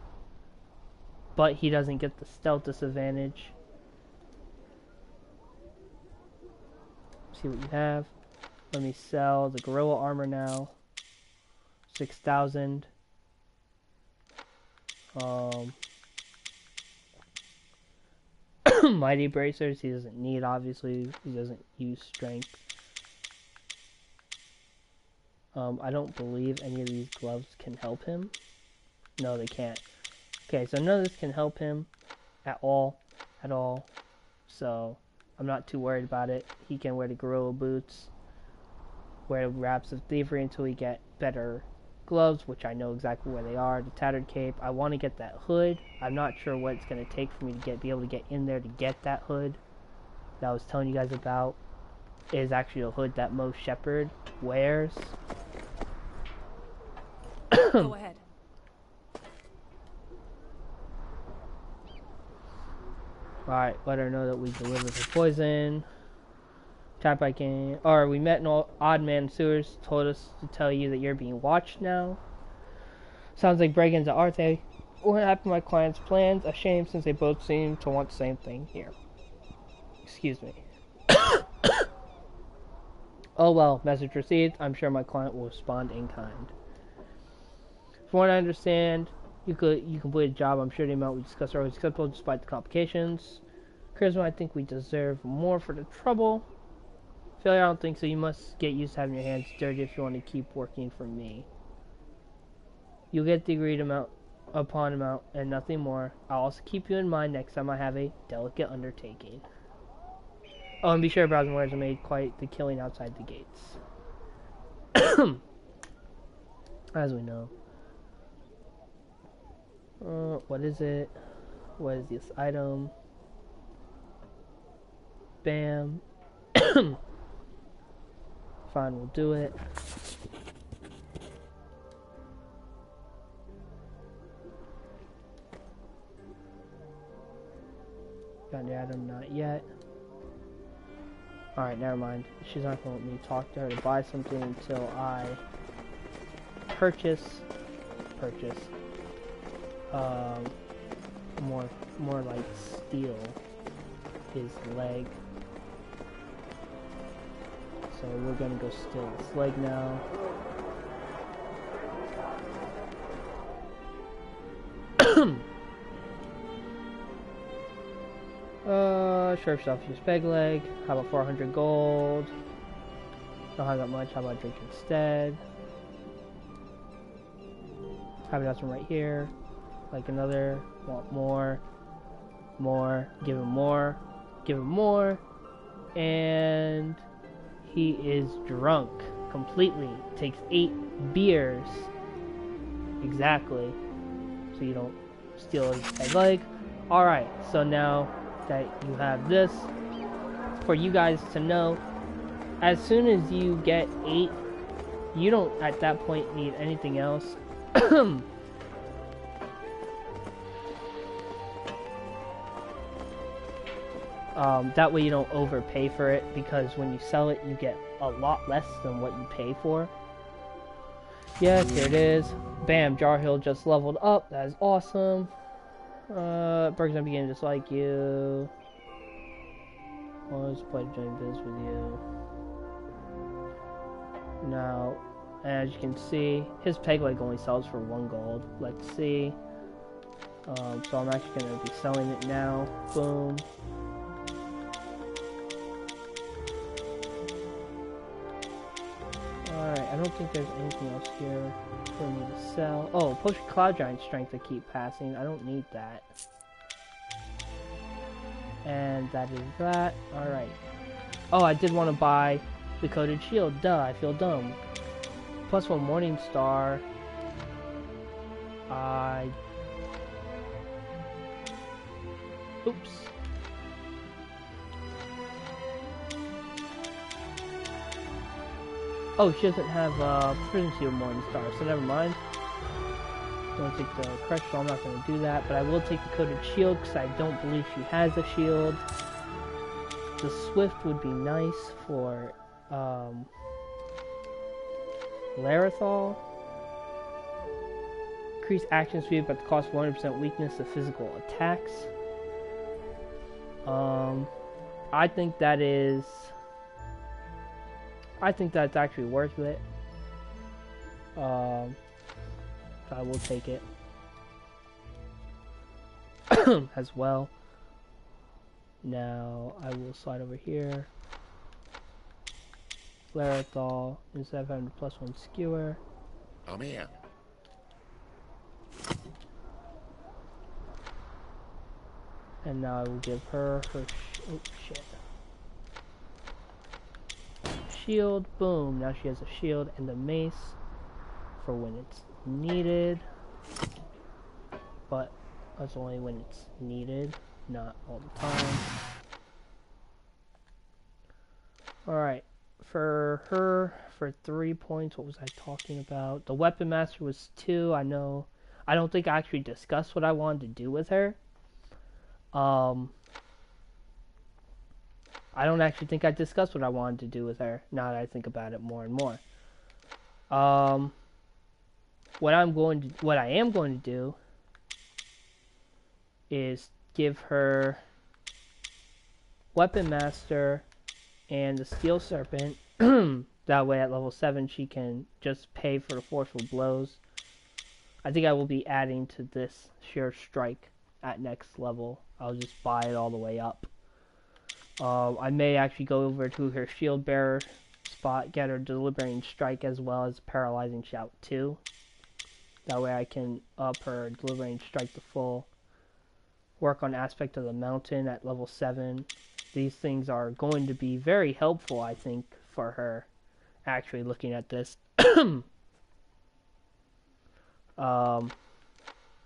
But he doesn't get the stealth disadvantage. See what you have. Let me sell the gorilla armor now. 6,000. Mighty bracers, he doesn't need, obviously. He doesn't use strength. I don't believe any of these gloves can help him. No, they can't. Okay, so none of this can help him at all. So I'm not too worried about it. He can wear the gorilla boots, wear wraps of thievery until we get better gloves, which I know exactly where they are. The tattered cape. I want to get that hood. I'm not sure what it's going to take for me to be able to get in there to get that hood that I was telling you guys about. It is actually a hood that most shepherd wears. Go ahead. Alright, let her know that we delivered her poison. Tap back in. Or we met an odd man in sewers. Told us to tell you that you're being watched now. Sounds like brigands at they? What happened to my client's plans? A shame since they both seem to want the same thing here. Excuse me. Oh well, message received. I'm sure my client will respond in kind. From what I understand, you completed a job. I'm sure the amount we discussed are always acceptable despite the complications. Charisma, I think we deserve more for the trouble. Failure, I don't think so. You must get used to having your hands dirty if you want to keep working for me. You'll get the agreed amount upon amount and nothing more. I'll also keep you in mind next time I have a delicate undertaking. Oh, and be sure browsing wares have made quite the killing outside the gates. As we know. What is it? What is this item? Bam. Fine, we'll do it. Got the item? Not yet. Alright, never mind. She's not gonna let me talk to her to buy something until I purchase. More like steal his leg. So we're gonna go steal this leg now. Sheriff self-use peg leg. How about 400 gold? Don't have that much. How about drink instead? Have got some right here. Like another. Want more. More. Give him more. Give him more. And he is drunk. Completely. Takes 8 beers. Exactly. So you don't steal his peg leg. Alright, so now that you have this, for you guys to know, as soon as you get 8, you don't at that point need anything else. That way you don't overpay for it, because when you sell it you get a lot less than what you pay for. Yes, here it is. Bam, Jar Hill just leveled up. That is awesome. Berg's gonna begin just like you. Always play join biz with you. Now, as you can see, his peg leg only sells for 1 gold. Let's see. So I'm actually gonna be selling it now. Boom. Alright, I don't think there's anything else here for me to sell. Oh, potion Cloud Giant Strength to keep passing. I don't need that. And that is that. Alright. Oh, I did want to buy the Coated Shield. Duh, I feel dumb. +1 Morning Star. I Oops. Oh, she doesn't have prison shield Morningstar, so never mind. I'm going to take the crush, so I'm not going to do that, but I will take the coated shield because I don't believe she has a shield. The Swift would be nice for Larethol. Increase action speed but the cost 100% weakness to physical attacks. I think that's actually worth it. So I will take it as well. Now I will slide over here. Larethol, instead of having the +1 skewer. I'm here. And now I will give her her shield. Boom. Now she has a shield and a mace for when it's needed. But that's only when it's needed, not all the time. Alright. For her, for 3 points, what was I talking about? The Weapon Master was 2. I don't think I actually discussed what I wanted to do with her. I don't actually think I discussed what I wanted to do with her, now that I think about it more and more. What I am going to do is give her Weapon Master and the Steel Serpent. That way at level 7 she can just pay for the forceful blows. I think I will be adding to this Sheer Strike at next level. I'll just buy it all the way up. I may actually go over to her Shield Bearer spot, get her Deliberating Strike as well as Paralyzing Shout 2. That way I can up her Deliberating Strike to full. Work on Aspect of the Mountain at level 7. These things are going to be very helpful, I think, for her. Actually, looking at this.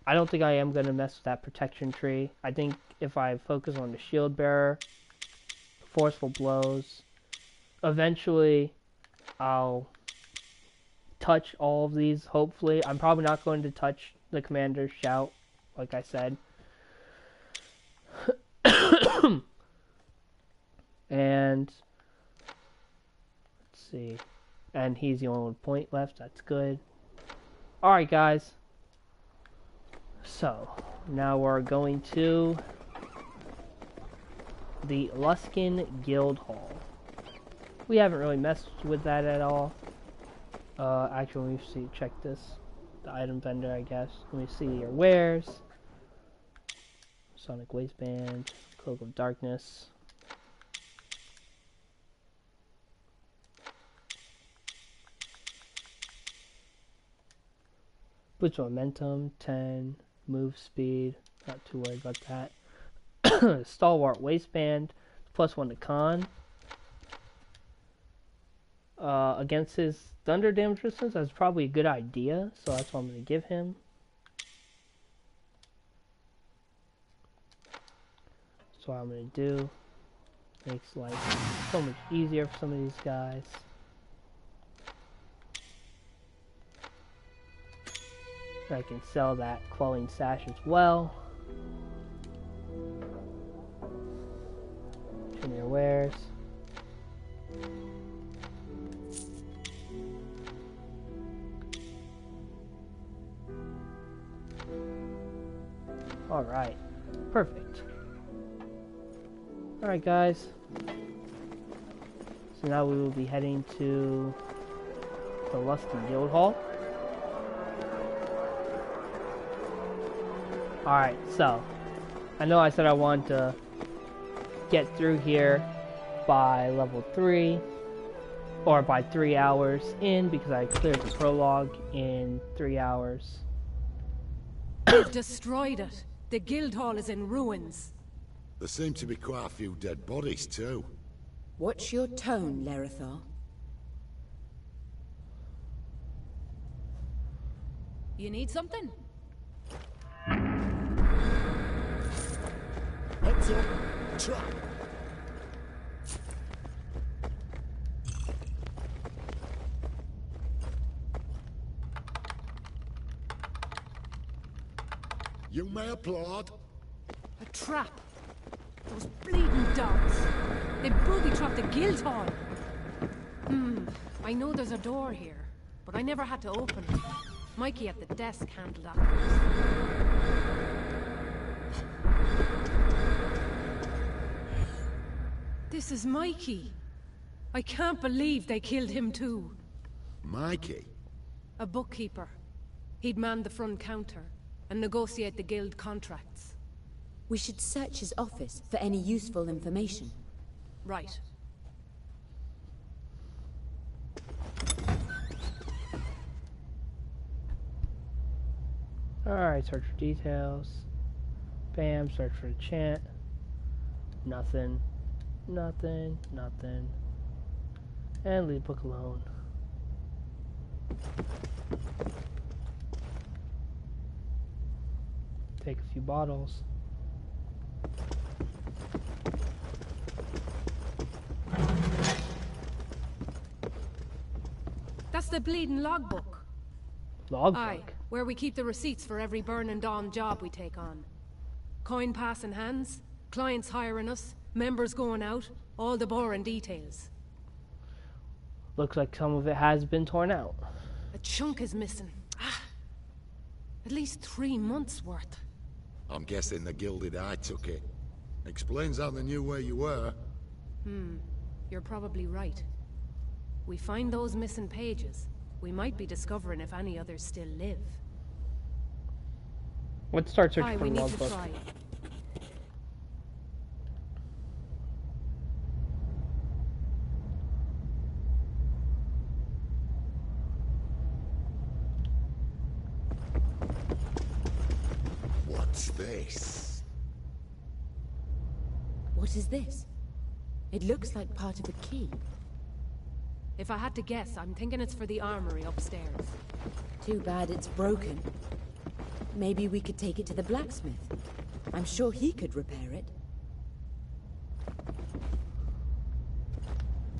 I don't think I am going to mess with that protection tree. I think if I focus on the Shield Bearer, forceful blows, eventually I'll touch all of these, hopefully. I'm probably not going to touch the Commander's Shout, like I said. And let's see. And he's the only 1 point left. That's good. Alright, guys. So, now we're going to the Luskan Guild Hall. We haven't really messed with that at all. Actually, let me check this. The item vendor, I guess. Let me see your wares. Sonic Waistband, Cloak of Darkness. Boost Momentum, 10. Move Speed, not too worried about that. Stalwart Waistband, +1 to con. Against his thunder damage resistance, that's probably a good idea, so that's what I'm going to give him. That's what I'm going to do. Makes life so much easier for some of these guys. I can sell that Quelling Sash as well. Trim your wares. Alright, perfect. Alright guys, so now we will be heading to the Luskan Guild Hall. Alright, so, I know I said I wanted to get through here by level 3, or by 3 hours in, because I cleared the prologue in 3 hours. They've destroyed it. The guild hall is in ruins. There seem to be quite a few dead bodies, too. What's your tone, Larethol? You need something? Let Heads up. Trap. You may applaud. A trap. Those bleeding dogs. They booby-trapped the guild hall. I know there's a door here, but I never had to open it. Mikey at the desk handled that. This is Mikey. I can't believe they killed him too. Mikey? A bookkeeper. He'd man the front counter and negotiate the guild contracts. We should search his office for any useful information. Right. Alright, search for details. Bam, search for the chant. Nothing. Nothing. Nothing. And leave the book alone. Take a few bottles. That's the bleeding logbook. Logbook? Aye, where we keep the receipts for every burn and dawn job we take on. Coin passing hands, clients hiring us, members going out, all the boring details. Looks like some of it has been torn out. A chunk is missing. At least 3 months' worth. I'm guessing the Gilded Eye took it. Explains how they knew where you were. You're probably right. We find those missing pages, we might be discovering if any others still live. Let's start searching for we the need to logbook. try. What's this? What is this? It looks like part of a key. If I had to guess, I'm thinking it's for the armory upstairs. Too bad it's broken. Maybe we could take it to the blacksmith. I'm sure he could repair it.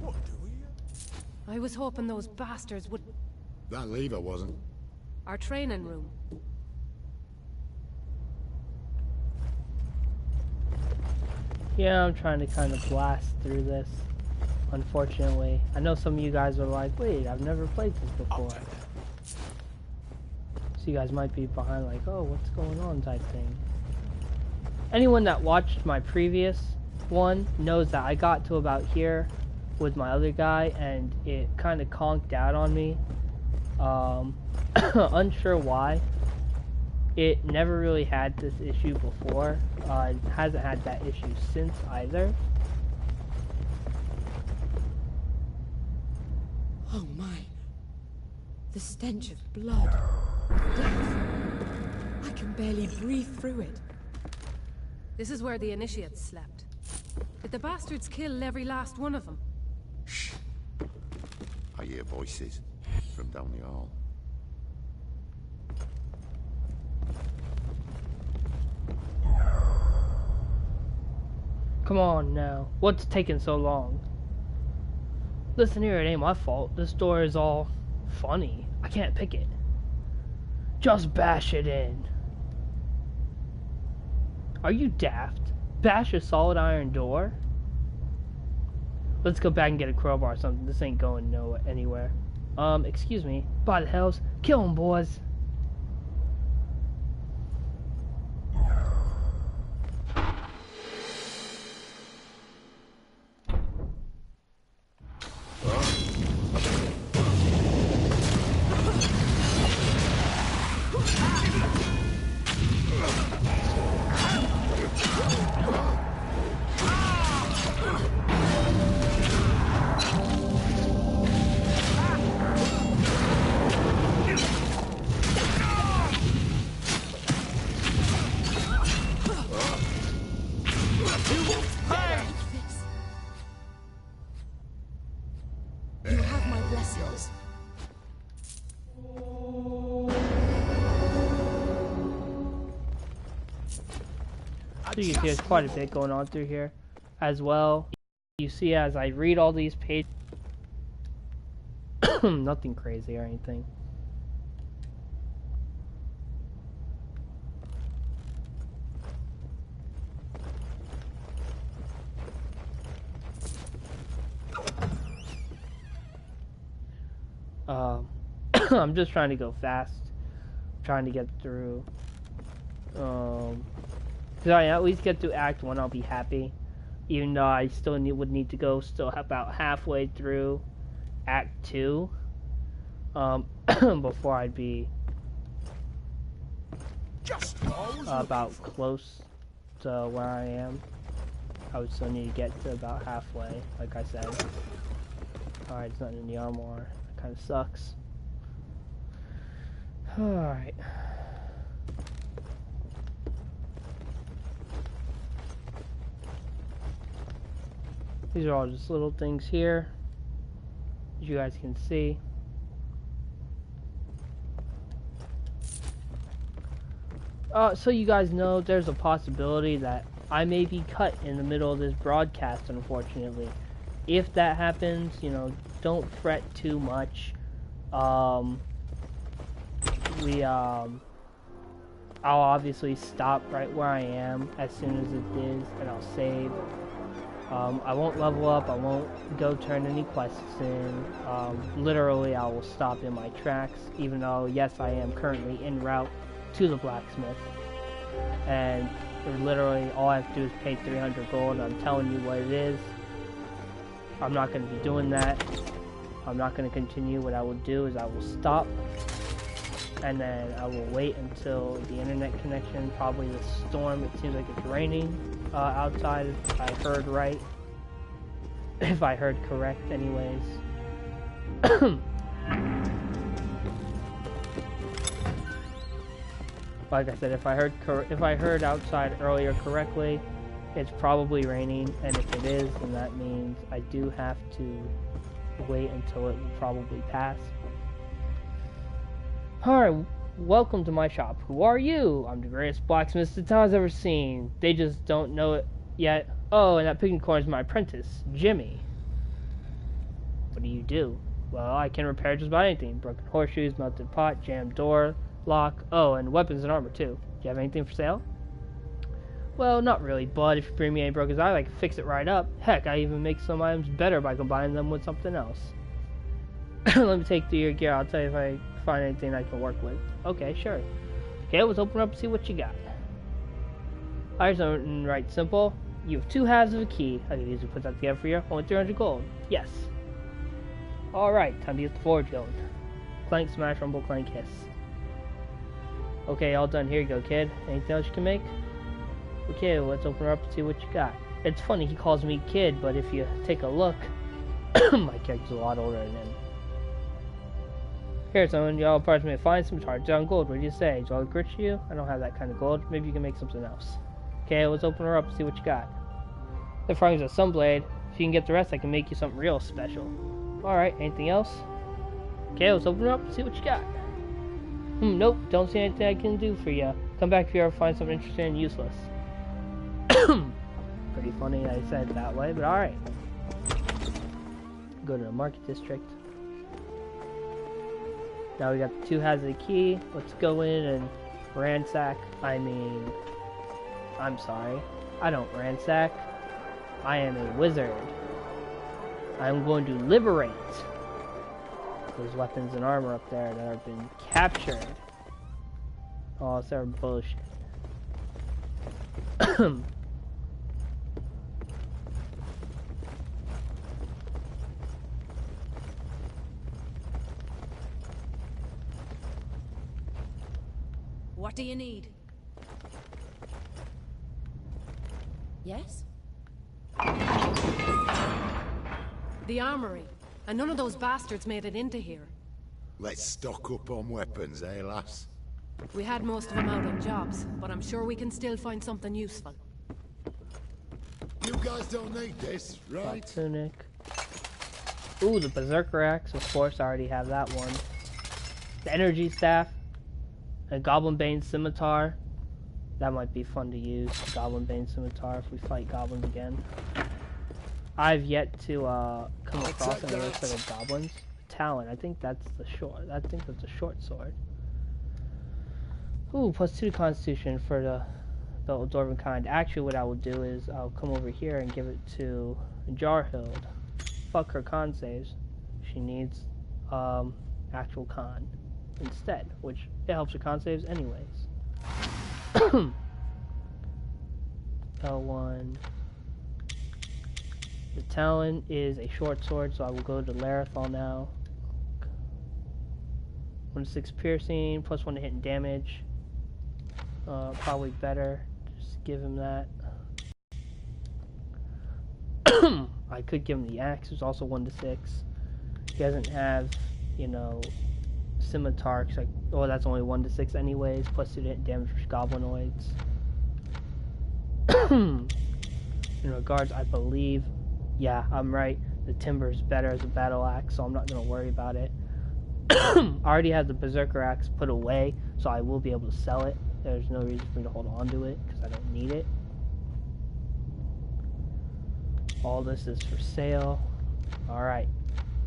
What do we? I was hoping those bastards would... That lever wasn't. Our training room. Yeah, I'm trying to kind of blast through this. Unfortunately, I know some of you guys are like, wait, I've never played this before. So you guys might be behind like, oh, what's going on type thing. Anyone that watched my previous one knows that I got to about here with my other guy and it kind of conked out on me. Unsure why. It never really had this issue before. It hasn't had that issue since either. Oh my. The stench of blood. Death. I can barely breathe through it. This is where the initiates slept. Did the bastards kill every last one of them? Shh. I hear voices from down the hall. Come on now. What's taking so long? Listen here, it ain't my fault. This door is all funny. I can't pick it. Just bash it in. Are you daft? Bash a solid iron door? Let's go back and get a crowbar or something. This ain't going anywhere. Excuse me. By the hells, kill 'em, boys. So you can see there's quite a bit going on through here as well. You see as I read all these pages, nothing crazy or anything. I'm just trying to go fast, trying to get through. If I at least get to Act 1, I'll be happy. Even though I still would need to go about halfway through Act 2 before I'd be about close to where I am. I would still need to get to about halfway, like I said. Alright, it's nothing in the armor. That kind of sucks. Alright. These are all just little things here, as you guys can see. So you guys know there's a possibility that I may be cut in the middle of this broadcast, unfortunately. If that happens, you know, don't fret too much. I'll obviously stop right where I am as soon as it is, and I'll save. I won't level up, I won't go turn any quests in. Literally, I will stop in my tracks, even though, yes, I am currently en route to the blacksmith. And literally, all I have to do is pay 300 gold. I'm telling you what it is. I'm not going to be doing that. I'm not going to continue. What I will do is I will stop, and then I will wait until the internet connection, probably the storm. It seems like it's raining outside, if I heard right. If I heard correct, anyways. Like I said, if I heard outside earlier correctly, it's probably raining, and if it is, then that means I do have to wait until it will probably pass. Alright, welcome to my shop. Who are you? I'm the greatest blacksmith the town's ever seen. They just don't know it yet. Oh, and that picking corn is my apprentice, Jimmy. What do you do? Well, I can repair just about anything. Broken horseshoes, melted pot, jammed door, lock. Oh, and weapons and armor too. Do you have anything for sale? Well, not really, but if you bring me any broken items, I can fix it right up. Heck, I even make some items better by combining them with something else. Let me take through your gear. I'll tell you if I find anything I can work with. Okay, sure. Okay, let's open up and see what you got. Alright, something right simple. You have 2 halves of a key. I can easily put that together for you. Only 300 gold. Yes. Alright, time to get the forge going. Clank, smash, rumble, clank, hiss. Okay, all done. Here you go, kid. Anything else you can make? Okay, well, let's open her up and see what you got. It's funny, he calls me kid, but if you take a look, my character's a lot older than him. Here, someone, y'all parts me to find some charged down gold. What do you say? Do I look rich to you? I don't have that kind of gold. Maybe you can make something else. Okay, let's open her up and see what you got. The frog's a sunblade. If you can get the rest, I can make you something real special. Alright, anything else? Okay, let's open her up and see what you got. Nope, don't see anything I can do for you. Come back if you ever find something interesting and useless. Pretty funny I said it that way, but alright. Go to the market district. Now we got the 2 halves of the key. Let's go in and ransack. I'm sorry. I don't ransack. I am a wizard. I'm going to liberate those weapons and armor up there that have been captured. Oh, it's their bullshit. What do you need? Yes? The armory. And none of those bastards made it into here. Let's stock up on weapons, eh, lass? We had most of them out on jobs, but I'm sure we can still find something useful. You guys don't need this, right? Tunic. Ooh, the Berserker Axe, of course, I already have that one. The Energy Staff. A Goblin Bane Scimitar. That might be fun to use. Goblin Bane Scimitar if we fight goblins again. I've yet to come across another set of goblins. Talon, I think that's the short. I think that's a short sword. Ooh, +2 to Constitution for the Dwarven kind. Actually, what I will do is I'll come over here and give it to Jarhild. Fuck her con saves. She needs actual con instead, which it helps her con saves anyways. L1. The Talon is a short sword, so I will go to Larethal now. 1 to 6 piercing, +1 to hit and damage. Probably better. Just give him that. I could give him the axe, it's also 1 to 6. He doesn't have, you know, scimitar, like, oh, that's only 1 to 6 anyways, +2 to hit damage for goblinoids. In regards, I believe, yeah, I'm right, the timber is better as a battle axe, so I'm not going to worry about it. I already have the berserker axe put away, so I will be able to sell it. There's no reason for me to hold on to it, because I don't need it. All this is for sale. Alright,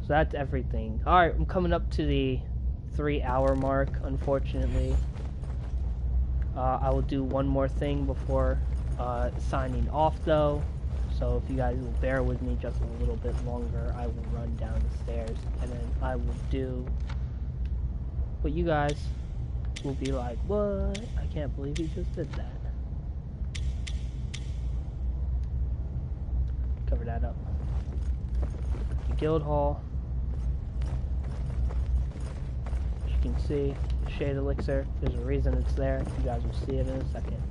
so that's everything. Alright, I'm coming up to the 3-hour mark, unfortunately. I will do one more thing before signing off, though. So if you guys will bear with me just a little bit longer, I will run down the stairs, and then I will do what you guys will be like, what? I can't believe he just did that. Cover that up. The guild hall. As you can see, the shade elixir, there's a reason it's there. You guys will see it in a second.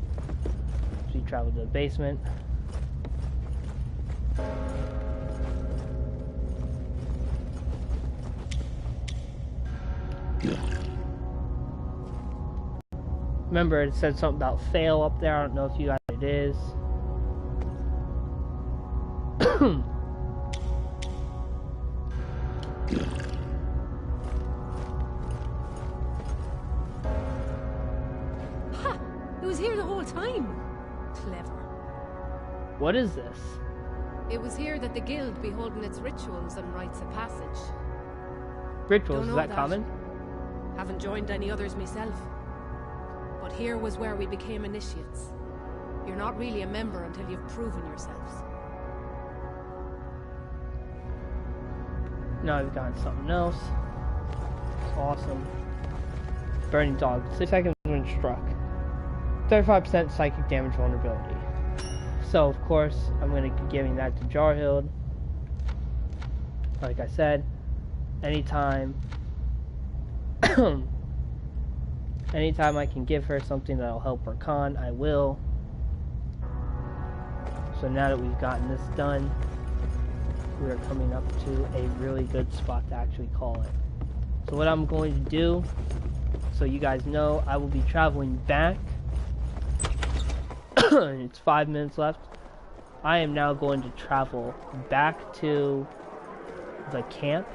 So you travel to the basement. Remember, it said something about fail up there. I don't know if you guys know what it is. Ha! It was here the whole time. Clever. What is this? It was here that the guild be holding its rituals and rites of passage. Rituals, is that common? Haven't joined any others myself. But here was where we became initiates. You're not really a member until you've proven yourselves. Now we've got something else. It's awesome. Burning Dog. 6 seconds when struck. 35% psychic damage vulnerability. So, of course, I'm going to be giving that to Jarhild. Like I said, anytime anytime I can give her something that'll help her con, I will. So now that we've gotten this done, we are coming up to a really good spot to actually call it. So what I'm going to do, so you guys know, I will be traveling back. It's 5 minutes left. I am now going to travel back to the camp.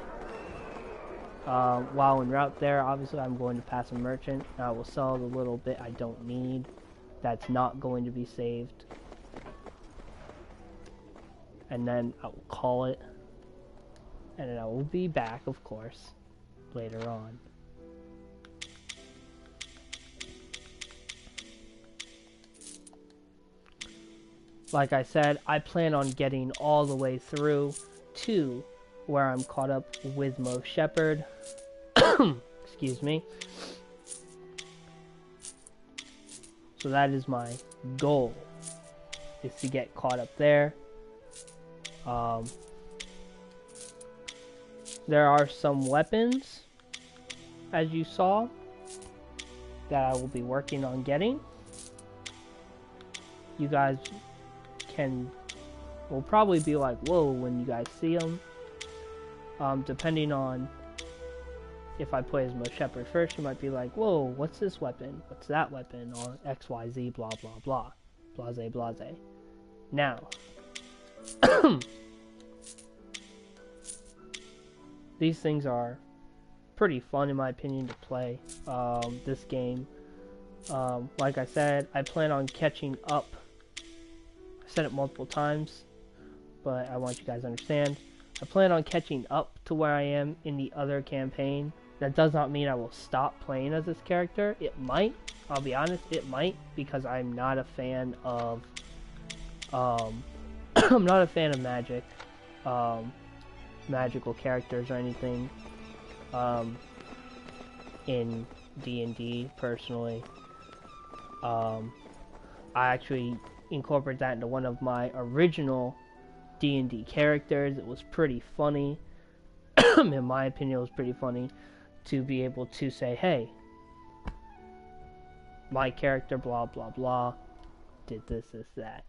While en route there, obviously I'm going to pass a merchant. And I will sell the little bit I don't need. That's not going to be saved. And then I will call it. And then I will be back, of course, later on. Like I said, I plan on getting all the way through to where I'm caught up with Mo Shepherd. Excuse me. So that is my goal, is to get caught up there. There are some weapons, as you saw, that I will be working on getting. You guys will probably be like, whoa, when you guys see them. Depending on if I play as Mo Shepherd first, you might be like, whoa, what's this weapon? What's that weapon? Or XYZ, blah, blah, blah. Blase, blase. Now, these things are pretty fun, in my opinion, to play. This game, Like I said, I plan on catching up. I said it multiple times, but I want you guys to understand. I plan on catching up to where I am in the other campaign. That does not mean I will stop playing as this character. It might. I'll be honest, it might, because I'm not a fan of I'm not a fan of magic, magical characters or anything in D&D personally. I actually incorporated that into one of my original D&D characters. It was pretty funny. In my opinion, it was pretty funny to be able to say, hey, my character blah blah blah did this, that.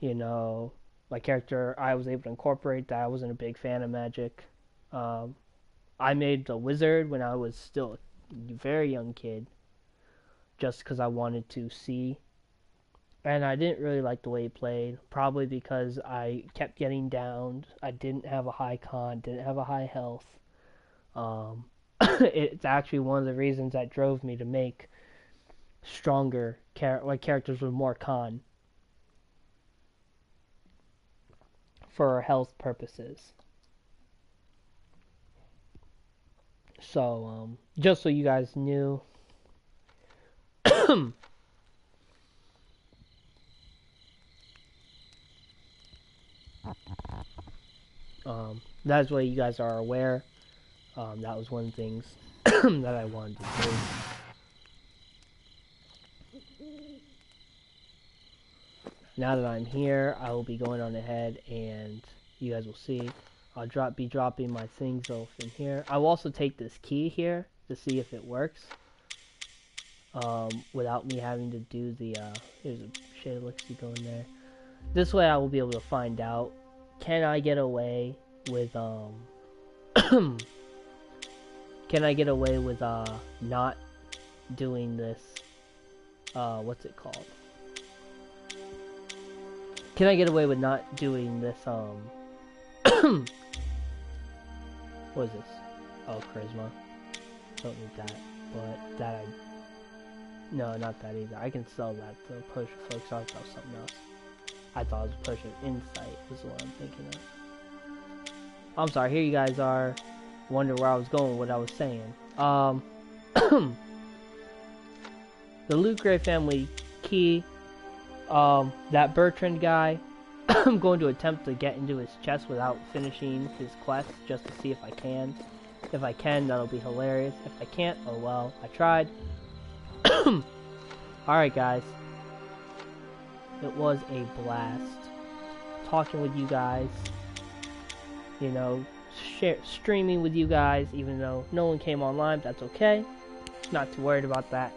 You know, my character, I was able to incorporate that. I wasn't a big fan of magic. I made the wizard when I was still a very young kid, just because I wanted to see. And I didn't really like the way he played, probably because I kept getting downed. I didn't have a high con, didn't have a high health. It's actually one of the reasons that drove me to make stronger characters with more con for health purposes. So, just so you guys knew, that's why you guys are aware. That was one of the things that I wanted to do. Now that I'm here, I will be going on ahead, and you guys will see. I'll be dropping my things off in here. I will also take this key here to see if it works, without me having to do the. There's a shade of elixir going there. This way, I will be able to find out. Can I get away with Can I get away with not doing this? What's it called? Can I get away with not doing this? What is this? Oh, charisma. Don't need that, but that no, not that either. I can sell that to push folks. I thought something else. I thought it was pushing insight. Is what I'm thinking of. I'm sorry. Here you guys are. Wonder where I was going, what I was saying. The Loot Gray family key. That Bertrand guy. I'm going to attempt to get into his chest without finishing his quest, just to see if I can. If I can, that'll be hilarious. If I can't, oh well, I tried. Alright guys. It was a blast talking with you guys. You know, streaming with you guys, even though no one came online, that's okay. Not too worried about that.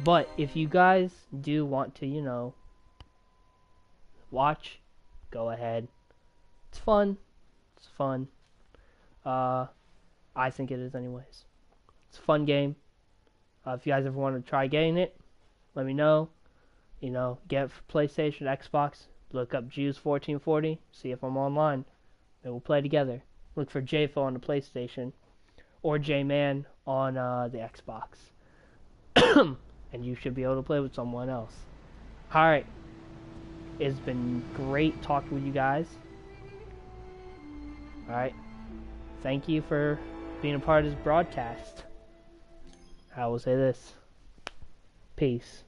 But if you guys do want to, you know, watch, go ahead. It's fun. It's fun. I think it is anyways. It's a fun game. If you guys ever want to try getting it, let me know. You know, get it for PlayStation, Xbox. Look up Jews1440. See if I'm online. And we'll play together. Look for JFO on the PlayStation. Or J-Man on the Xbox. And you should be able to play with someone else. Alright. It's been great talking with you guys. Alright. Thank you for being a part of this broadcast. I will say this. Peace.